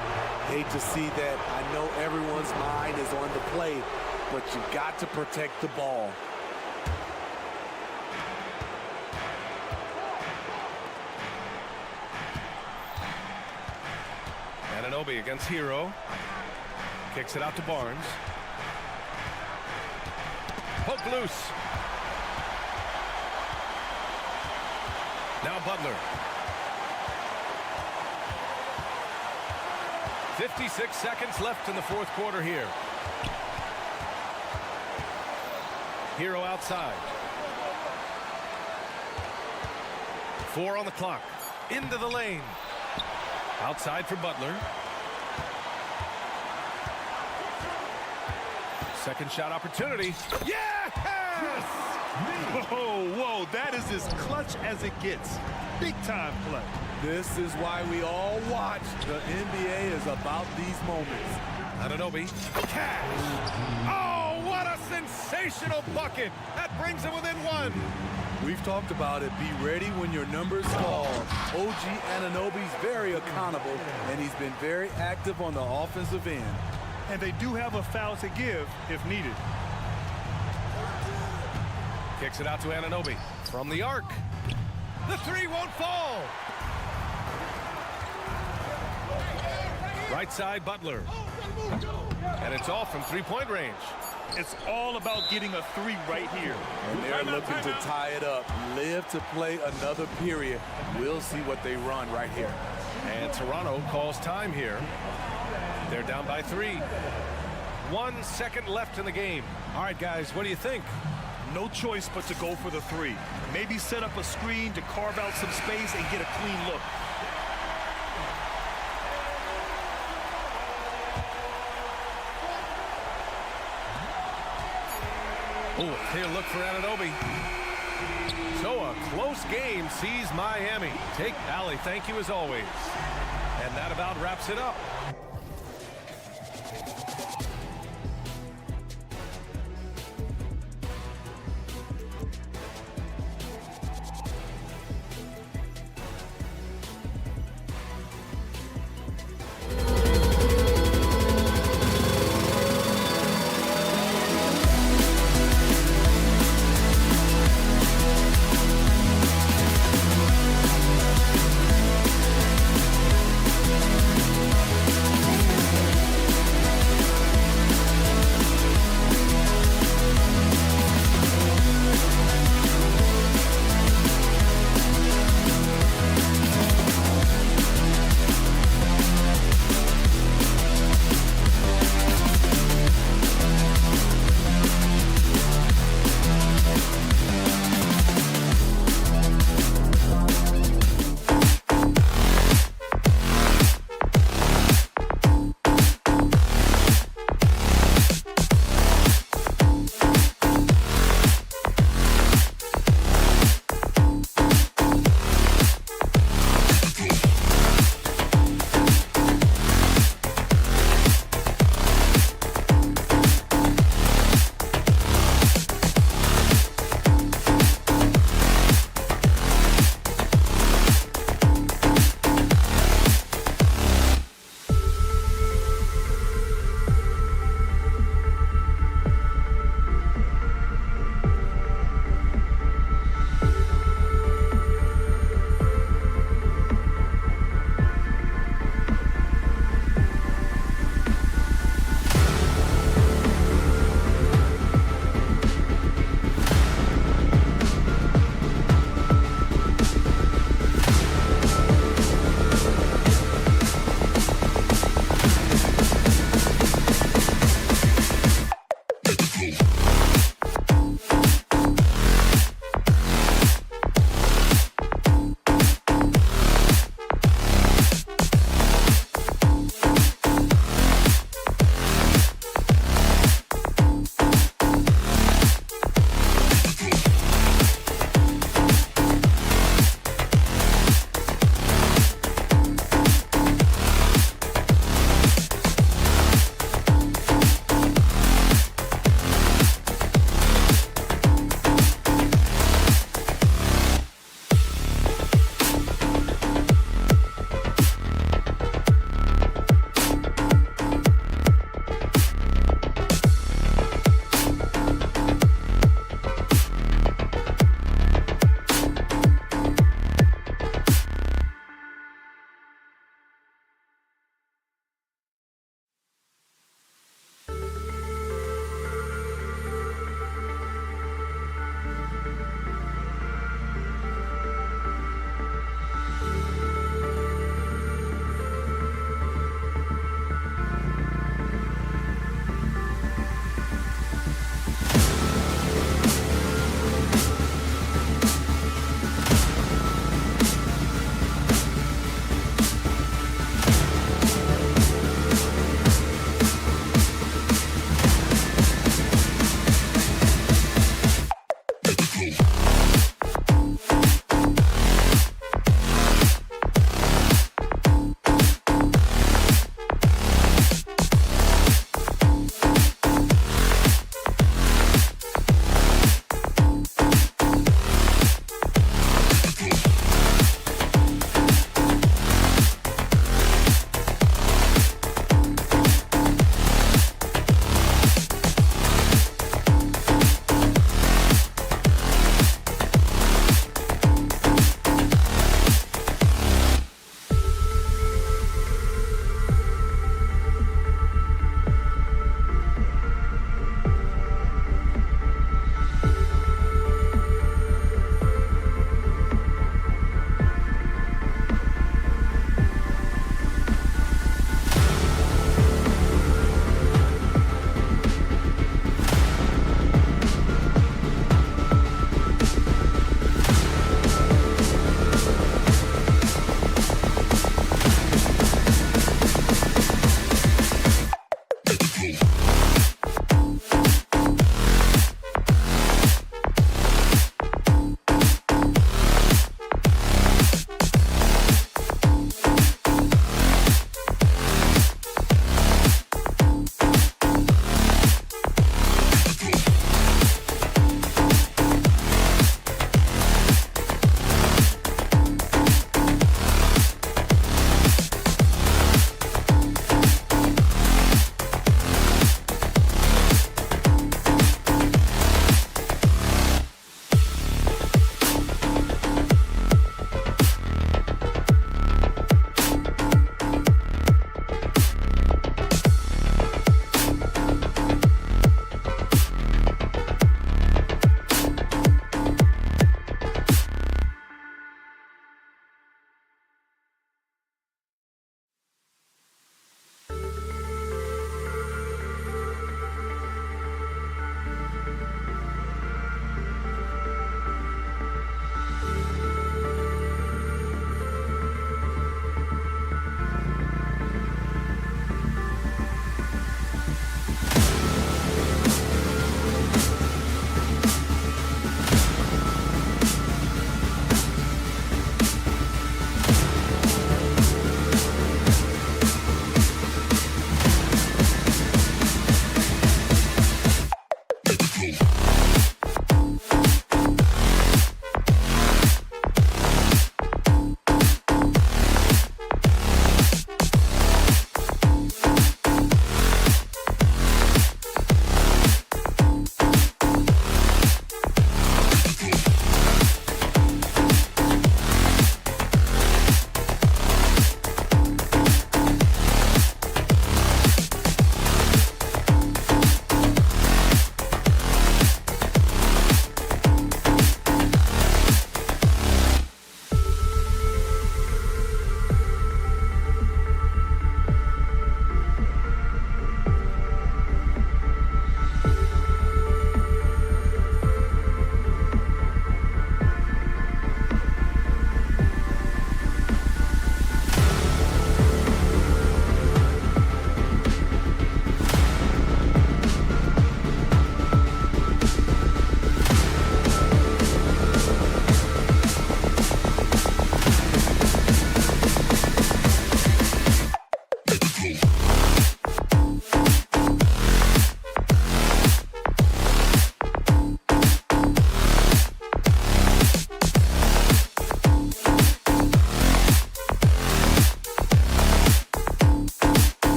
Hate to see that. I know everyone's mind is on the play, but you got to protect the ball.
Anunoby against Hero. Kicks it out to Barnes. Poke loose. Now Butler. 56 seconds left in the fourth quarter here. Hero outside. 4 on the clock. Into the lane. Outside for Butler. Second shot opportunity. Yes!
Whoa, whoa, that is as clutch as it gets. Big time play.
This is why we all watch. The NBA is about these moments.
Anunoby. Cash. Oh, what a sensational bucket. That brings him within 1.
We've talked about it. Be ready when your number's called. OG Anunoby's very accountable, and he's been very active on the offensive end.
And they do have a foul to give if needed.
Kicks it out to Anunoby from the arc. The 3 won't fall. Right side, Butler. And it's off from 3-point range.
It's all about getting a 3 right here.
And they're looking to tie it up. Live to play another period. We'll see what they run right here.
And Toronto calls time here. They're down by 3. 1 second left in the game. All right, guys, what do you think?
No choice but to go for the 3. Maybe set up a screen to carve out some space and get a clean look.
Oh, clear look for Anunoby. So a close game sees Miami. Take Allie, thank you as always. And that about wraps it up.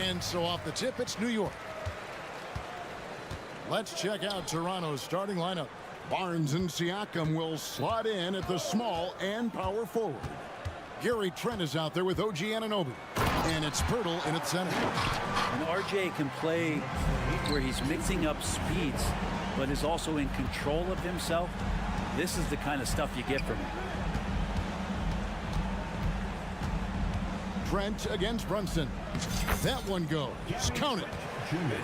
And so off the tip, it's New York. Let's check out Toronto's starting lineup. Barnes and Siakam will slot in at the small and power forward. Gary Trent is out there with OG Anunoby. And it's Pirtle in at center.
And RJ can play where he's mixing up speeds, but is also in control of himself. This is the kind of stuff you get from him.
Trent against Brunson. That one goes. Count it.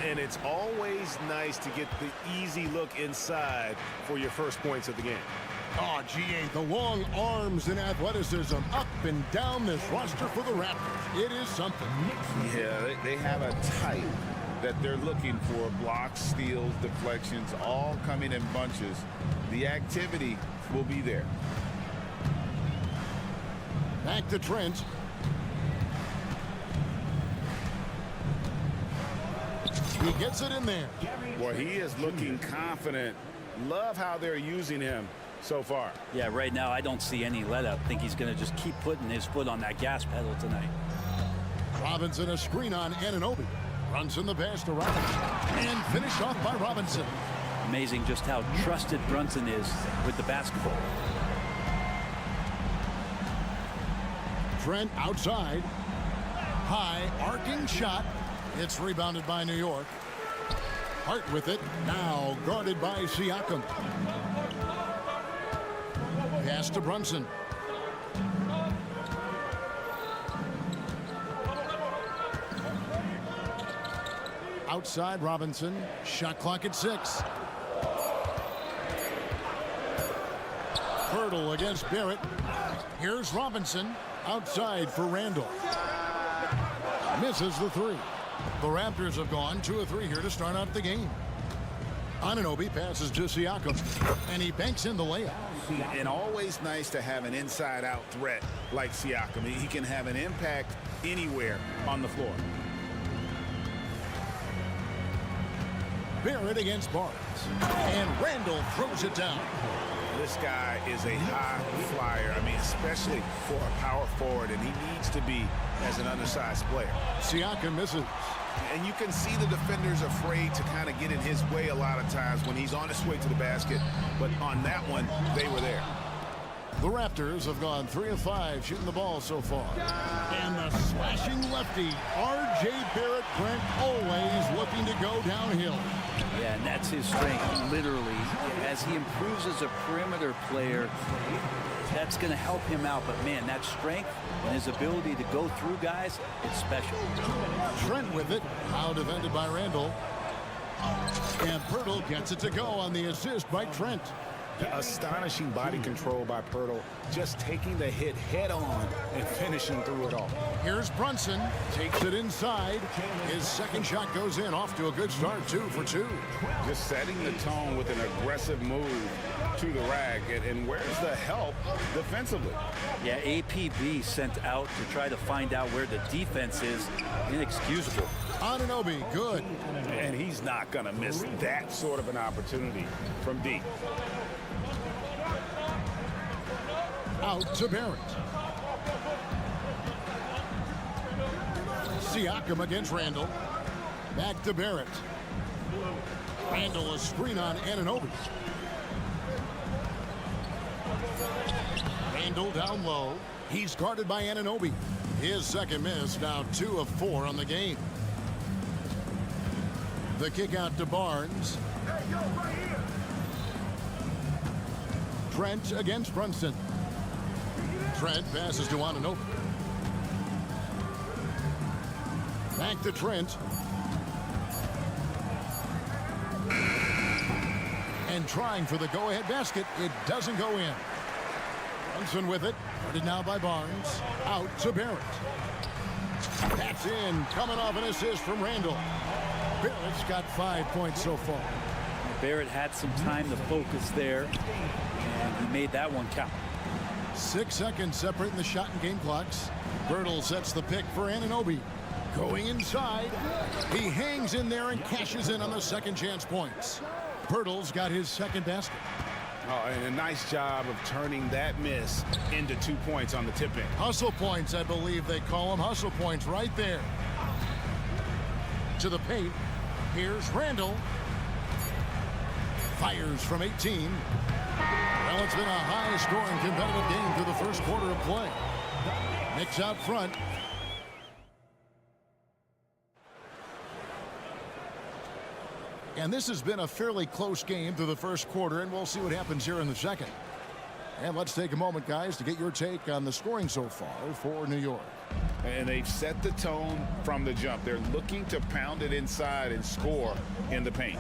And it's always nice to get the easy look inside for your first points of the game.
Oh, GA, the long arms and athleticism up and down this roster for the Raptors. It is something.
Yeah, they have a type that they're looking for. Blocks, steals, deflections, all coming in bunches. The activity will be there.
Back to Trent. He gets it in there.
Boy, he is looking confident. Love how they're using him so far.
Yeah, right now I don't see any let up. I think he's going to just keep putting his foot on that gas pedal tonight.
Robinson a screen on Anunoby. Brunson the pass to Robinson. And finished off by Robinson.
Amazing just how trusted Brunson is with the basketball.
Trent outside. High arcing shot. It's rebounded by New York. Hart with it. Now guarded by Siakam. Pass to Brunson. Outside Robinson. Shot clock at 6. Pirtle against Barrett. Here's Robinson. Outside for Randall. Misses the 3. The Raptors have gone 2 of 3 here to start out the game. Anunoby passes to Siakam, and he banks in the layup.
And always nice to have an inside-out threat like Siakam. He can have an impact anywhere on the floor.
Barrett against Barnes, and Randall throws it down.
This guy is a high flyer. I mean, especially for a power forward, and he needs to be as an undersized player.
Siakam misses.
And you can see the defenders afraid to kind of get in his way a lot of times when he's on his way to the basket. But on that one, they were there.
The Raptors have gone 3 of 5 shooting the ball so far. And the slashing lefty, R.J. Barrett, Brent, always looking to go downhill.
Yeah, and that's his strength, literally. As he improves as a perimeter player, that's going to help him out. But, man, that strength and his ability to go through guys, it's special.
Trent with it. Now defended by Randall. And Pirtle gets it to go on the assist by Trent.
Astonishing body control by Pirtle, just taking the hit head on and finishing through it all.
Here's Brunson, takes it inside. His second shot goes in, off to a good start, 2 for 2.
Just setting the tone with an aggressive move to the rack. And where's the help defensively?
Yeah, APB sent out to try to find out where the defense is. Inexcusable.
Anunoby, good.
And he's not going to miss that sort of an opportunity from deep.
Out to Barrett. Siakam against Randall. Back to Barrett. Randall a screen on Anunoby. Randall down low. He's guarded by Anunoby. His second miss, now 2 of 4 on the game. The kick out to Barnes. Trent against Brunson. Trent passes to Anunoby. Back to Trent. And trying for the go-ahead basket. It doesn't go in. Brunson with it. Guarded now by Barnes. Out to Barrett. That's in. Coming off an assist from Randall. Barrett's got 5 points so far.
Barrett had some time to focus there, and he made that one count.
6 seconds separating the shot and game clocks. Pirtle sets the pick for Anunoby. Going inside. He hangs in there and cashes in on the second chance points. Pirtle's got his second basket.
Oh, and a nice job of turning that miss into 2 points on the tip in.
Hustle points, I believe they call them. Hustle points right there. To the paint. Here's Randall. Fires from 18. Well, it's been a high-scoring competitive game through the first quarter of play. Knicks out front. And this has been a fairly close game through the first quarter, and we'll see what happens here in the second. And let's take a moment, guys, to get your take on the scoring so far for New York.
And they've set the tone from the jump. They're looking to pound it inside and score in the paint.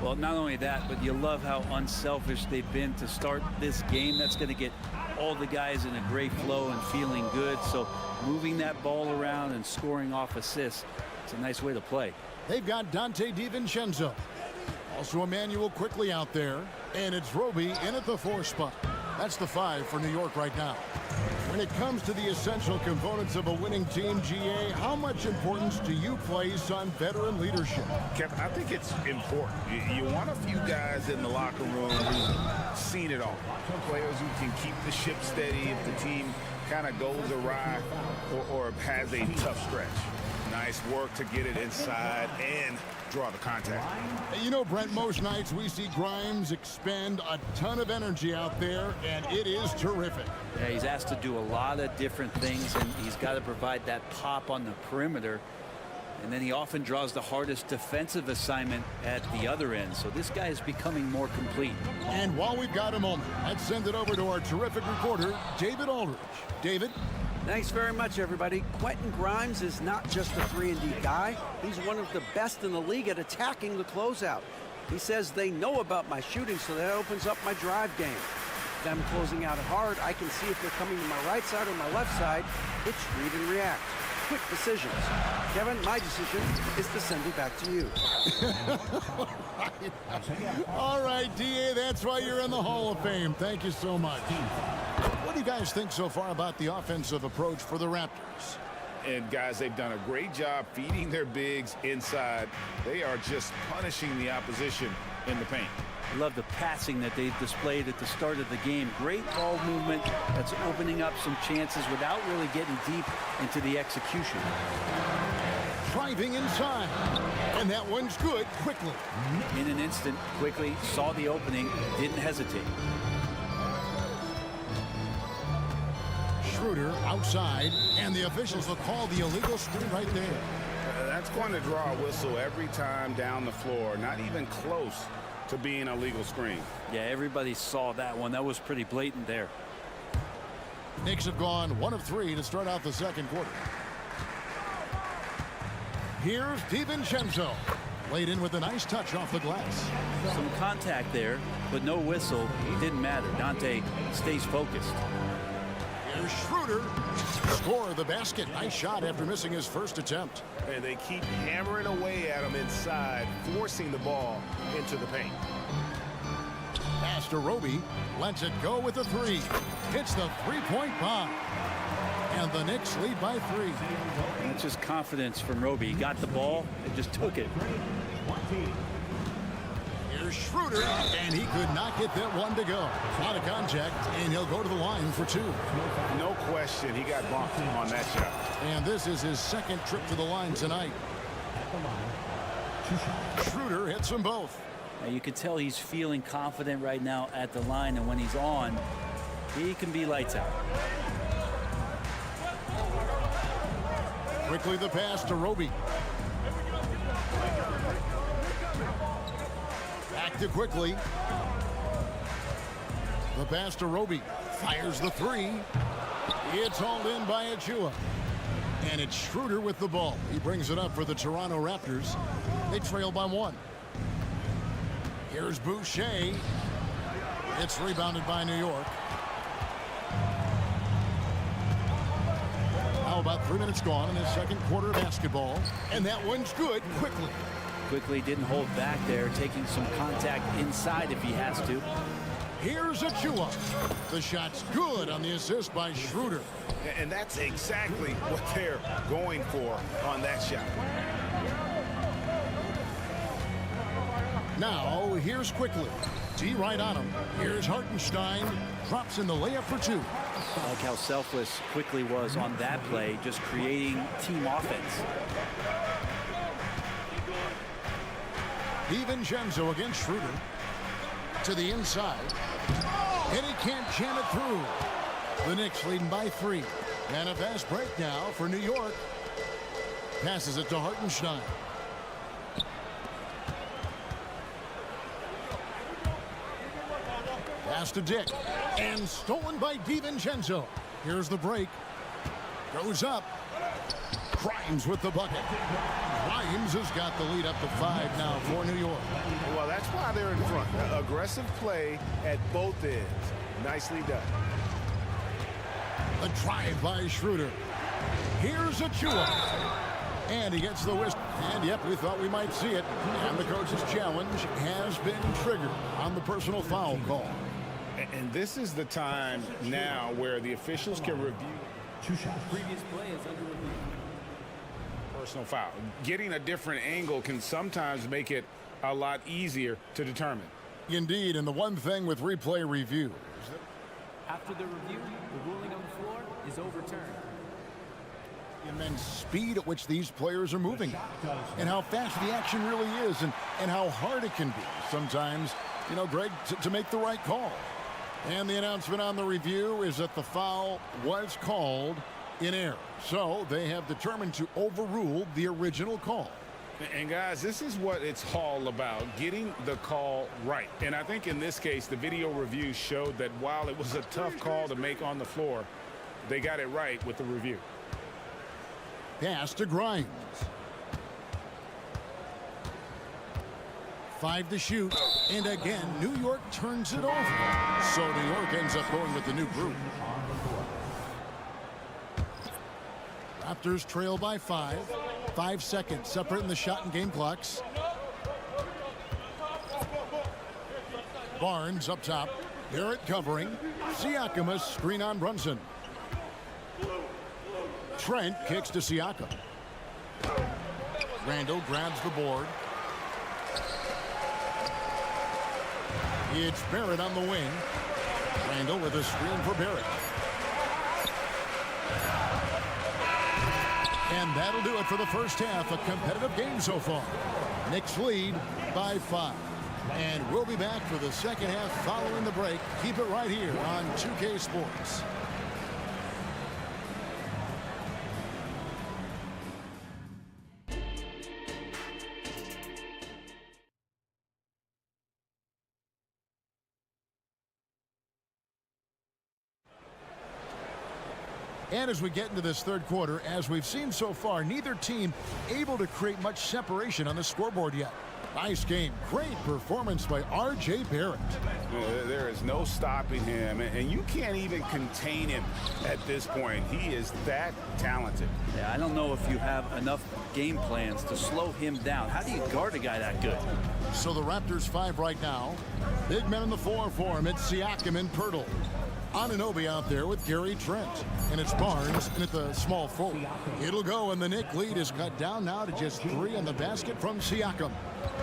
Well, not only that, but you love how unselfish they've been to start this game. That's going to get all the guys in a great flow and feeling good. So moving that ball around and scoring off assists, it's a nice way to play.
They've got Dante DiVincenzo. Also Emmanuel quickly out there. And it's Roby in at the 4 spot. That's the 5 for New York right now. When it comes to the essential components of a winning team, GA, how much importance do you place on veteran leadership?
Kevin, I think it's important. You want a few guys in the locker room who've seen it all. Players who can keep the ship steady if the team kind of goes awry or has a tough stretch. Nice work to get it inside and draw the contact.
You know, Brent, most nights we see Grimes expend a ton of energy out there, and it is terrific.
Yeah, he's asked to do a lot of different things, and he's got to provide that pop on the perimeter. And then he often draws the hardest defensive assignment at the other end. So this guy is becoming more complete.
And while we've got a moment, let's send it over to our terrific reporter, David Aldridge. David?
Thanks very much, everybody. Quentin Grimes is not just a 3-and-D guy. He's one of the best in the league at attacking the closeout. He says they know about my shooting, so that opens up my drive game. Them closing out hard, I can see if they're coming to my right side or my left side. It's read and react. Quick decisions. Kevin, my decision is to send it back to you.
All right, DA, that's why you're in the Hall of Fame. Thank you so much. What do you guys think so far about the offensive approach for the Raptors?
And guys, they've done a great job feeding their bigs inside. They are just punishing the opposition in the paint.
I love the passing that they've displayed at the start of the game. Great ball movement that's opening up some chances without really getting deep into the execution.
Driving inside. And that one's good quickly.
In an instant, quickly saw the opening, didn't hesitate.
Schroeder outside, and the officials will call the illegal screen right there.
That's going to draw a whistle every time down the floor. Not even close to being a legal screen.
Yeah, everybody saw that one. That was pretty blatant there.
Knicks have gone 1 of 3 to start out the second quarter. Here's DiVincenzo. Laid in with a nice touch off the glass.
Some contact there, but no whistle. It didn't matter. Dante stays focused.
Here's Schroeder. Score the basket. Nice shot after missing his first attempt.
And they keep hammering away at him inside, forcing the ball into the paint.
Pass to Roby. Lets it go with a 3. Hits the three-point bomb. And the Knicks lead by 3.
That's just confidence from Roby. He got the ball and just took it.
Here's Schroeder, and he could not get that one to go. Out of contact, and he'll go to the line for 2.
No question, he got bumped on that shot.
And this is his second trip to the line tonight. Schroeder hits them both.
Now you can tell he's feeling confident right now at the line, and when he's on, he can be lights out.
Quickly the pass to Roby. Back to quickly. The pass to Roby. Fires the 3. It's hauled in by Achua. And it's Schroeder with the ball. He brings it up for the Toronto Raptors. They trail by 1. Here's Boucher. It's rebounded by New York. Now about 3 minutes gone in the second quarter of basketball. And that one's good quickly.
Quickly didn't hold back there, taking some contact inside if he has to.
Here's Achua. The shot's good on the assist by Schroeder.
And that's exactly what they're going for on that shot.
Now, here's quickly. T right on him. Here's Hartenstein. Drops in the layup for 2.
I like how selfless Quickly was on that play, just creating team offense.
DiVincenzo against Schroeder. To the inside. And he can't jam it through. The Knicks leading by 3. And a fast break now for New York. Passes it to Hartenstein. Pass to Dick. And stolen by DiVincenzo. Here's the break. Goes up. Grimes with the bucket. Grimes has got the lead up to 5 now for New York.
Well, that's why they're in front. Aggressive play at both ends. Nicely done.
A drive by Schroeder. Here's Achua. And he gets the whisk. And, yep, we thought we might see it. And the coach's challenge has been triggered on the personal foul call.
And this is the time now where the officials can review.
2 shots.
Previous play is under review.
Personal foul. Getting a different angle can sometimes make it a lot easier to determine.
Indeed, and the one thing with replay review.
After the review, the ruling on the floor is overturned.
And then speed at which these players are moving. And how fast the action really is. And how hard it can be sometimes, you know, Greg, to make the right call. And the announcement on the review is that the foul was called in error. So they have determined to overrule the original call.
And guys, this is what it's all about, getting the call right. And I think in this case, the video review showed that while it was a tough call to make on the floor, they got it right with the review.
Pass to Grimes. 5 to shoot. And again, New York turns it over. So New York ends up going with the new group. Raptors trail by 5. 5 seconds separating the shot and game clocks. Barnes up top. Barrett covering. Siakam a screen on Brunson. Trent kicks to Siakam. Randall grabs the board. It's Barrett on the wing. Randall with a screen for Barrett. And that'll do it for the first half. A competitive game so far. Knicks lead by 5. And we'll be back for the second half following the break. Keep it right here on 2K Sports. And as we get into this third quarter, as we've seen so far, neither team able to create much separation on the scoreboard yet. Nice game. Great performance by R.J. Barrett.
There is no stopping him, and you can't even contain him at this point. He is that talented.
Yeah, I don't know if you have enough game plans to slow him down. How do you guard a guy that good?
So the Raptors 5 right now. Big men in the 4 for him. It's Siakam and Pirtle. Anunoby out there with Gary Trent. And it's Barnes in at the small forward. It'll go, and the Knicks lead is cut down now to just 3 on the basket from Siakam.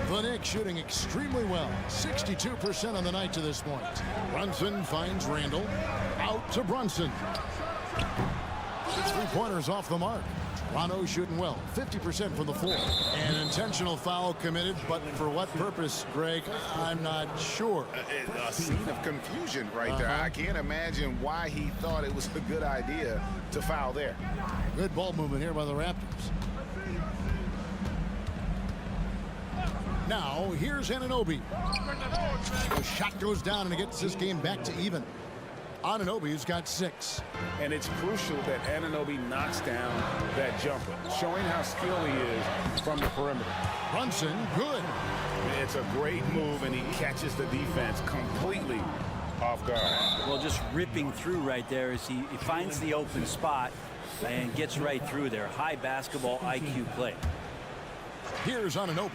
The Knicks shooting extremely well. 62% on the night to this point. Brunson finds Randall. Out to Brunson. 6 3-pointers off the mark. Toronto shooting well. 50% from the floor. An intentional foul committed, but for what purpose, Greg? I'm not sure.
A scene of confusion right there. I can't imagine why he thought it was a good idea to foul there.
Good ball movement here by the Raptors. Now, here's Anunoby. The shot goes down, and it gets this game back to even. Anunoby's got 6.
And it's crucial that Anunoby knocks down that jumper, showing how skilled he is from the perimeter.
Brunson, good.
It's a great move, and he catches the defense completely off guard.
Well, just ripping through right there as he finds the open spot and gets right through there. High basketball IQ play.
Here's Anunoby.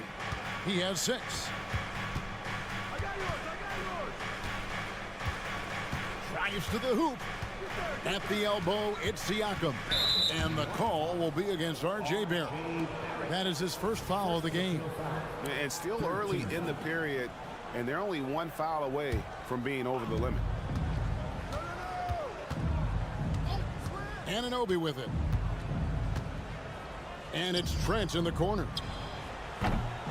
He has 6. Drives to the hoop. At the elbow, it's Siakam. And the call will be against R.J. Barrett. That is his first foul of the game.
It's still early in the period, and they're only 1 foul away from being over the limit.
Anunoby with it. And it's Trent in the corner.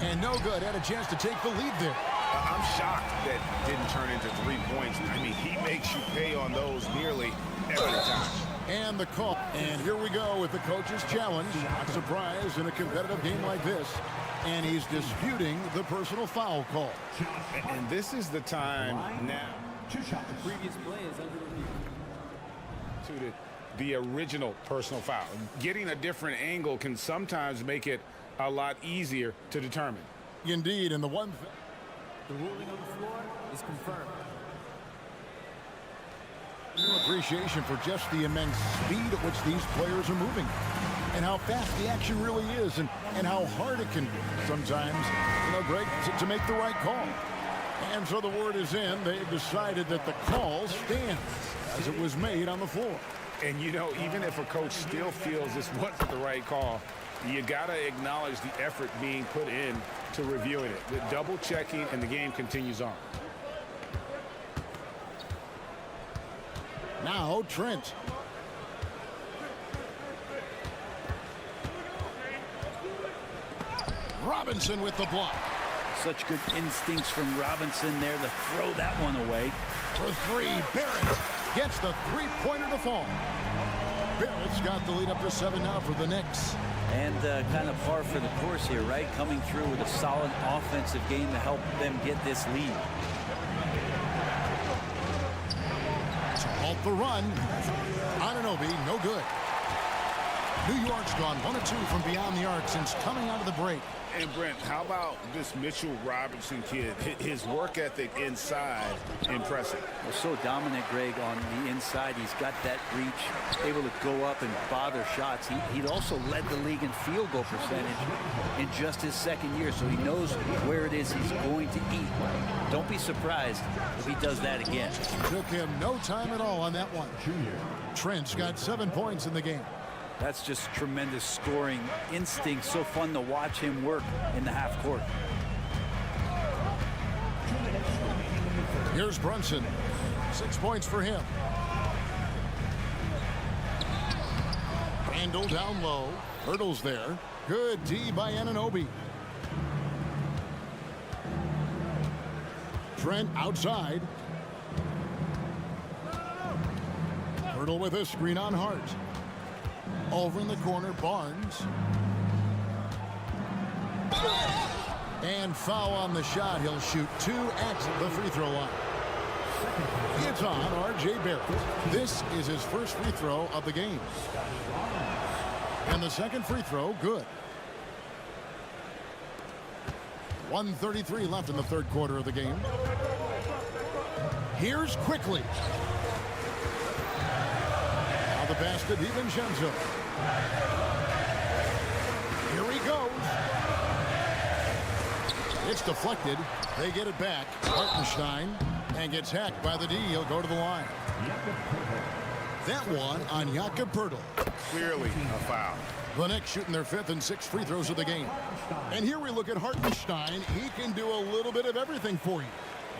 And no good. Had a chance to take the lead there.
I'm shocked that didn't turn into 3 points. I mean, he makes you pay on those nearly every time.
And the call. And here we go with the coach's challenge. Not surprised in a competitive game like this. And he's disputing the personal foul call.
And this is the time now.
The previous play is under review.
To the original personal foul. Getting a different angle can sometimes make it a lot easier to determine.
Indeed, and the
ruling on the floor is confirmed.
Appreciation for just the immense speed at which these players are moving and how fast the action really is and how hard it can be sometimes, Greg, to make the right call. And so the word is in. They've decided that the call stands as it was made on the floor.
And, even if a coach still feels this wasn't the right call, you got to acknowledge the effort being put in to reviewing it. The double checking, and the game continues on.
Now Trent. Robinson with the block.
Such good instincts from Robinson there to throw that one away.
For three, Barrett gets the three-pointer to fall. Barrett's got the lead up to 7 now for the Knicks.
And kind of par for the course here, right? Coming through with a solid offensive game to help them get this lead.
To halt the run. Anunoby, no good. New York's gone 1 of 2 from beyond the arc since coming out of the break.
And Brent, how about this Mitchell Robinson kid? His work ethic inside, impressive.
Well, so dominant, Greg, on the inside. He's got that reach, able to go up and bother shots. He'd also led the league in field goal percentage in just his second year, so he knows where it is he's going to eat. Don't be surprised if he does that again.
Took him no time at all on that one. Trent's got 7 points in the game.
That's just tremendous scoring instinct. So fun to watch him work in the half court.
Here's Brunson. 6 points for him. Randall down low. Hurdles there. Good D by Anunoby. Trent outside. Hurdle with a screen on Hart. Over in the corner, Barnes. And foul on the shot. He'll shoot 2 at the free throw line. It's on R.J. Barrett. This is his first free throw of the game. And the second free throw, good. 1:33 left in the third quarter of the game. Here's Quickly. Now the pass to DiVincenzo. Here he goes. It's deflected. They get it back. Hartenstein, and gets hacked by the D. He'll go to the line. That one on Jakob Poeltl.
Clearly a foul.
The Knicks shooting their 5th and 6th free throws of the game. And here we look at Hartenstein. He can do a little bit of everything for you.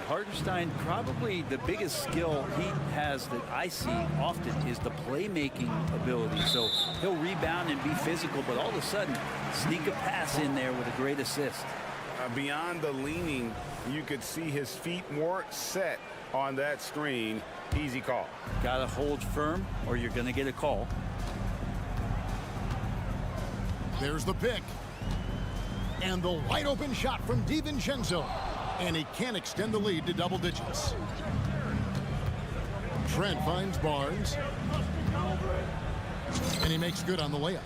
Hartenstein, probably the biggest skill he has that I see often is the playmaking ability. So he'll rebound and be physical, but all of a sudden sneak a pass in there with a great assist.
Beyond the leaning, you could see his feet weren't set on that screen. Easy call.
Gotta hold firm or you're gonna get a call.
There's the pick. And the wide open shot from DiVincenzo. And he can't extend the lead to double digits. Trent finds Barnes. And he makes good on the layup.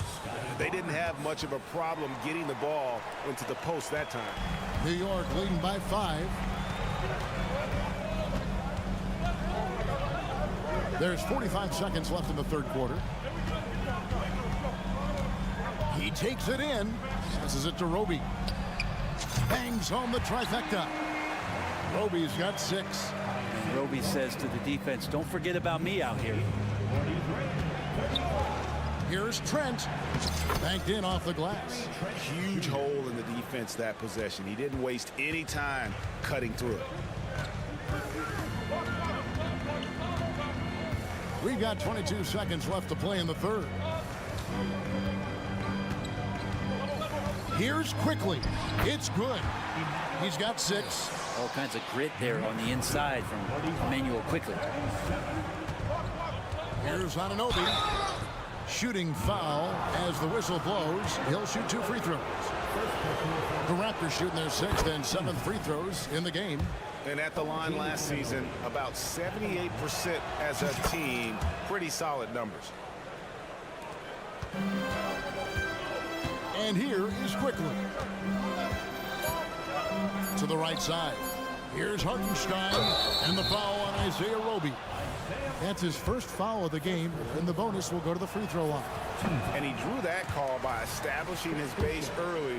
They didn't have much of a problem getting the ball into the post that time.
New York leading by 5. There's 45 seconds left in the third quarter. He takes it in. Passes it to Roby. Bangs home the trifecta. Roby's got 6.
And Roby says to the defense, don't forget about me out here.
Here's Trent. Banked in off the glass.
Huge hole in the defense that possession. He didn't waste any time cutting through it.
We've got 22 seconds left to play in the third. Here's quickly. It's good. He's got 6.
All kinds of grit there on the inside from Emmanuel quickly.
Here's Anunoby. Shooting foul as the whistle blows. He'll shoot 2 free throws. The Raptors shooting their 6th and 7th free throws in the game.
And at the line last season, about 78% as a team. Pretty solid numbers.
And here is quickly. To the right side. Here's Hartenstein and the foul on Isaiah Roby. That's his first foul of the game, and the bonus will go to the free throw line.
And he drew that call by establishing his base early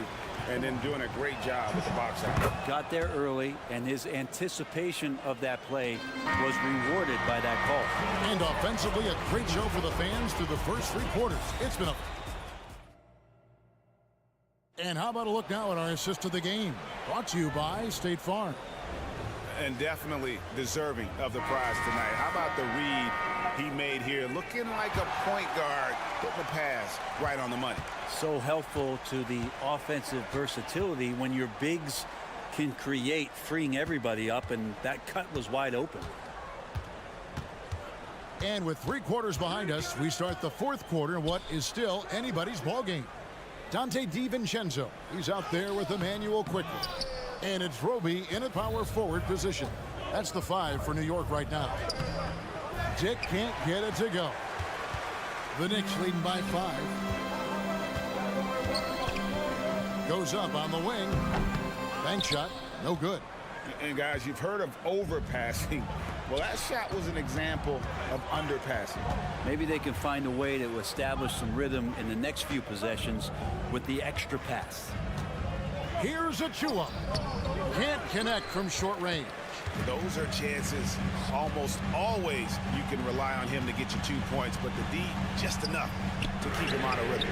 and then doing a great job with the box out.
Got there early, and his anticipation of that play was rewarded by that call.
And offensively, a great show for the fans through the first 3 quarters. It's been a... And how about a look now at our assist of the game? Brought to you by State Farm.
And definitely deserving of the prize tonight. How about the read he made here? Looking like a point guard, putting the pass right on the money.
So helpful to the offensive versatility when your bigs can create, freeing everybody up, and that cut was wide open.
And with 3 quarters behind us, we start the 4th quarter in what is still anybody's ball game. Dante DiVincenzo, he's out there with Emmanuel quickly. And it's Roby in a power forward position. That's the 5 for New York right now. Dick can't get it to go. The Knicks leading by 5. Goes up on the wing. Bank shot, no good.
And guys, you've heard of overpassing. Well, that shot was an example of underpassing.
Maybe they can find a way to establish some rhythm in the next few possessions with the extra pass.
Here's Achua. Can't connect from short range.
Those are chances. Almost always you can rely on him to get you 2 points, but the D just enough to keep him out of rhythm.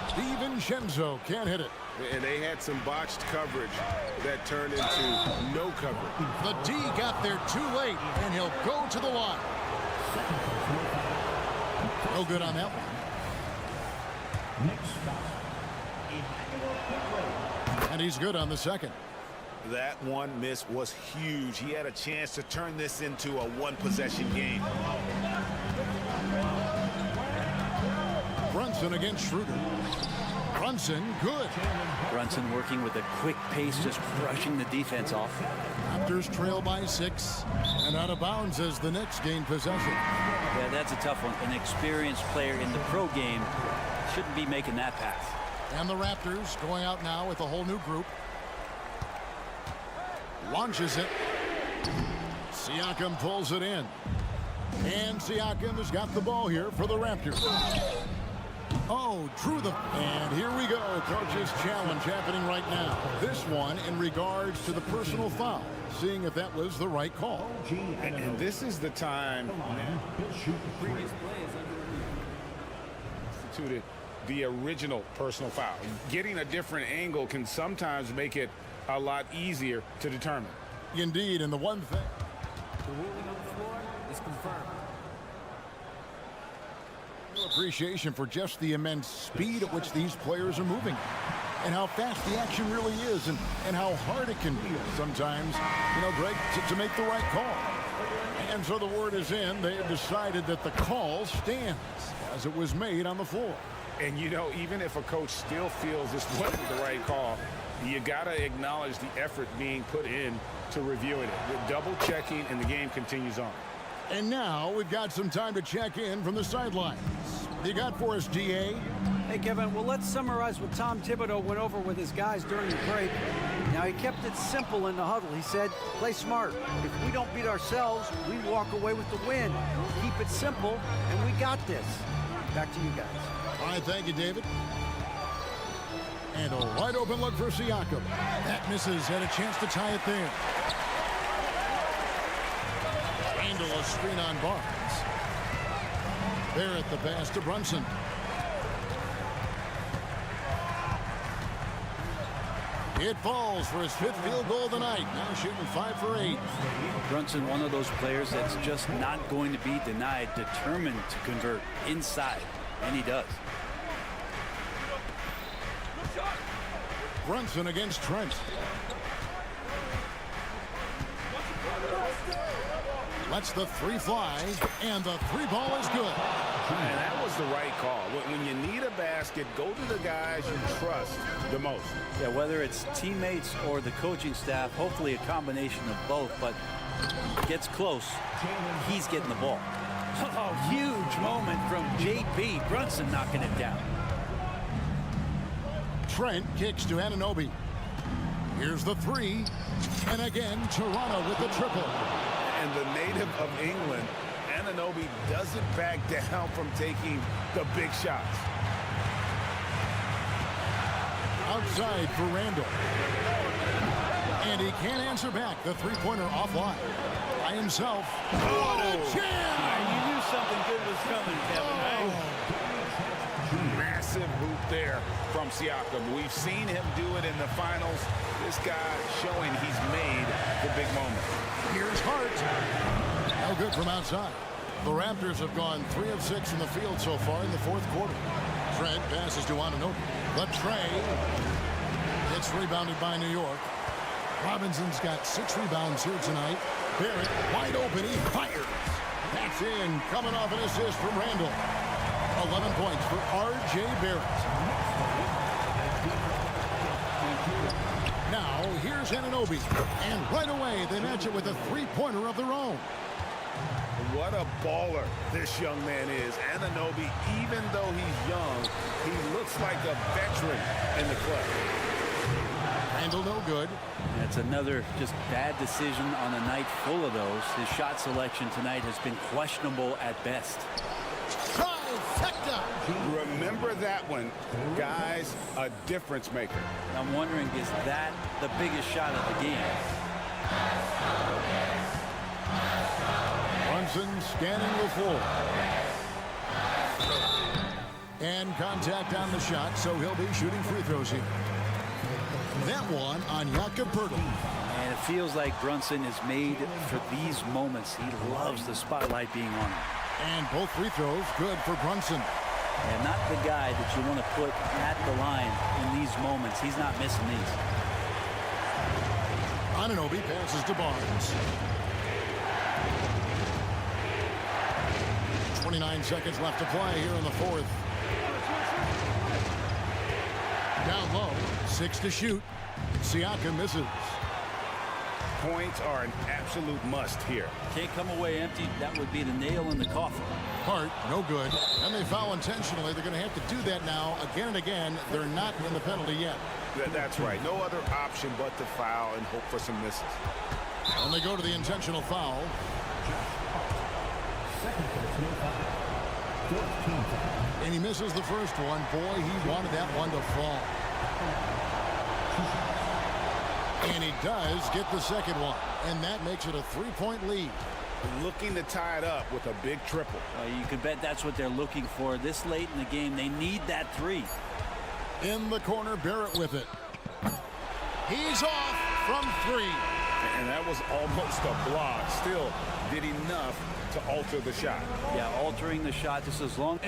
DiVincenzo can't hit it.
And they had some botched coverage that turned into no coverage.
The D got there too late, and he'll go to the line. No good on that one. And he's good on the second.
That one miss was huge. He had a chance to turn this into a 1-possession game.
Brunson against Schroeder. Brunson, good.
Brunson working with a quick pace, just brushing the defense off.
Raptors trail by 6, and out of bounds as the Knicks gain possession.
Yeah, that's a tough one. An experienced player in the pro game shouldn't be making that pass.
And the Raptors going out now with a whole new group. Launches it. Siakam pulls it in. And Siakam has got the ball here for the Raptors. Oh, drew the... And here we go. Coach's challenge happening right now. This one in regards to the personal foul. Seeing if that was the right call.
And this is the time... instituted the original personal foul. Getting a different angle can sometimes make it a lot easier to determine.
Indeed, and the one thing...
The ruling on the floor is confirmed.
Appreciation for just the immense speed at which these players are moving. And how fast the action really is, and how hard it can be sometimes, Greg, to make the right call. And so the word is in. They have decided that the call stands as it was made on the floor.
And, even if a coach still feels this wasn't the right call, you got to acknowledge the effort being put in to reviewing it. The double checking, and the game continues on.
And now we've got some time to check in from the sidelines. You got for us, DA?
Hey, Kevin, well, let's summarize what Tom Thibodeau went over with his guys during the break. Now, he kept it simple in the huddle. He said, play smart. If we don't beat ourselves, we walk away with the win. Keep it simple, and we got this. Back to you guys.
All right, thank you, David. And a wide open look for Siakam. That misses, had a chance to tie it there. Randall, a screen on Barnes. There at the pass to Brunson. It falls for his 5th field goal of the night. Now shooting 5 for 8.
Brunson, one of those players that's just not going to be denied, determined to convert inside, and he does.
Brunson against Trent. Lets the three fly, and the three ball is good.
And that was the right call. When you need a basket, go to the guys you trust the most.
Yeah, whether it's teammates or the coaching staff, hopefully a combination of both, but gets close, he's getting the ball. Oh, huge moment from JB. Brunson knocking it down.
Trent kicks to Anunoby. Here's the three. And again, Toronto with the triple.
And the native of England, Anunoby doesn't back down from taking the big shots.
Outside for Randall. And he can't answer back. The three-pointer offline. By himself. What a jam!
You knew something good was coming, Kevin, right?
Massive hoop there from Siakam. We've seen him do it in the finals. This guy showing he's made the big moment.
Here's Hart. No good from outside. The Raptors have gone 3 of 6 in the field so far in the fourth quarter. Trent passes to Anunoby. The tray. It's rebounded by New York. Robinson's got 6 rebounds here tonight. Barrett wide open. He fires. That's in. Coming off an assist from Randall. 11 points for R.J. Barrett. Now, here's Anunoby. And right away, they match it with a three-pointer of their own.
What a baller this young man is. Anunoby, even though he's young, he looks like a veteran in the club.
Handle no good.
That's another just bad decision on a night full of those. His shot selection tonight has been questionable at best.
Trifecta.
Remember that one, guys, a difference maker.
I'm wondering, is that the biggest shot of the game?
Brunson scanning the floor. And contact on the shot, so he'll be shooting free throws here. That one on Jakob Poeltl.
And it feels like Brunson is made for these moments. He loves the spotlight being on him.
And both free throws good for Brunson.
And not the guy that you want to put at the line in these moments. He's not missing these.
Anunoby passes to Barnes. 29 seconds left to play here in the fourth. Down low, 6 to shoot. Siakam misses.
Points are an absolute must here.
Can't come away empty. That would be the nail in the coffin.
Hart, no good. And they foul intentionally. They're going to have to do that now again and again. They're not in the penalty yet.
That's right. No other option but to foul and hope for some misses.
And they go to the intentional foul. And he misses the first one. Boy, he wanted that one to fall. And he does get the second one. And that makes it a 3-point lead.
Looking to tie it up with a big triple.
You can bet that's what they're looking for. This late in the game, they need that 3.
In the corner, Barrett with it. He's off from 3.
And that was almost a block. Still did enough to alter the shot.
Yeah, altering the shot just as long.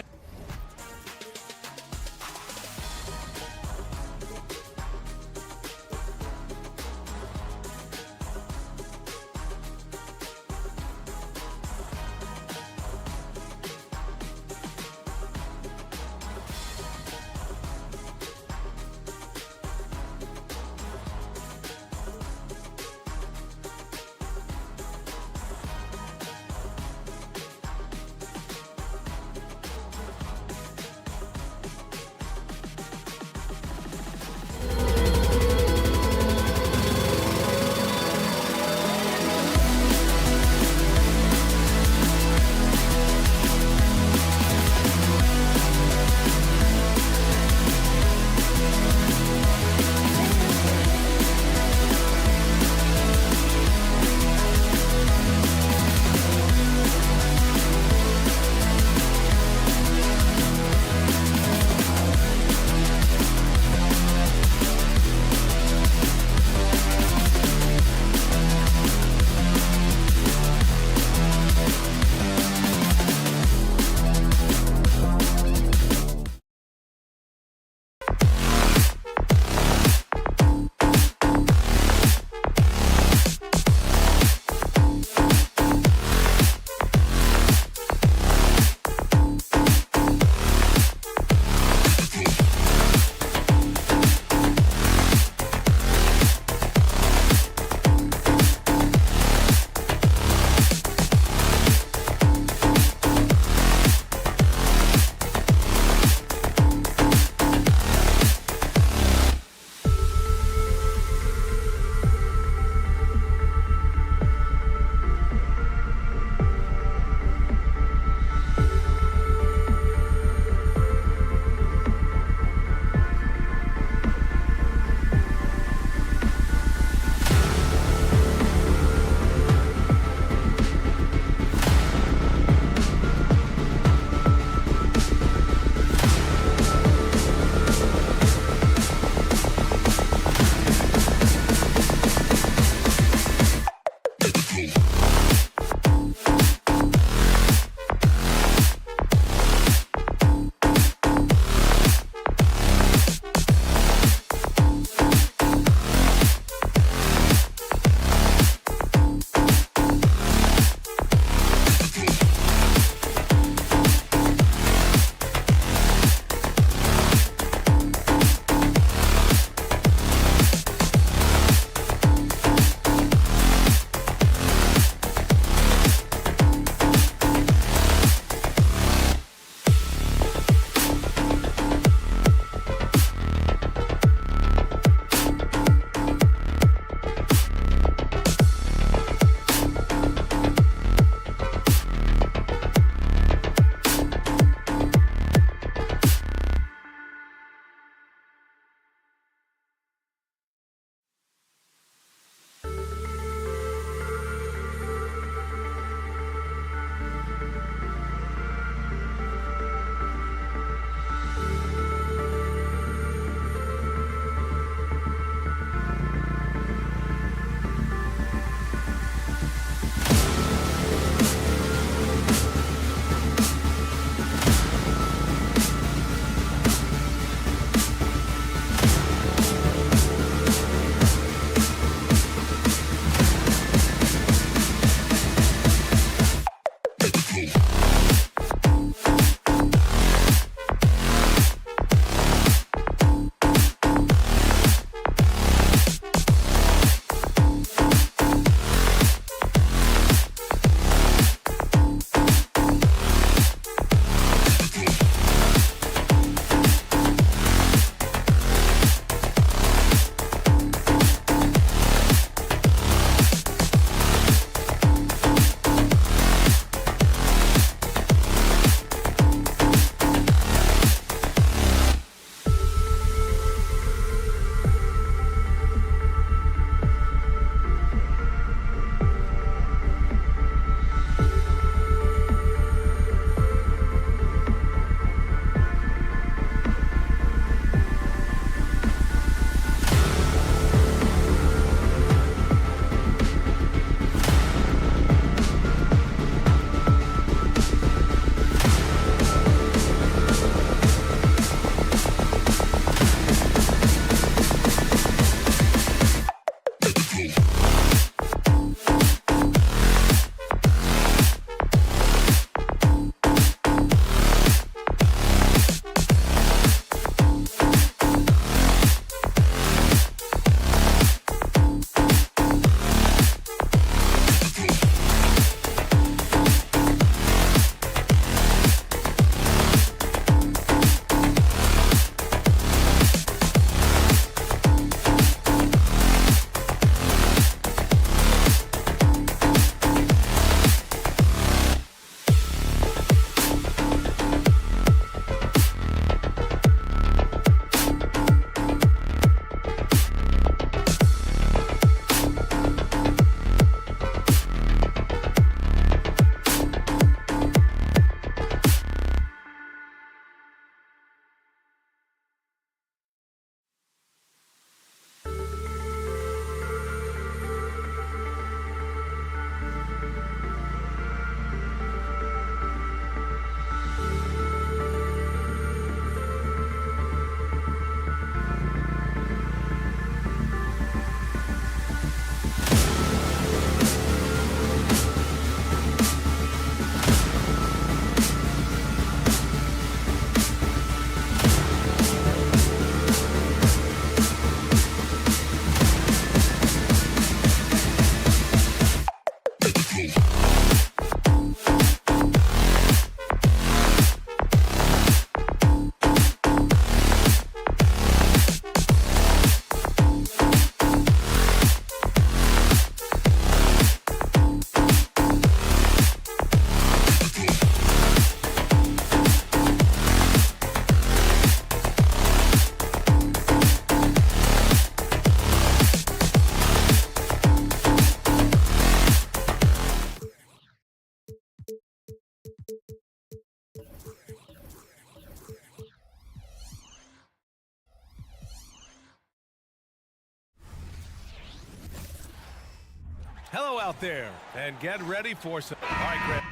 Hello out there, and get ready for some... All right, Greg.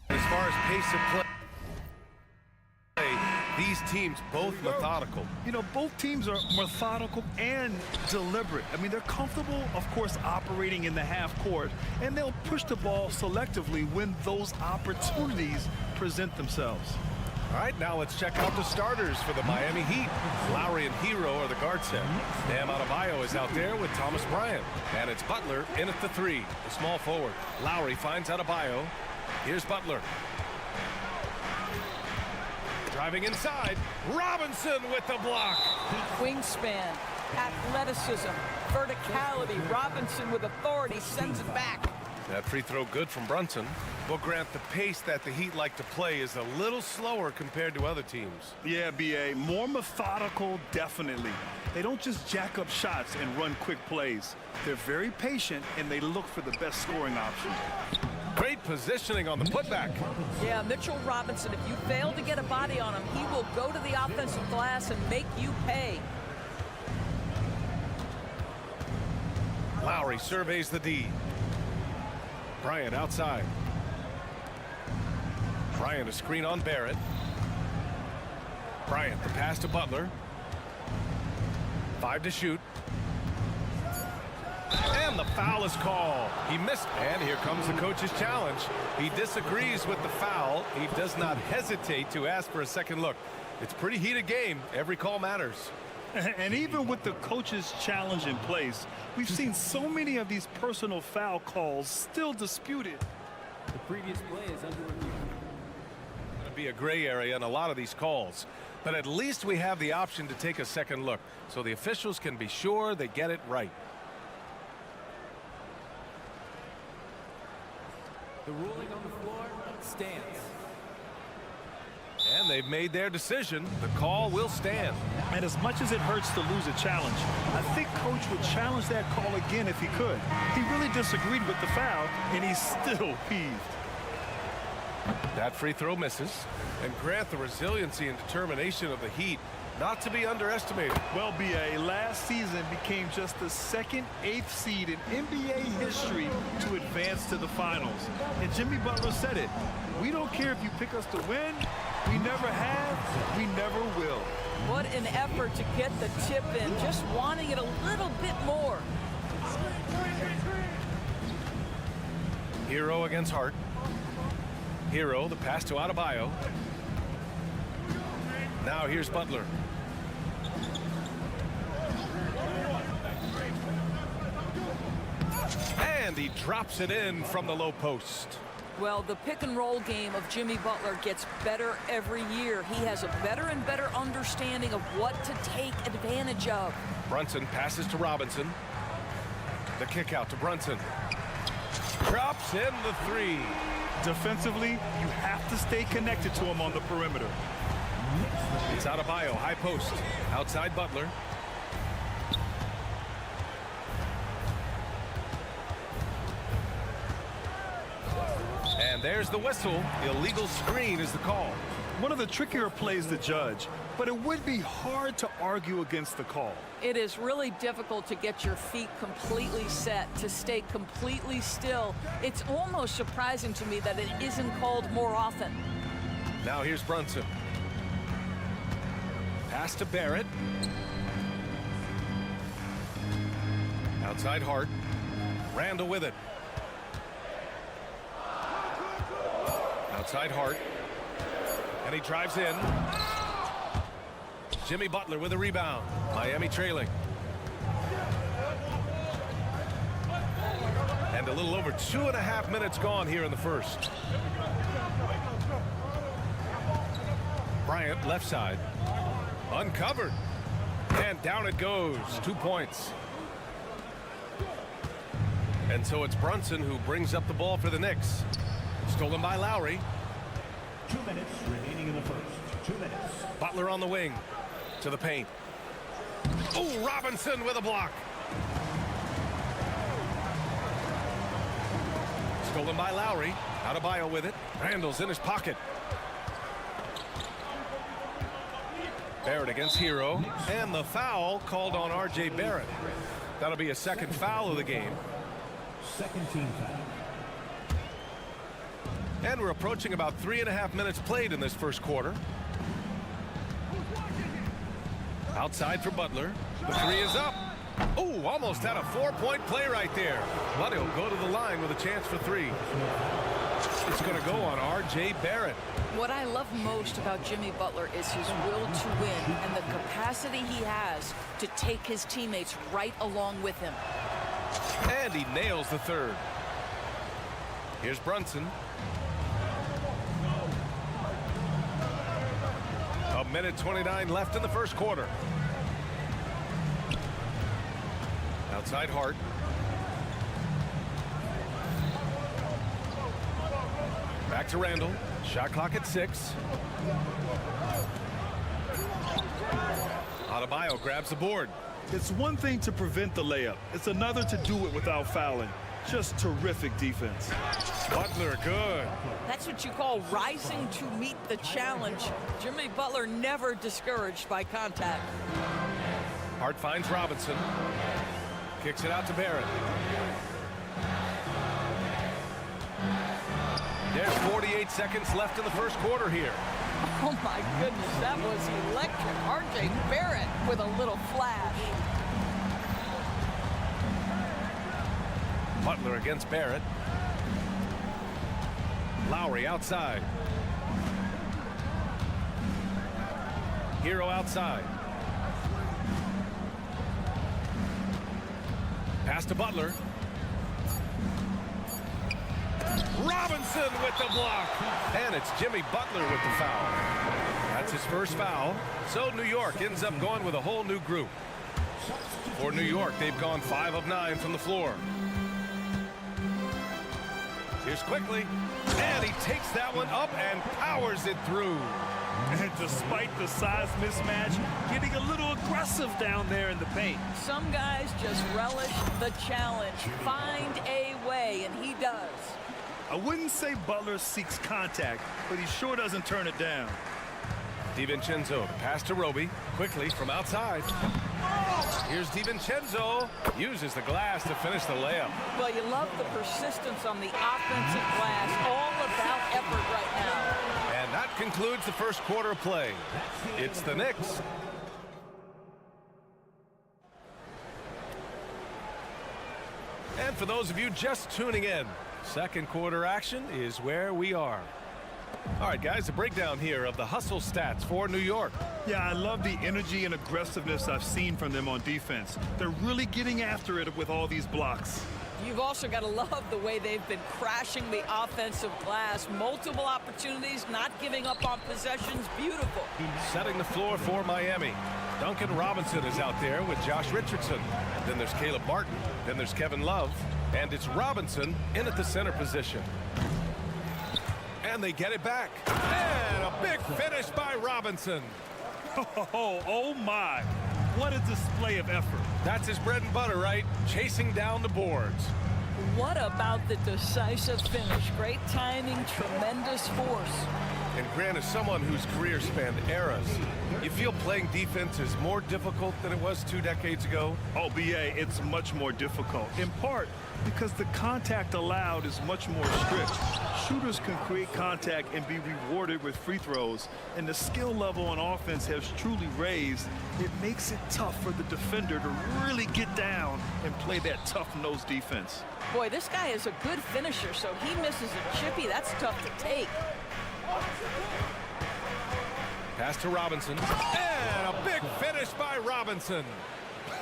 As far as pace of play, these teams both methodical.
You know, both teams are methodical and deliberate. I mean, they're comfortable, of course, operating in the half court, and they'll push the ball selectively when those opportunities present themselves.
All right, now let's check out the starters for the Miami Heat. Lowry and Hero are the guard set. Bam Adebayo is out there with Thomas Bryant. And it's Butler in at the 3, the small forward. Lowry finds Adebayo. Here's Butler. Driving inside, Robinson with the block.
Wingspan, athleticism, verticality. Robinson with authority sends it back.
That free throw good from Brunson. Well, Grant, the pace that the Heat like to play is a little slower compared to other teams.
Yeah, B.A., more methodical, definitely. They don't just jack up shots and run quick plays. They're very patient, and they look for the best scoring option.
Great positioning on the putback.
Yeah, Mitchell Robinson, if you fail to get a body on him, he will go to the offensive glass and make you pay.
Lowry surveys the D. Bryant outside. Bryant a screen on Barrett. Bryant the pass to Butler. 5 to shoot. And the foul is called. He missed. And here comes the coach's challenge. He disagrees with the foul. He does not hesitate to ask for a second look. It's a pretty heated game. Every call matters.
And even with the coach's challenge in place, we've seen so many of these personal foul calls still disputed.
The previous play is under review.
Going to be a gray area in a lot of these calls. But at least we have the option to take a second look, so the officials can be sure they get it right.
The ruling on the floor stands.
And they've made their decision. The call will stand.
And as much as it hurts to lose a challenge, I think Coach would challenge that call again if he could. He really disagreed with the foul, and he's still peeved.
That free throw misses. And Grant, the resiliency and determination of the Heat, not to be underestimated.
Well, B.A., last season became just the second 8th seed in NBA history to advance to the finals. And Jimmy Butler said it. We don't care if you pick us to win. We never have. We never will.
What an effort to get the tip in, just wanting it a little bit more.
Hero against Hart. Hero, the pass to Adebayo. Now here's Butler. And he drops it in from the low post.
Well, the pick and roll game of Jimmy Butler gets better every year. He has a better and better understanding of what to take advantage of.
Brunson passes to Robinson. The kick out to Brunson. Drops in the 3.
Defensively, you have to stay connected to him on the perimeter.
It's Adebayo, high post. Outside Butler. And there's the whistle. Illegal screen is the call.
One of the trickier plays to judge, but it would be hard to argue against the call.
It is really difficult to get your feet completely set, to stay completely still. It's almost surprising to me that it isn't called more often.
Now here's Brunson. Pass to Barrett. Outside Hart. Randall with it. Outside Hart. And he drives in. Jimmy Butler with a rebound. Miami trailing. And a little over 2.5 minutes gone here in the first. Bryant left side. Uncovered. And down it goes. 2 points. And so it's Brunson who brings up the ball for the Knicks. Stolen by Lowry.
2 minutes remaining in the first. 2 minutes.
Butler on the wing. To the paint. Oh, Robinson with a block. Stolen by Lowry. Adebayo with it. Randall's in his pocket. Barrett against Hero. And the foul called on R.J. Barrett. That'll be a second foul of the game.
Second team foul.
And we're approaching about 3.5 minutes played in this first quarter. Outside for Butler. The 3 is up. Oh, almost had a 4-point play right there. But he'll go to the line with a chance for 3. It's going to go on R.J. Barrett.
What I love most about Jimmy Butler is his will to win and the capacity he has to take his teammates right along with him.
And he nails the 3rd. Here's Brunson. A minute 29 left in the first quarter. Outside Hart. Back to Randall. Shot clock at 6. Adebayo grabs the board.
It's one thing to prevent the layup. It's another to do it without fouling. Just terrific defense.
Butler, good.
That's what you call rising to meet the challenge. Jimmy Butler never discouraged by contact.
Hart finds Robinson. Kicks it out to Barrett. There's 48 seconds left in the first quarter here.
Oh my goodness, that was electric. R.J. Barrett with a little flash.
Butler against Barrett. Lowry outside. Hero outside. Pass to Butler. Robinson with the block. And it's Jimmy Butler with the foul. That's his first foul. So New York ends up going with a whole new group. For New York, they've gone 5 of 9 from the floor. Here's quickly. And he takes that one up and powers it through.
And despite the size mismatch, getting a little aggressive down there in the paint.
Some guys just relish the challenge. Find a way, and he does.
I wouldn't say Butler seeks contact, but he sure doesn't turn it down.
DiVincenzo, pass to Roby, quickly from outside. Here's DiVincenzo, uses the glass to finish the layup.
Well, you love the persistence on the offensive glass. All about effort right now.
And that concludes the first quarter of play. It's the Knicks. And for those of you just tuning in, second quarter action is where we are. All right, guys, a breakdown here of the hustle stats for New York.
Yeah, I love the energy and aggressiveness I've seen from them on defense. They're really getting after it with all these blocks.
You've also got to love the way they've been crashing the offensive glass. Multiple opportunities, not giving up on possessions. Beautiful.
Setting the floor for Miami. Duncan Robinson is out there with Josh Richardson. Then there's Caleb Martin. Then there's Kevin Love. And it's Robinson in at the center position. And they get it back. And a big finish by Robinson.
Oh my. What a display of effort.
That's his bread and butter, right? Chasing down the boards.
What about the decisive finish? Great timing, tremendous force.
And Grant, as someone whose career spanned eras, you feel playing defense is more difficult than it was 2 decades ago?
Oh, BA, it's much more difficult, in part because the contact allowed is much more strict. Shooters can create contact and be rewarded with free throws, and the skill level on offense has truly raised. It makes it tough for the defender to really get down and play that tough-nosed defense.
Boy, this guy is a good finisher, so he misses a chippy. That's tough to take.
Pass to Robinson. And a big finish by Robinson.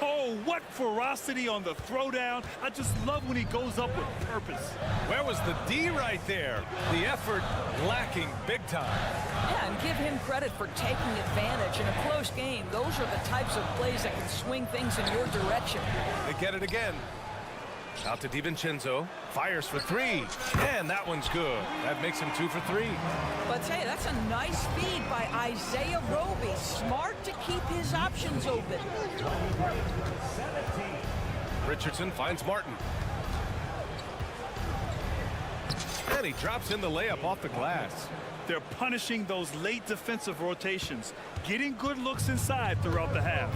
Oh, what ferocity on the throwdown. I just love when he goes up with purpose.
Where was the D right there? The effort lacking big time.
Yeah, and give him credit for taking advantage. In a close game, those are the types of plays that can swing things in your direction.
They get it again. Out to DiVincenzo. Fires for 3. And that one's good. That makes him 2 for 3.
But hey, that's a nice feed by Isaiah Roby. Smart to keep his options open.
Richardson finds Martin. And he drops in the layup off the glass.
They're punishing those late defensive rotations, getting good looks inside throughout the half.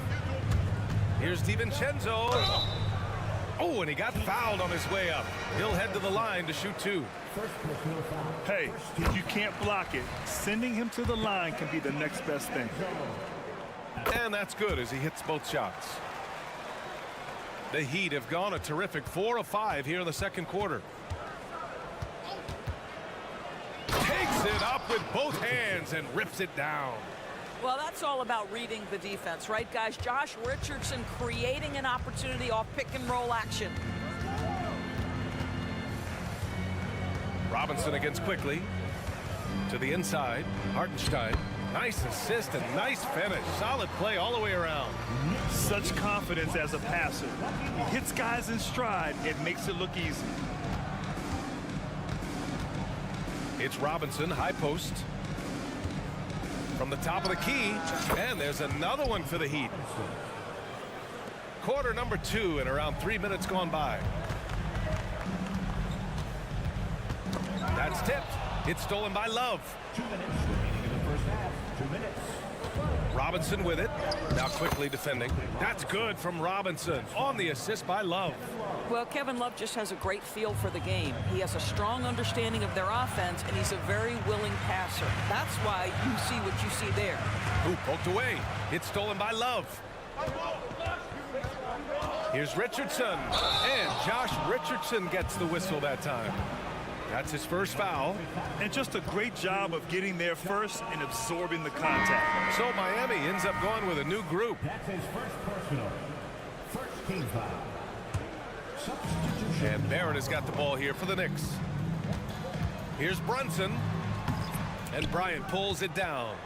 Here's DiVincenzo. Oh, and he got fouled on his way up. He'll head to the line to shoot 2.
Hey, if you can't block it, sending him to the line can be the next best thing.
And that's good as he hits both shots. The Heat have gone a terrific 4 of 5 here in the second quarter. Takes it up with both hands and rips it down.
Well, that's all about reading the defense, right, guys? Josh Richardson creating an opportunity off pick-and-roll action.
Robinson against quickly. To the inside. Hartenstein. Nice assist and nice finish. Solid play all the way around.
Such confidence as a passer. He hits guys in stride. It makes it look easy.
It's Robinson, high post. From the top of the key, and there's another one for the Heat. Quarter number 2 and around 3 minutes gone by. That's tipped. It's stolen by Love. Robinson with it. Now quickly defending. That's good from Robinson on the assist by Love.
Well, Kevin Love just has a great feel for the game. He has a strong understanding of their offense, and he's a very willing passer. That's why you see what you see there.
Ooh, poked away. It's stolen by Love. Here's Richardson. And Josh Richardson gets the whistle that time. That's his first foul.
And just a great job of getting there first and absorbing the contact.
So Miami ends up going with a new group.
That's his first personal. First team foul.
And Barron has got the ball here for the Knicks. Here's Brunson. And Bryant pulls it down.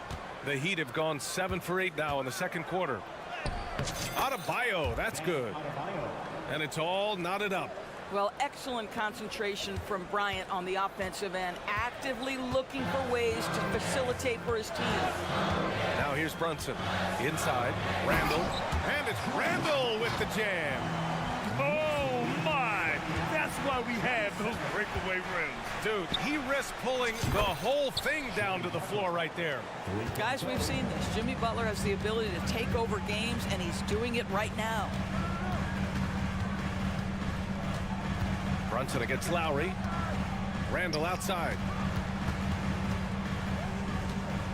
The Heat have gone 7 for 8 now in the second quarter. Adebayo, that's good. And it's all knotted up.
Well, excellent concentration from Bryant on the offensive end, actively looking for ways to facilitate for his team.
Now here's Brunson. Inside, Randall. And it's Randall with the jam.
Oh, my. That's why we have those breakaway rims.
Dude, he risked pulling the whole thing down to the floor right there.
Guys, we've seen this. Jimmy Butler has the ability to take over games, and he's doing it right now.
Brunson against Lowry. Randall outside.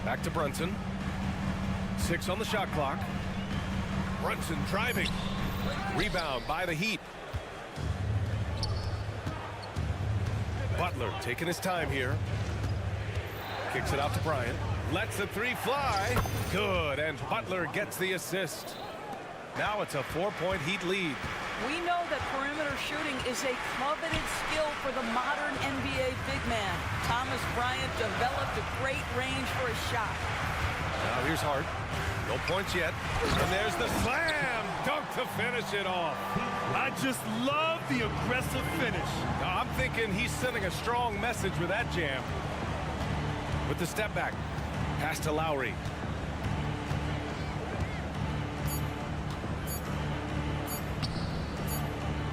Back to Brunson. 6 on the shot clock. Brunson driving. Rebound by the Heat. Butler taking his time here. Kicks it out to Bryant. Lets the 3 fly. Good, and Butler gets the assist. Now it's a 4-point Heat lead.
We know that perimeter shooting is a coveted skill for the modern NBA big man. Thomas Bryant developed a great range for a shot.
Now here's Hart. No points yet. And there's the slam dunk to finish it off.
I just love the aggressive finish.
Now I'm thinking he's sending a strong message with that jam. With the step back. Pass to Lowry.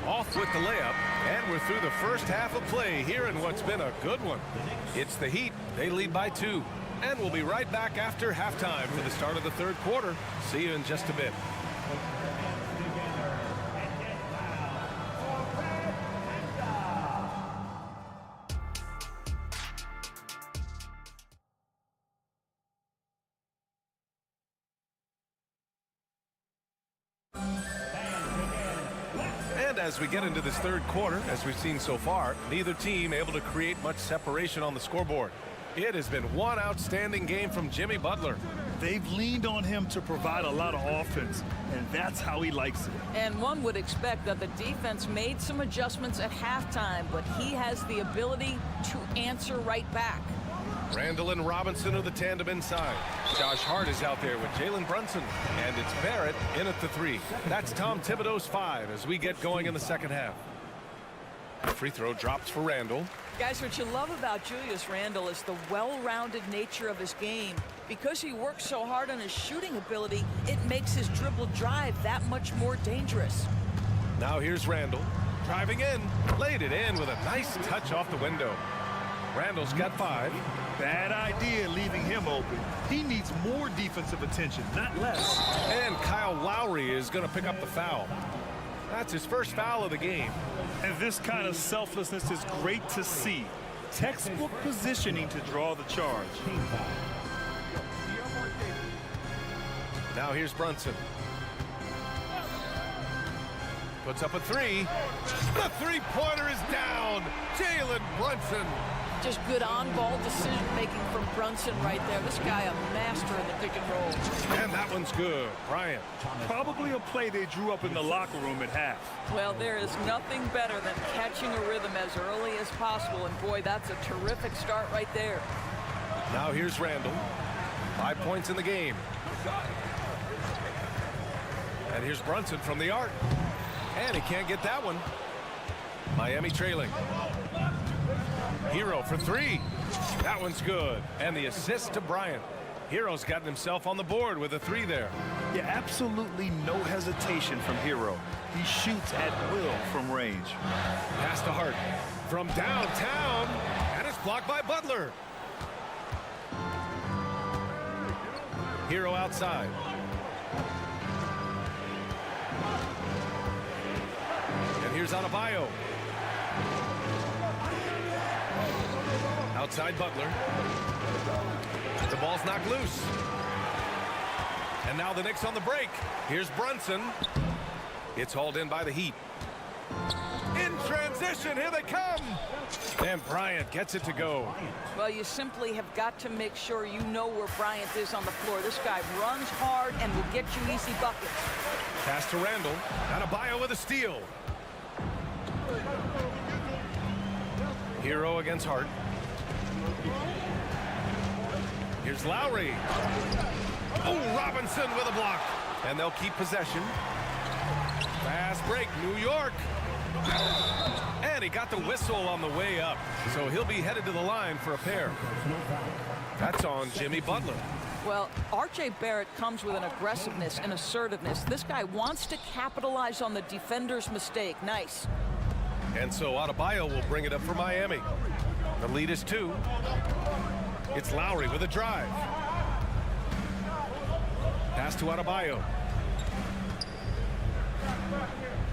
Off with the layup, and we're through the first half of play here in what's been a good one. It's the Heat. They lead by 2. And we'll be right back after halftime for the start of the third quarter. See you in just a bit. As we get into this third quarter, as we've seen so far, neither team able to create much separation on the scoreboard. It has been one outstanding game from Jimmy Butler.
They've leaned on him to provide a lot of offense, and that's how he likes it.
And one would expect that the defense made some adjustments at halftime, but he has the ability to answer right back.
Randall and Robinson are the tandem inside. Josh Hart is out there with Jalen Brunson. And it's Barrett in at the 3. That's Tom Thibodeau's 5 as we get going in the second half. The free throw drops for Randall.
Guys, what you love about Julius Randle is the well-rounded nature of his game. Because he works so hard on his shooting ability, it makes his dribble drive that much more dangerous.
Now here's Randall. Driving in. Laid it in with a nice touch off the window. Randall's got 5.
Bad idea leaving him open. He needs more defensive attention, not less.
And Kyle Lowry is going to pick up the foul. That's his first foul of the game.
And this kind of selflessness is great to see. Textbook positioning to draw the charge.
Now here's Brunson. Puts up a 3. The three-pointer is down. Jalen Brunson.
Just good on-ball decision-making from Brunson right there. This guy a master in the pick and roll.
And that one's good. Bryant.
Probably a play they drew up in the locker room at half.
Well, there is nothing better than catching a rhythm as early as possible. And boy, that's a terrific start right there.
Now here's Randall. 5 points in the game. And here's Brunson from the arc. And he can't get that one. Miami trailing. Hero for 3. That one's good. And the assist to Bryant. Hero's gotten himself on the board with a 3 there.
Yeah, absolutely no hesitation from Hero. He shoots at will from range.
Pass to Hart from downtown. And it's blocked by Butler. Hero outside. And here's Adebayo. Outside Butler. The ball's knocked loose. And now the Knicks on the break. Here's Brunson. It's hauled in by the Heat. In transition, here they come. And Bryant gets it to go.
Well, you simply have got to make sure you know where Bryant is on the floor. This guy runs hard and will get you easy buckets.
Pass to Randall. Adebayo with a steal. Hero against Hart. Here's Lowry. Oh, Robinson with a block. And they'll keep possession. Fast break, New York. And he got the whistle on the way up. So he'll be headed to the line for a pair. That's on Jimmy Butler.
Well, R.J. Barrett comes with an aggressiveness and assertiveness. This guy wants to capitalize on the defender's mistake. Nice.
And so Adebayo will bring it up for Miami. The lead is 2. It's Lowry with a drive. Pass to Adebayo.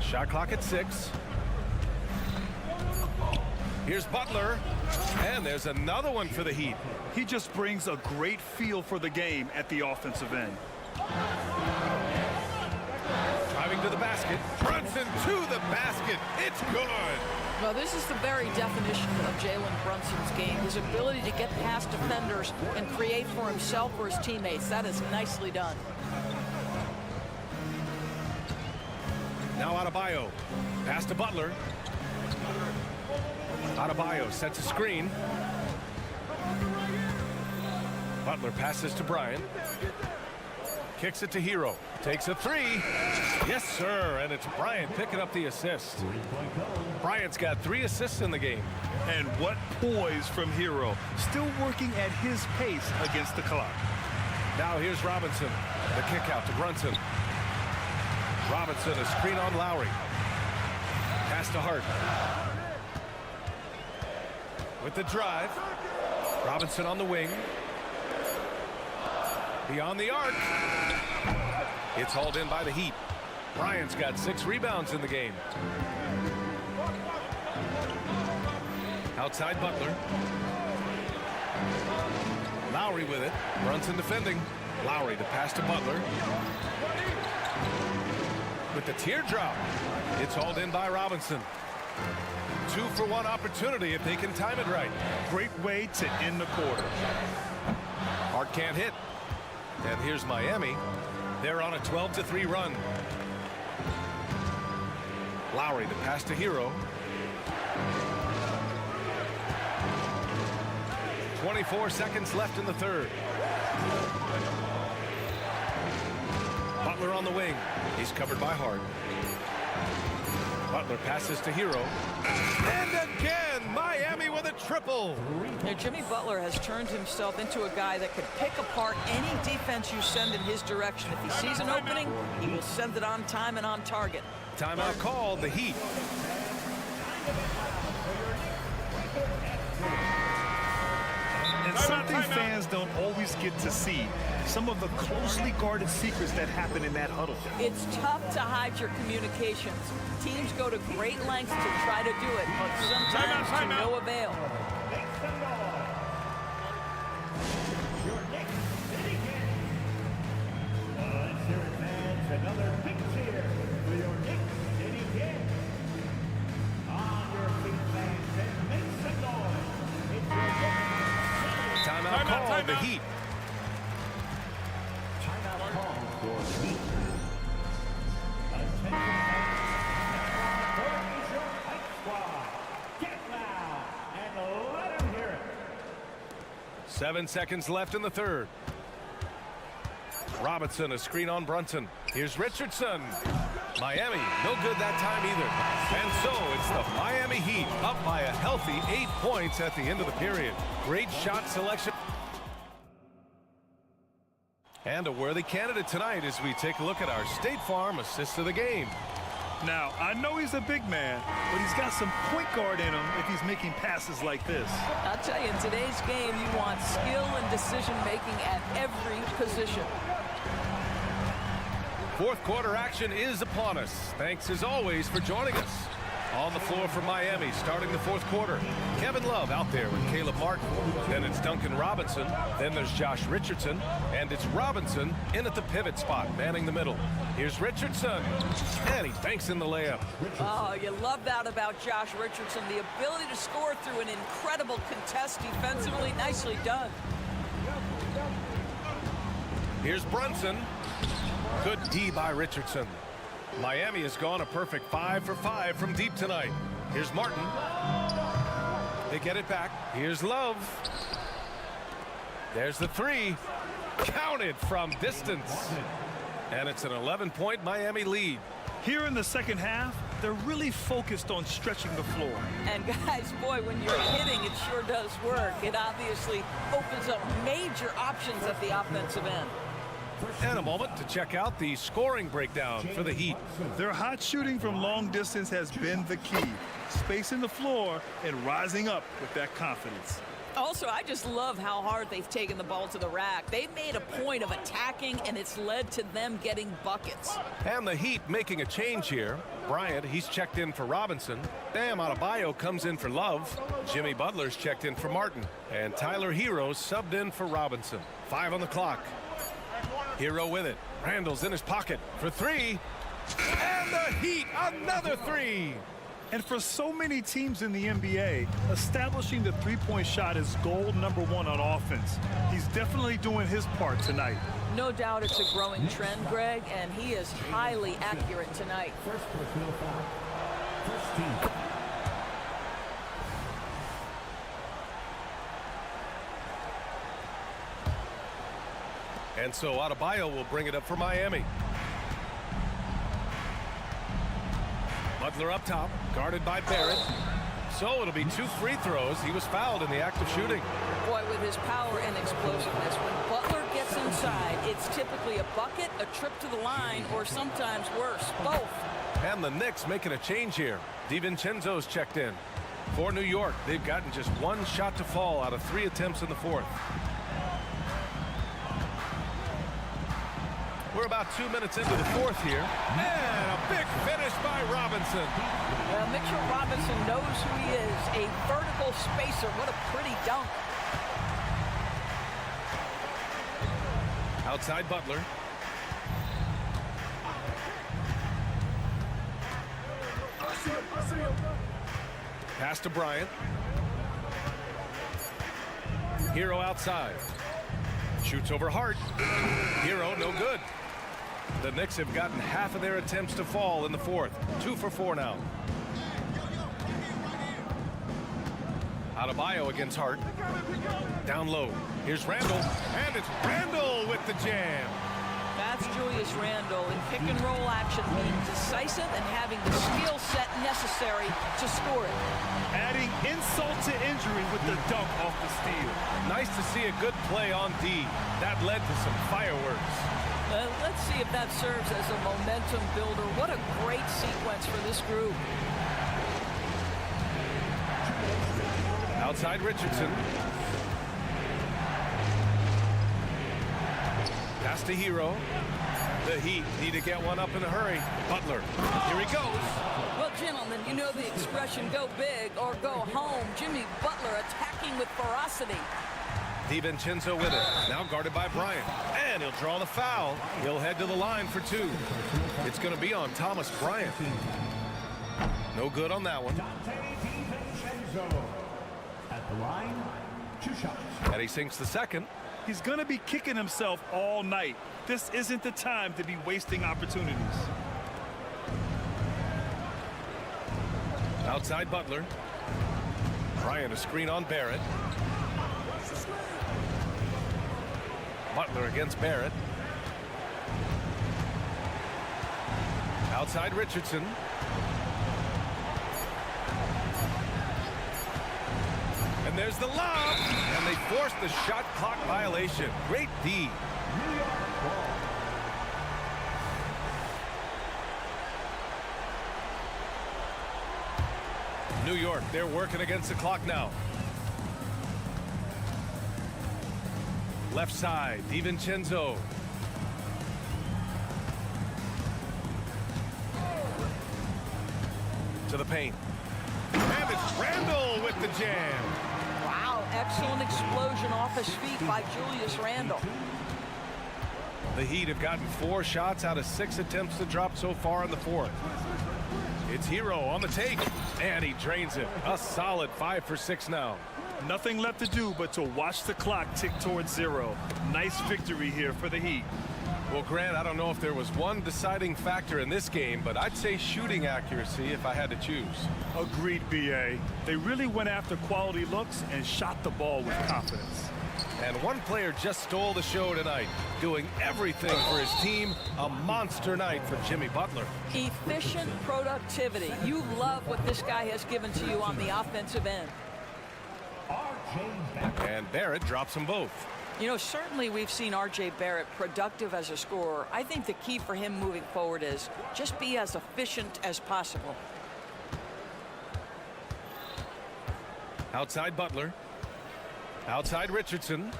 Shot clock at 6. Here's Butler. And there's another one for the Heat.
He just brings a great feel for the game at the offensive end.
Driving to the basket. Brunson to the basket. It's good.
Well, this is the very definition of Jalen Brunson's game. His ability to get past defenders and create for himself or his teammates. That is nicely done.
Now Adebayo. Pass to Butler. Adebayo sets a screen. Butler passes to Bryant. Kicks it to Hero. Takes a 3. Yes, sir. And it's Bryant picking up the assist. Bryant's got 3 assists in the game.
And what poise from Hero. Still working at his pace against the clock.
Now here's Robinson. The kick out to Brunson. Robinson, a screen on Lowry. Pass to Hart. With the drive. Robinson on the wing. Beyond the arc. It's hauled in by the Heat. Bryant's got 6 rebounds in the game. Outside Butler. Lowry with it. Brunson defending. Lowry to pass to Butler. With the teardrop. It's hauled in by Robinson. 2-for-1 opportunity if they can time it right.
Great way to end the quarter.
Hart can't hit. And here's Miami. They're on a 12-3 run. Lowry to pass to Hero. 24 seconds left in the third. Butler on the wing. He's covered by Hart. Butler passes to Hero. And again, Miami with a triple.
Now, Jimmy Butler has turned himself into a guy that could pick apart any defense you send in his direction. If he sees an opening, he will send it on time and on target.
Timeout called, the Heat.
And something fans don't always get to see. Some of the closely guarded secrets that happen in that huddle.
It's tough to hide your communications. Teams go to great lengths to try to do it, but sometimes to no avail.
Another big cheer for your Knicks City Kings. On your feet, fans, and make some noise. It's your Knicks.
Timeout called, the Heat.
Timeout call for the Heat. Attention, fans. Your Height Squad. Get loud and let them hear it.
7 seconds left in the third. Robinson, a screen on Brunson. Here's Richardson. Miami, no good that time either. And so it's the Miami Heat up by a healthy 8 points at the end of the period. Great shot selection. And a worthy candidate tonight as we take a look at our State Farm assist of the game.
Now, I know he's a big man, but he's got some point guard in him if he's making passes like this.
I'll tell you, in today's game, you want skill and decision-making at every position.
Fourth quarter action is upon us. Thanks as always for joining us. On the floor for Miami, starting the fourth quarter. Kevin Love out there with Caleb Martin. Then it's Duncan Robinson. Then there's Josh Richardson. And it's Robinson in at the pivot spot, manning the middle. Here's Richardson. And he banks in the layup.
Oh, you love that about Josh Richardson. The ability to score through an incredible contest defensively. Nicely done.
Here's Brunson. Good D by Richardson. Miami has gone a perfect 5 for 5 from deep tonight. Here's Martin. They get it back. Here's Love. There's the three. Counted from distance. And it's an 11-point Miami lead.
Here in the second half, they're really focused on stretching the floor.
And guys, boy, when you're hitting, it sure does work. It obviously opens up major options at the offensive end.
And a moment to check out the scoring breakdown for the Heat.
Their hot shooting from long distance has been the key. Spacing the floor and rising up with that confidence.
Also, I just love how hard they've taken the ball to the rack. They've made a point of attacking, and it's led to them getting buckets.
And the Heat making a change here. Bryant, he's checked in for Robinson. Bam Adebayo comes in for Love. Jimmy Butler's checked in for Martin. And Tyler Hero subbed in for Robinson. 5 on the clock. Hero with it. Randall's in his pocket for three. And the Heat, another three.
And for so many teams in the NBA, establishing the three-point shot is goal number 1 on offense. He's definitely doing his part tonight.
No doubt it's a growing trend, Greg, and he is highly accurate tonight.
First personal foul. First team.
And so Adebayo will bring it up for Miami. Butler up top, guarded by Barrett. So it'll be 2 free throws. He was fouled in the act of shooting.
Boy, with his power and explosiveness, when Butler gets inside, it's typically a bucket, a trip to the line, or sometimes worse, both.
And the Knicks making a change here. DiVincenzo's checked in. For New York, they've gotten just 1 shot to fall out of 3 attempts in the fourth. We're about 2 minutes into the fourth here. And a big finish by Robinson.
Mitchell Robinson knows who he is, a vertical spacer. What a pretty dunk.
Outside Butler. Pass to Bryant. Hero outside. Shoots over Hart. Hero no good. The Knicks have gotten half of their attempts to fall in the fourth. 2 for 4 now. Adebayo against Hart. Down low. Here's Randall. And it's Randall with the jam.
That's Julius Randle in pick and roll action, being decisive and having the skill set necessary to score it.
Adding insult to injury with the dunk off the steal.
Nice to see a good play on D. That led to some fireworks.
Let's see if that serves as a momentum builder. What a great sequence for this group.
Outside Richardson. Pass to Hero. The Heat need to get one up in a hurry. Butler. Here he goes.
Well, gentlemen, you know the expression, go big or go home. Jimmy Butler attacking with ferocity.
DiVincenzo with it. Now guarded by Bryant. And he'll draw the foul. He'll head to the line for 2. It's going to be on Thomas Bryant. No good on that one.
At the line, 2 shots.
And he sinks the second.
He's going to be kicking himself all night. This isn't the time to be wasting opportunities.
Outside Butler. Bryant a screen on Barrett. Butler against Barrett. Outside Richardson. And there's the lob. And they force the shot clock violation. Great D. New York, they're working against the clock now. Left side, DiVincenzo. To the paint. And it's Randle with the jam.
Wow, excellent explosion off his feet by Julius Randle.
The Heat have gotten 4 shots out of 6 attempts to drop so far in the fourth. It's Hero on the take, and he drains it. A solid 5 for 6 now.
Nothing left to do but to watch the clock tick towards 0. Nice victory here for the Heat.
Well, Grant, I don't know if there was one deciding factor in this game, but I'd say shooting accuracy if I had to choose.
Agreed, BA. They really went after quality looks and shot the ball with confidence.
And one player just stole the show tonight, doing everything for his team. A monster night for Jimmy Butler.
Efficient productivity. You love what this guy has given to you on the offensive end.
And Barrett drops them both.
You know, certainly we've seen R.J. Barrett productive as a scorer. I think the key for him moving forward is just be as efficient as possible.
Outside Butler. Outside Richardson.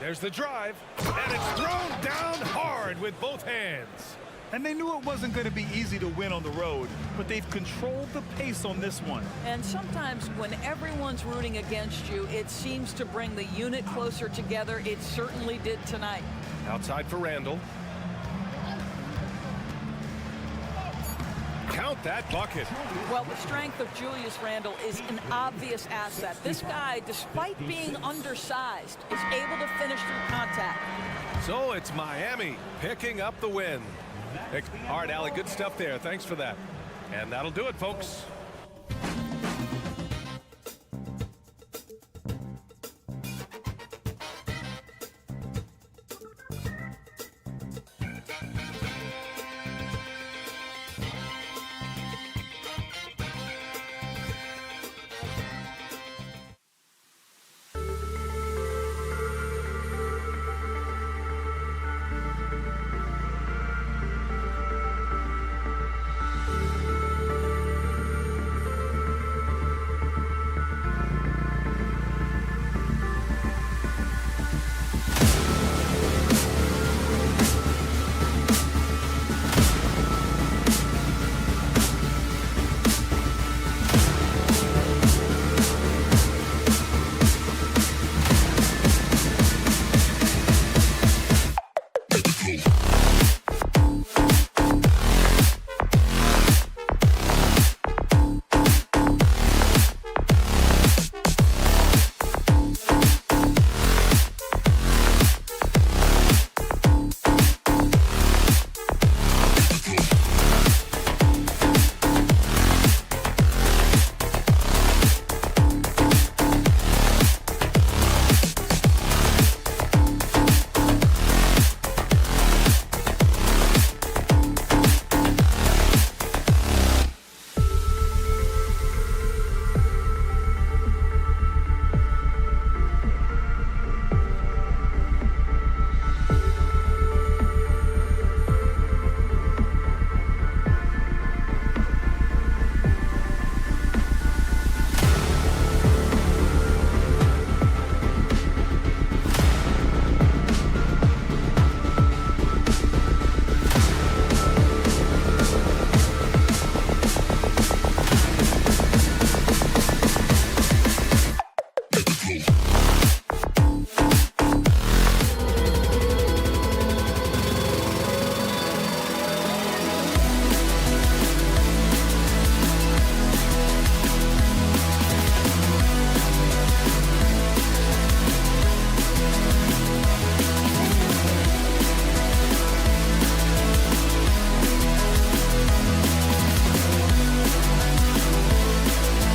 There's the drive, and it's thrown down hard with both hands.
And they knew it wasn't going to be easy to win on the road, but they've controlled the pace on this one.
And sometimes when everyone's rooting against you, it seems to bring the unit closer together. It certainly did tonight.
Outside for Randle. Count that bucket.
Well, the strength of Julius Randle is an obvious asset. This guy, despite being undersized, is able to finish through contact.
So it's Miami picking up the win. All right, Allie, good stuff there. Thanks for that. And that'll do it, folks.